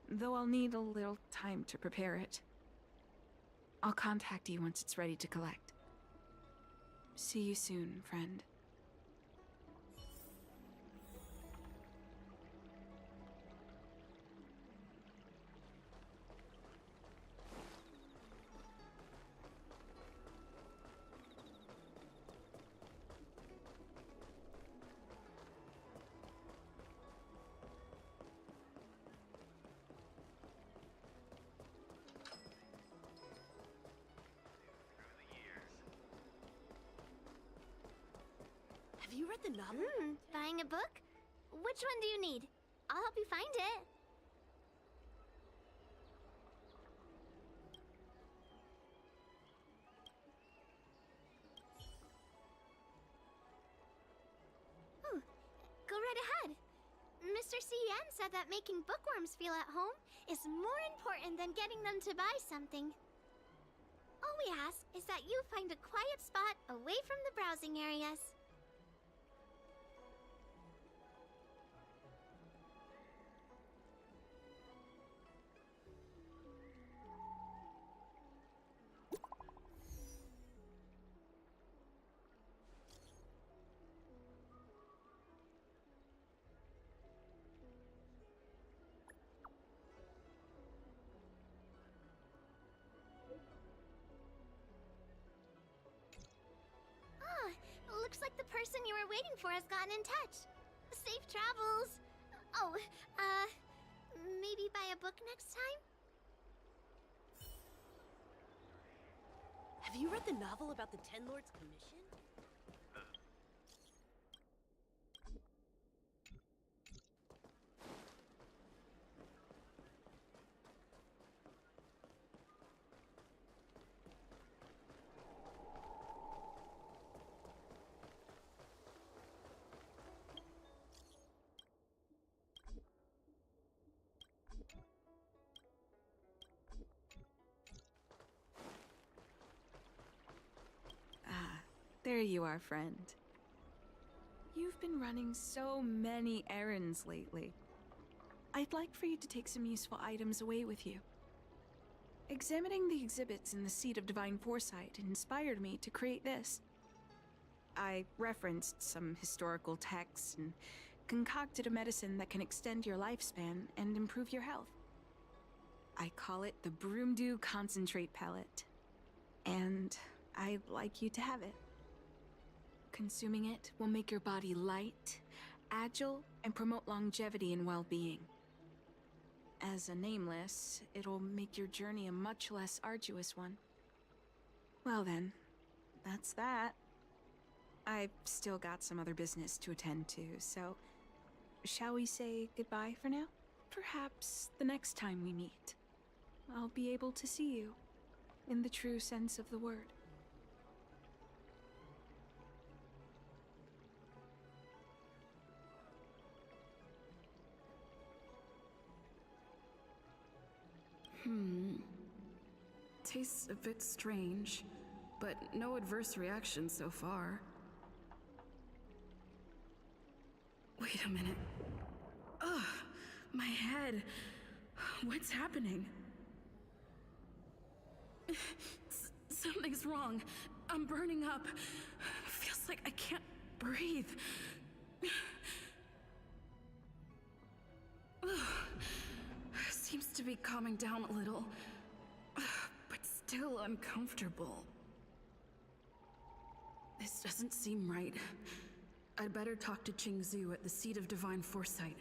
Though I'll need a little time to prepare it. I'll contact you once it's ready to collect. See you soon, friend. Have you read the novel? Buying a book? Which one do you need? I'll help you find it. Go right ahead. Mr. C.N. said that making bookworms feel at home is more important than getting them to buy something. All we ask is that you find a quiet spot away from the browsing areas. Looks like the person you were waiting for has gotten in touch. Safe travels. Oh, maybe buy a book next time? Have you read the novel about the Ten Lords' Commission? There you are, friend. You've been running so many errands lately. I'd like for you to take some useful items away with you. Examining the exhibits in the Seat of Divine Foresight inspired me to create this. I referenced some historical texts and concocted a medicine that can extend your lifespan and improve your health. I call it the Broomdew Concentrate Pellet, and I'd like you to have it. Consuming it will make your body light, agile, and promote longevity and well-being. As a nameless, it'll make your journey a much less arduous one. Well then, that's that. I've still got some other business to attend to, so shall we say goodbye for now? Perhaps the next time we meet, I'll be able to see you in the true sense of the word. Tastes a bit strange, but no adverse reaction so far. Wait a minute. Ugh, my head. What's happening? Something's wrong. I'm burning up. Feels like I can't breathe. Seems to be calming down a little, but still uncomfortable. This doesn't seem right. I'd better talk to Qingzhu at the Seat of Divine Foresight.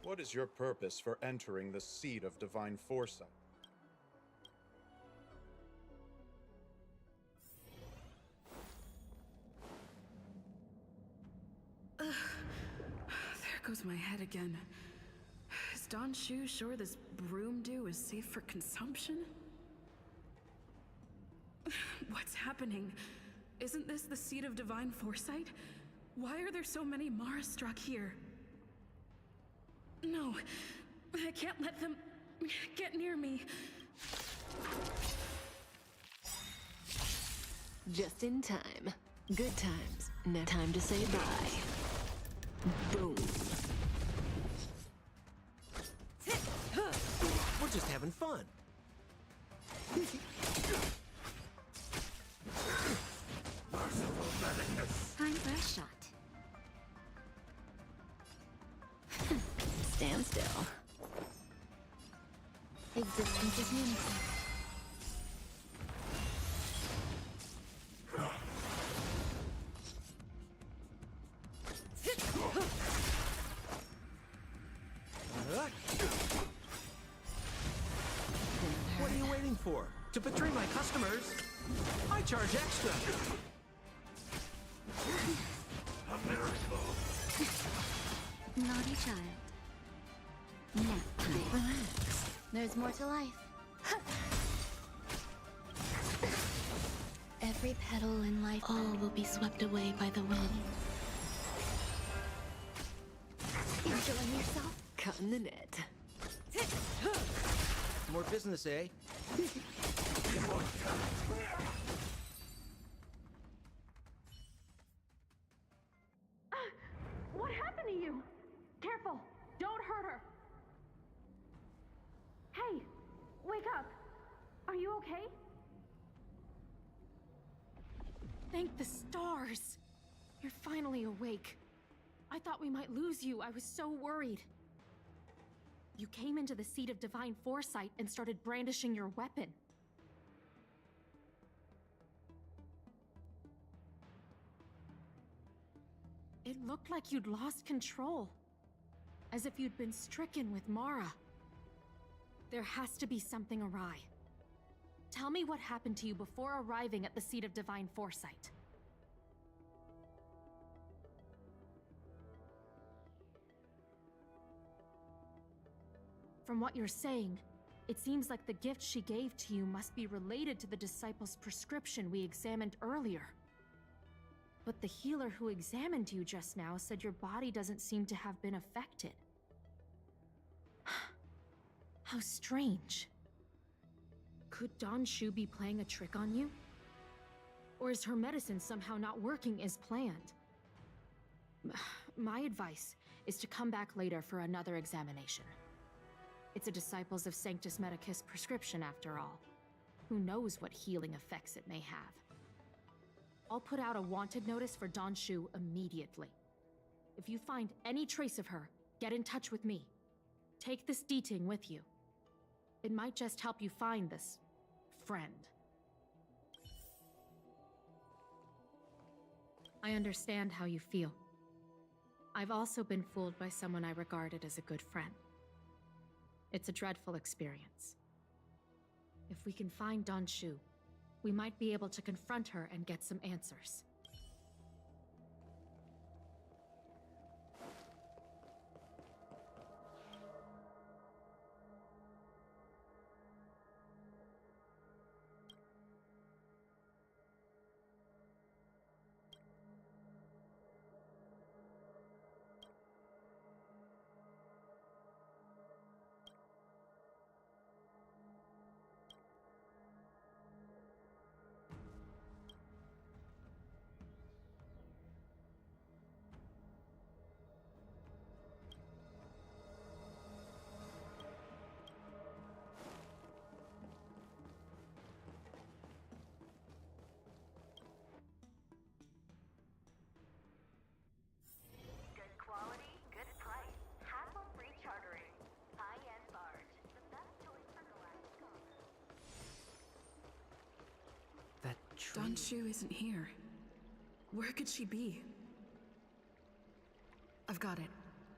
What is your purpose for entering the seat of divine foresight? There goes my head again. Is Don Shu sure this broom dew is safe for consumption? What's happening? Isn't this the seat of divine foresight? Why are there so many Mara struck here? No, I can't let them get near me. Just in time. Good times. Now time to say bye. Boom. We're just having fun. Time for a shot. Stand still. Existence is unity. What are you waiting for? To betray my customers? I charge extra. A miracle. Naughty child. Nap time. Relax. There's more to life. Every petal in life. All will be swept away by the wind. Enjoying yourself? Cutting the net. More business, eh? What happened to you? Careful! Don't hurt her! Hey! Wake up! Are you okay? Thank the stars! You're finally awake. I thought we might lose you. I was so worried. You came into the seat of divine foresight and started brandishing your weapon. It looked like you'd lost control. As if you'd been stricken with Mara. There has to be something awry. Tell me what happened to you before arriving at the seat of divine foresight. From what you're saying, it seems like the gift she gave to you must be related to the disciple's prescription we examined earlier. But the healer who examined you just now said your body doesn't seem to have been affected. How strange. Could Don Shu be playing a trick on you? Or is her medicine somehow not working as planned? My advice is to come back later for another examination. It's a Disciples of Sanctus Medicus prescription after all. Who knows what healing effects it may have. I'll put out a wanted notice for Don Shu immediately. If you find any trace of her, get in touch with me. Take this D-Ting with you. It might just help you find this friend. I understand how you feel. I've also been fooled by someone I regarded as a good friend. It's a dreadful experience. If we can find Don Shu, we might be able to confront her and get some answers. Don Shu isn't here. Where could she be? I've got it.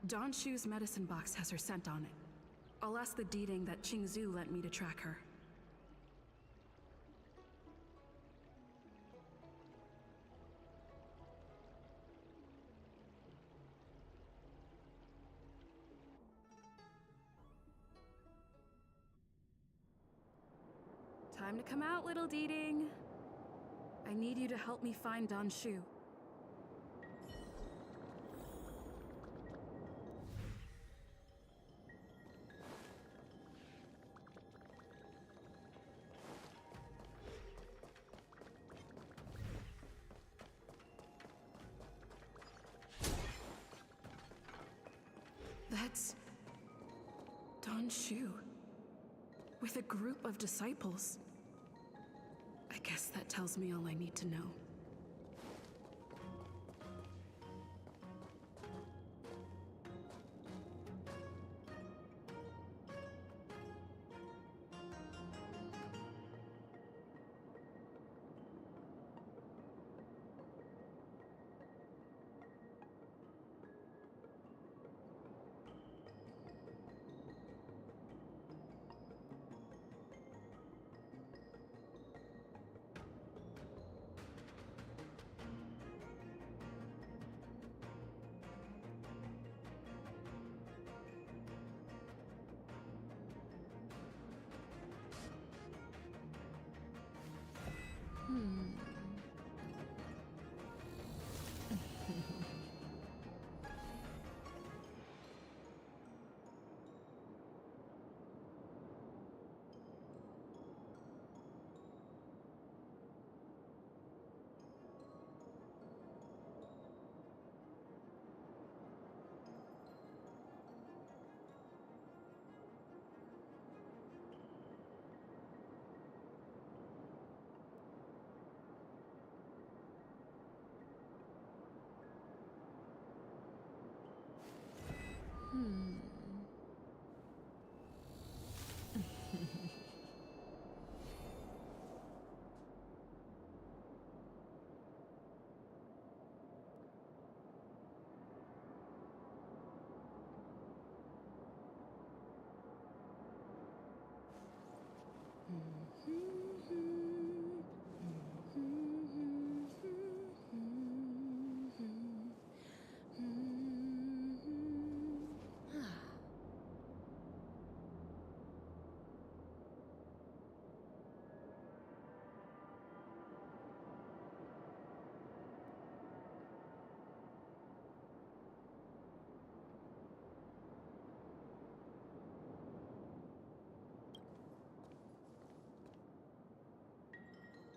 Don Shu's medicine box has her scent on it. I'll ask the Deeding that Qingzhu lent me to track her. Time to come out, little Deeding. I need you to help me find Don Shu. That's Don Shu with a group of disciples. I guess that tells me all I need to know.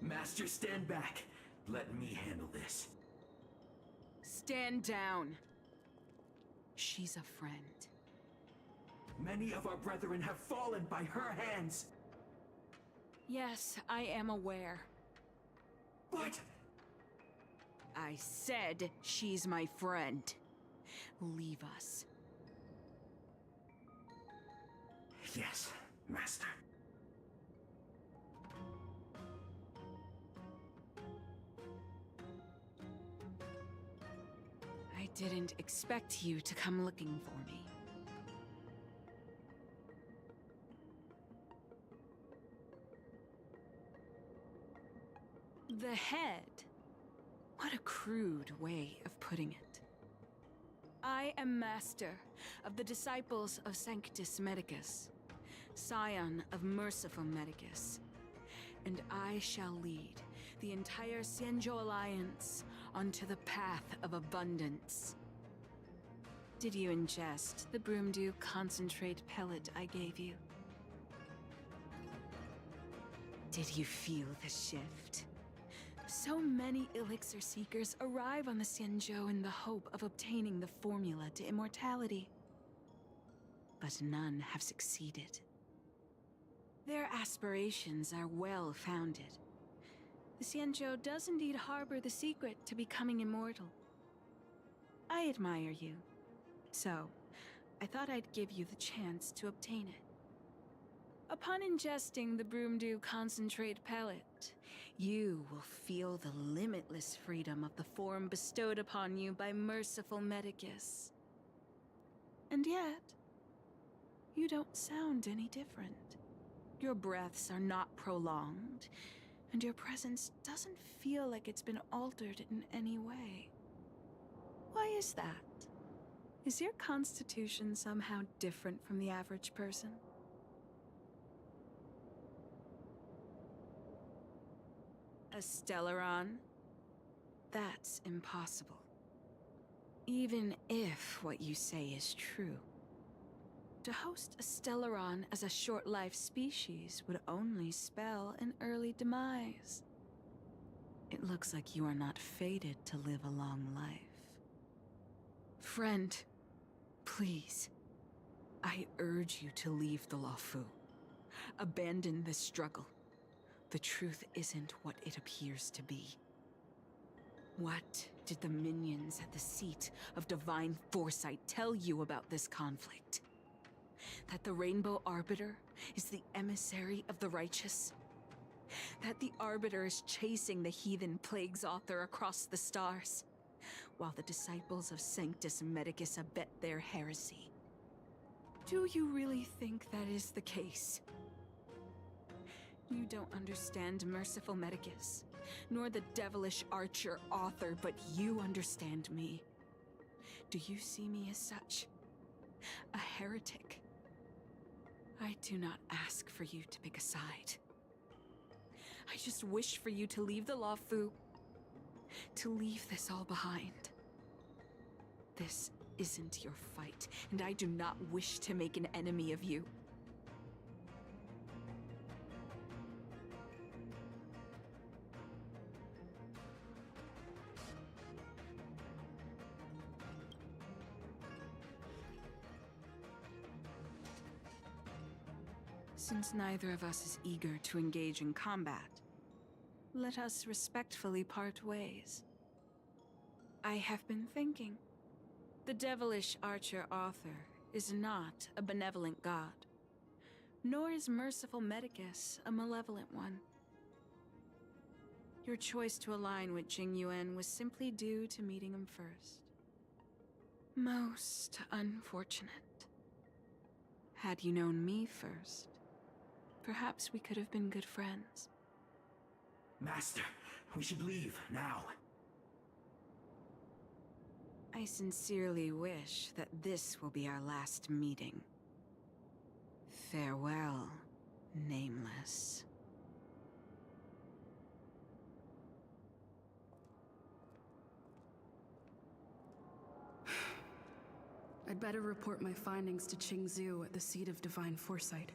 Master, stand back. Let me handle this. Stand down. She's a friend. Many of our brethren have fallen by her hands. Yes, I am aware. But... I said she's my friend. Leave us. Yes, Master. I didn't expect you to come looking for me. The head. What a crude way of putting it. I am master of the disciples of Sanctus Medicus, scion of Merciful Medicus, and I shall lead the entire Xianzhou Alliance onto the path of abundance. Did you ingest the Broomdew concentrate pellet I gave you? Did you feel the shift? So many elixir seekers arrive on the Xianzhou in the hope of obtaining the formula to immortality. But none have succeeded. Their aspirations are well-founded. The Xianzhou does indeed harbor the secret to becoming immortal. I admire you, so I thought I'd give you the chance to obtain it. Upon ingesting the Broomdew concentrate pellet, you will feel the limitless freedom of the form bestowed upon you by Merciful Medicus. And yet, you don't sound any different. Your breaths are not prolonged, and your presence doesn't feel like it's been altered in any way. Why is that? Is your constitution somehow different from the average person? A Stellaron? That's impossible. Even if what you say is true. To host a Stellaron as a short-life species would only spell an early demise. It looks like you are not fated to live a long life. Friend, please, I urge you to leave the Luofu. Abandon this struggle. The truth isn't what it appears to be. What did the minions at the seat of divine foresight tell you about this conflict? That the Rainbow Arbiter is the emissary of the righteous? That the Arbiter is chasing the heathen plagues author across the stars, while the disciples of Sanctus Medicus abet their heresy? Do you really think that is the case? You don't understand Merciful Medicus, nor the devilish archer author, but you understand me. Do you see me as such? A heretic? I do not ask for you to pick a side. I just wish for you to leave the Luofu, to leave this all behind. This isn't your fight, and I do not wish to make an enemy of you. Since neither of us is eager to engage in combat, let us respectfully part ways. I have been thinking. The devilish archer author is not a benevolent god, nor is Merciful Medicus a malevolent one. Your choice to align with Jing Yuan was simply due to meeting him first. Most unfortunate. Had you known me first, perhaps we could have been good friends. Master, we should leave now. I sincerely wish that this will be our last meeting. Farewell, Nameless. I'd better report my findings to Qingzhou at the seat of divine foresight.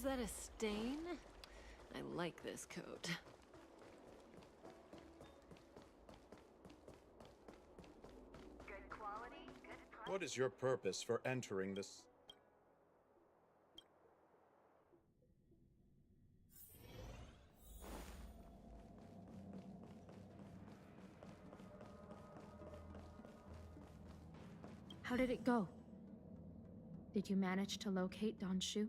that a stain? I like this coat. What is your purpose for entering this? How did it go? Did you manage to locate Don Shu?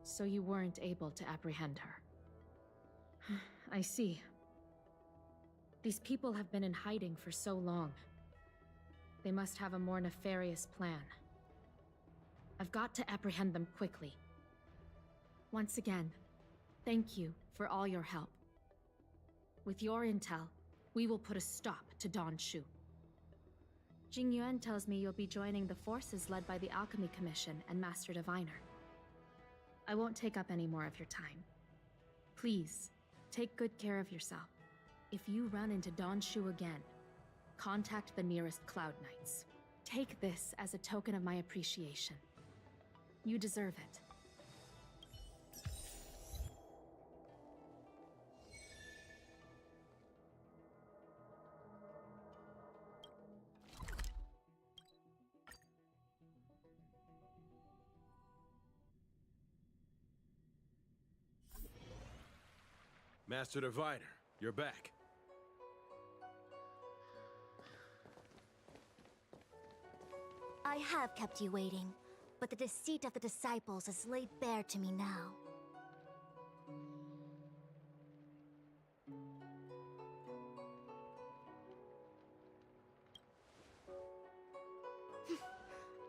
So you weren't able to apprehend her. I see. These people have been in hiding for so long. They must have a more nefarious plan. I've got to apprehend them quickly. Once again, thank you for all your help. With your intel, we will put a stop to Don Shu. Jing Yuan tells me you'll be joining the forces led by the Alchemy Commission and Master Diviner. I won't take up any more of your time. Please, take good care of yourself. If you run into Don Shu again, contact the nearest Cloud Knights. Take this as a token of my appreciation. You deserve it. Master Diviner, you're back. I have kept you waiting, but the deceit of the disciples is laid bare to me now.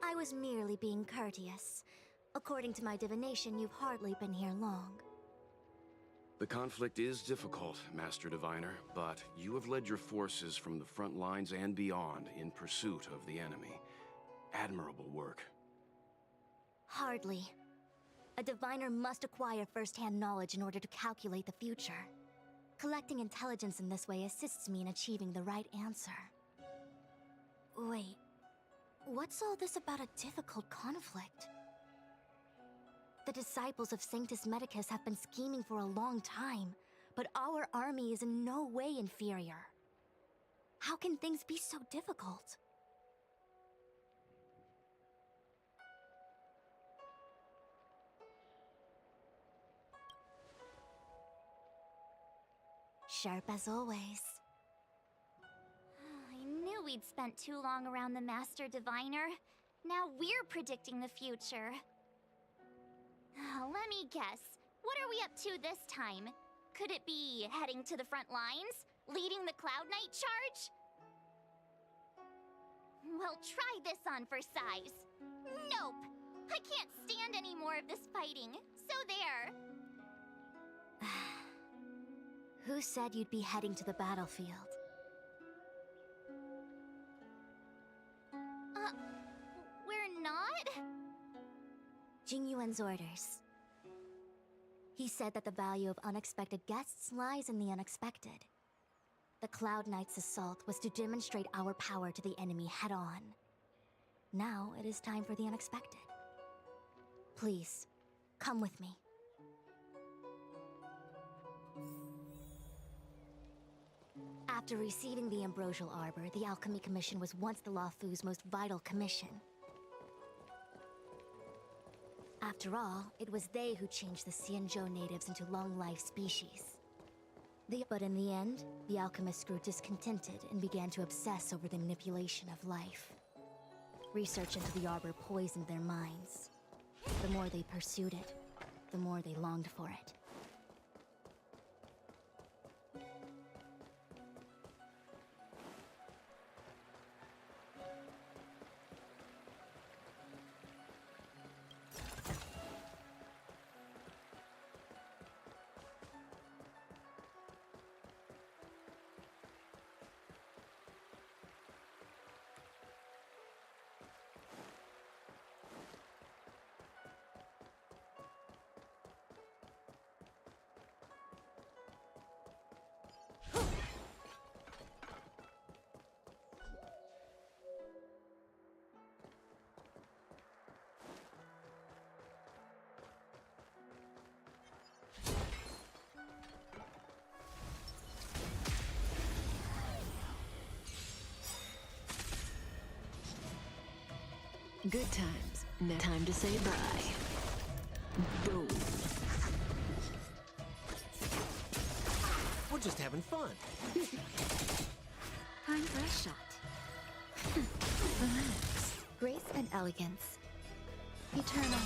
I was merely being courteous. According to my divination, you've hardly been here long. The conflict is difficult, Master Diviner, but you have led your forces from the front lines and beyond in pursuit of the enemy. Admirable work. Hardly. A diviner must acquire first-hand knowledge in order to calculate the future. Collecting intelligence in this way assists me in achieving the right answer. Wait, what's all this about a difficult conflict? The disciples of Sanctus Medicus have been scheming for a long time, but our army is in no way inferior. How can things be so difficult? Sharp as always. I knew we'd spent too long around the Master Diviner. Now we're predicting the future. Let me guess. What are we up to this time? Could it be heading to the front lines? Leading the Cloud Knight charge? Well, try this on for size. Nope! I can't stand any more of this fighting. So there. Who said you'd be heading to the battlefield? We're not? Jing Yuan's orders. He said that the value of unexpected guests lies in the unexpected. The Cloud Knight's assault was to demonstrate our power to the enemy head-on. Now it is time for the unexpected. Please, come with me. After receiving the Ambrosial Arbor, the Alchemy Commission was once the Luofu's most vital commission. After all, it was they who changed the Xianzhou natives into long-life species. But in the end, the alchemists grew discontented and began to obsess over the manipulation of life. Research into the Arbor poisoned their minds. The more they pursued it, the more they longed for it. Good times. Now time to say bye. Boom. We're just having fun. Time for a shot. Relax. Grace and elegance. Eternal.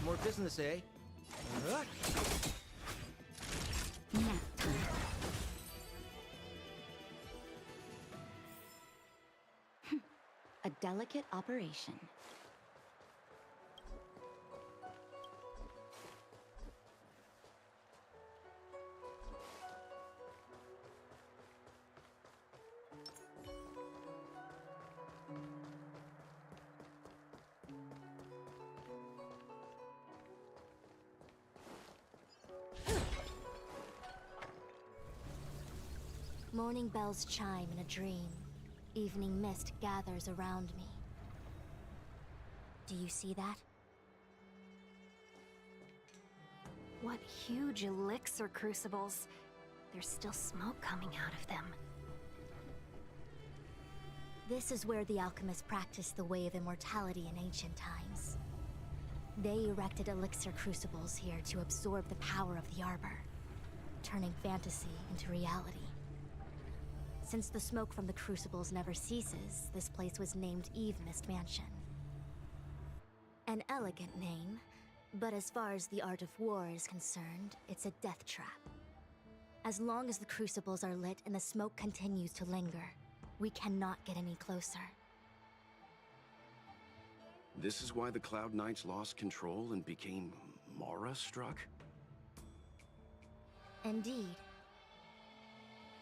More business, eh? Nap time. A delicate operation. Morning bells chime in a dream. Evening mist gathers around me. Do you see that? What huge elixir crucibles. There's still smoke coming out of them. This is where the alchemists practiced the way of immortality in ancient times. They erected elixir crucibles here to absorb the power of the arbor, turning fantasy into reality. Since the smoke from the crucibles never ceases, this place was named Eve Mist Mansion. An elegant name, but as far as the art of war is concerned, it's a death trap. As long as the crucibles are lit and the smoke continues to linger, we cannot get any closer. This is why the Cloud Knights lost control and became Mara-struck? Indeed.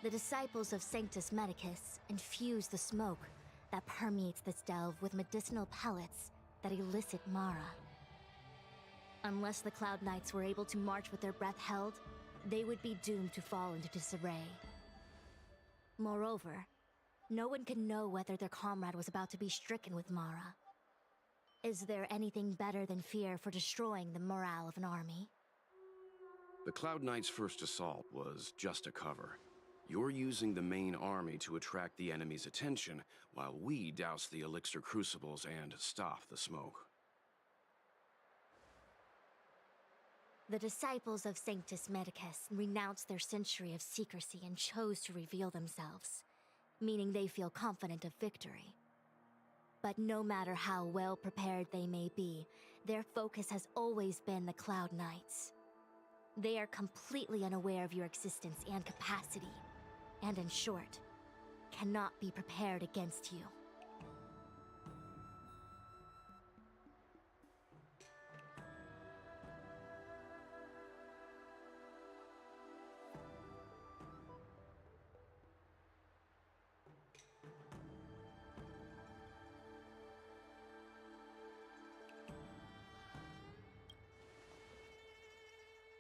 The disciples of Sanctus Medicus infuse the smoke that permeates this delve with medicinal pellets that elicit Mara. Unless the Cloud Knights were able to march with their breath held, they would be doomed to fall into disarray. Moreover, no one could know whether their comrade was about to be stricken with Mara. Is there anything better than fear for destroying the morale of an army? The Cloud Knights' first assault was just a cover. You're using the main army to attract the enemy's attention, while we douse the elixir crucibles and stop the smoke. The disciples of Sanctus Medicus renounced their century of secrecy and chose to reveal themselves, meaning they feel confident of victory. But no matter how well prepared they may be, their focus has always been the Cloud Knights. They are completely unaware of your existence and capacity, and in short, cannot be prepared against you.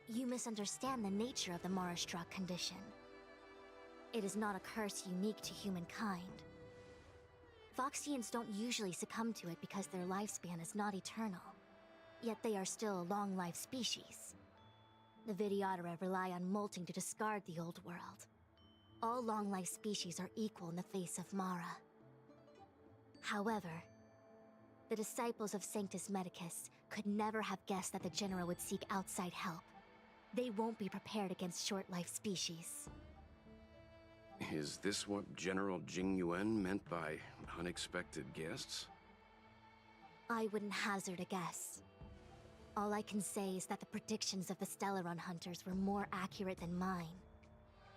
You misunderstand the nature of the Mara-struck condition. It is not a curse unique to humankind. Voxians don't usually succumb to it because their lifespan is not eternal. Yet they are still a long-life species. The Vidyadhara rely on molting to discard the old world. All long-life species are equal in the face of Mara. However, the disciples of Sanctus Medicus could never have guessed that the General would seek outside help. They won't be prepared against short-life species. Is this what General Jing Yuan meant by unexpected guests? I wouldn't hazard a guess. All I can say is that the predictions of the Stellaron hunters were more accurate than mine.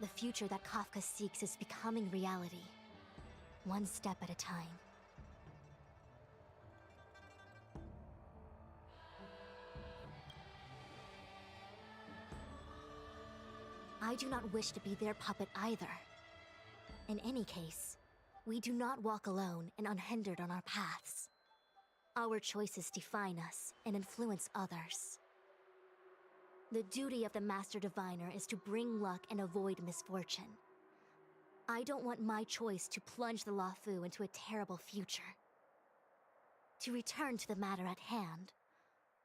The future that Kafka seeks is becoming reality, one step at a time. I do not wish to be their puppet either. In any case, we do not walk alone and unhindered on our paths. Our choices define us and influence others. The duty of the Master Diviner is to bring luck and avoid misfortune. I don't want my choice to plunge the Luofu into a terrible future. To return to the matter at hand,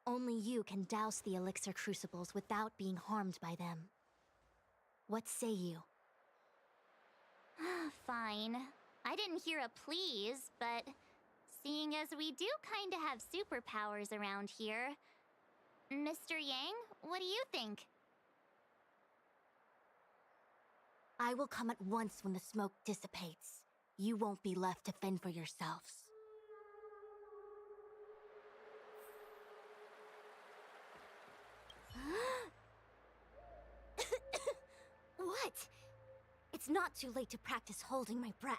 only you can douse the elixir crucibles without being harmed by them. What say you? Fine. I didn't hear a please, but seeing as we do kinda have superpowers around here, Mr. Yang, what do you think? I will come at once when the smoke dissipates. You won't be left to fend for yourselves. What? It's not too late to practice holding my breath.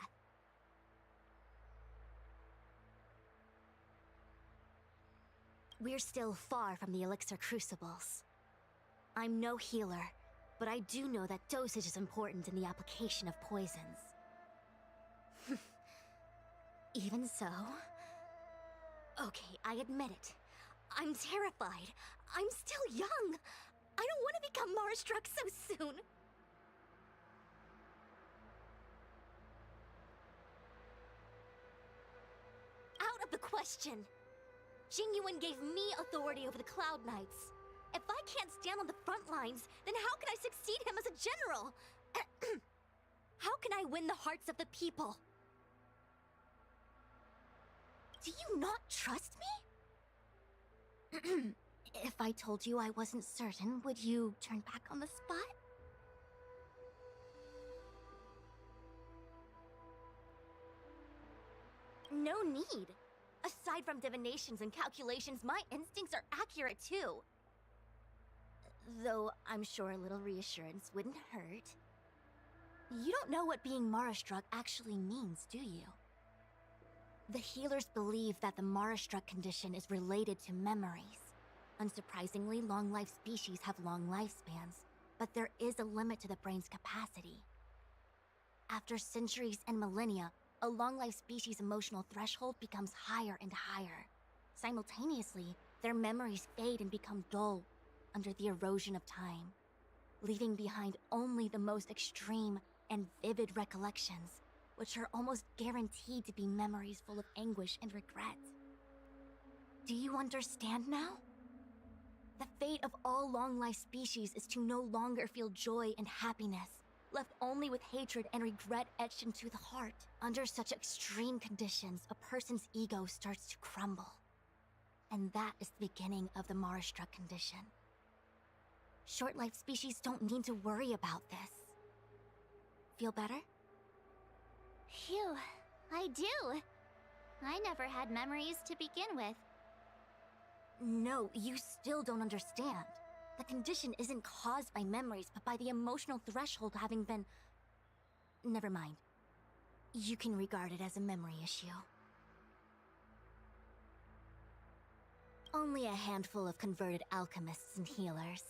We're still far from the elixir crucibles. I'm no healer, but I do know that dosage is important in the application of poisons. Even so... Okay, I admit it. I'm terrified. I'm still young. I don't want to become Mara-struck so soon. Out of the question. Jingyuan gave me authority over the Cloud Knights. If I can't stand on the front lines, then how can I succeed him as a general? How can I win the hearts of the people? Do you not trust me? If I told you I wasn't certain, would you turn back on the spot? No need. Aside from divinations and calculations, my instincts are accurate too. Though I'm sure a little reassurance wouldn't hurt. You don't know what being Mara-struck actually means, do you? The healers believe that the Mara-struck condition is related to memories. Unsurprisingly, long-life species have long lifespans, but there is a limit to the brain's capacity. After centuries and millennia, a long-life species' emotional threshold becomes higher and higher. Simultaneously, their memories fade and become dull under the erosion of time, leaving behind only the most extreme and vivid recollections, which are almost guaranteed to be memories full of anguish and regret. Do you understand now? The fate of all long-life species is to no longer feel joy and happiness, left only with hatred and regret etched into the heart. Under such extreme conditions, a person's ego starts to crumble. And that is the beginning of the Mara-struck condition. Short-life species don't need to worry about this. Feel better? Phew, I do. I never had memories to begin with. No, you still don't understand. The condition isn't caused by memories, but by the emotional threshold having been... Never mind. You can regard it as a memory issue. Only a handful of converted alchemists and healers.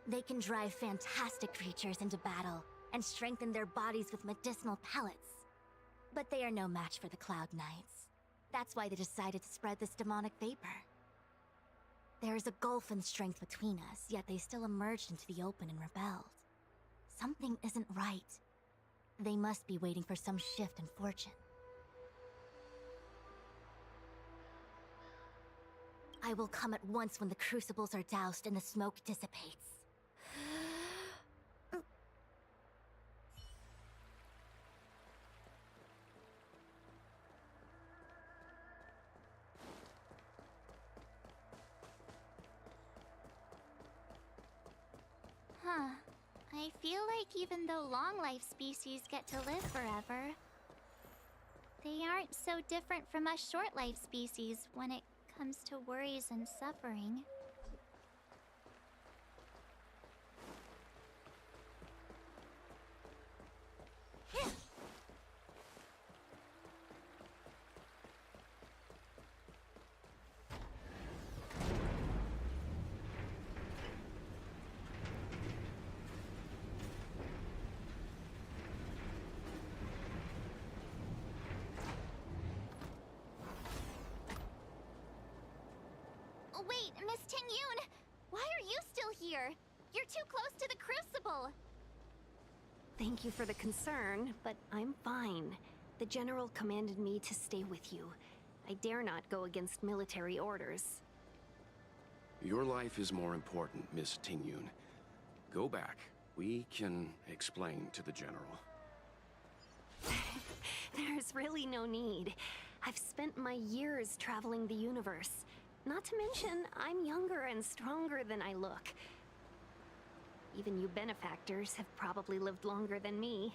They can drive fantastic creatures into battle and strengthen their bodies with medicinal pellets. But they are no match for the Cloud Knights. That's why they decided to spread this demonic vapor. There is a gulf in strength between us, yet they still emerged into the open and rebelled. Something isn't right. They must be waiting for some shift in fortune. I will come at once when the crucibles are doused and the smoke dissipates. Huh. I feel like even though long-life species get to live forever, they aren't so different from us short-life species when it comes to worries and suffering. Wait, Miss Tingyun! Why are you still here? You're too close to the crucible! Thank you for the concern, but I'm fine. The General commanded me to stay with you. I dare not go against military orders. Your life is more important, Miss Tingyun. Go back. We can explain to the General. There's really no need. I've spent my years traveling the universe. Not to mention, I'm younger and stronger than I look. Even you benefactors have probably lived longer than me.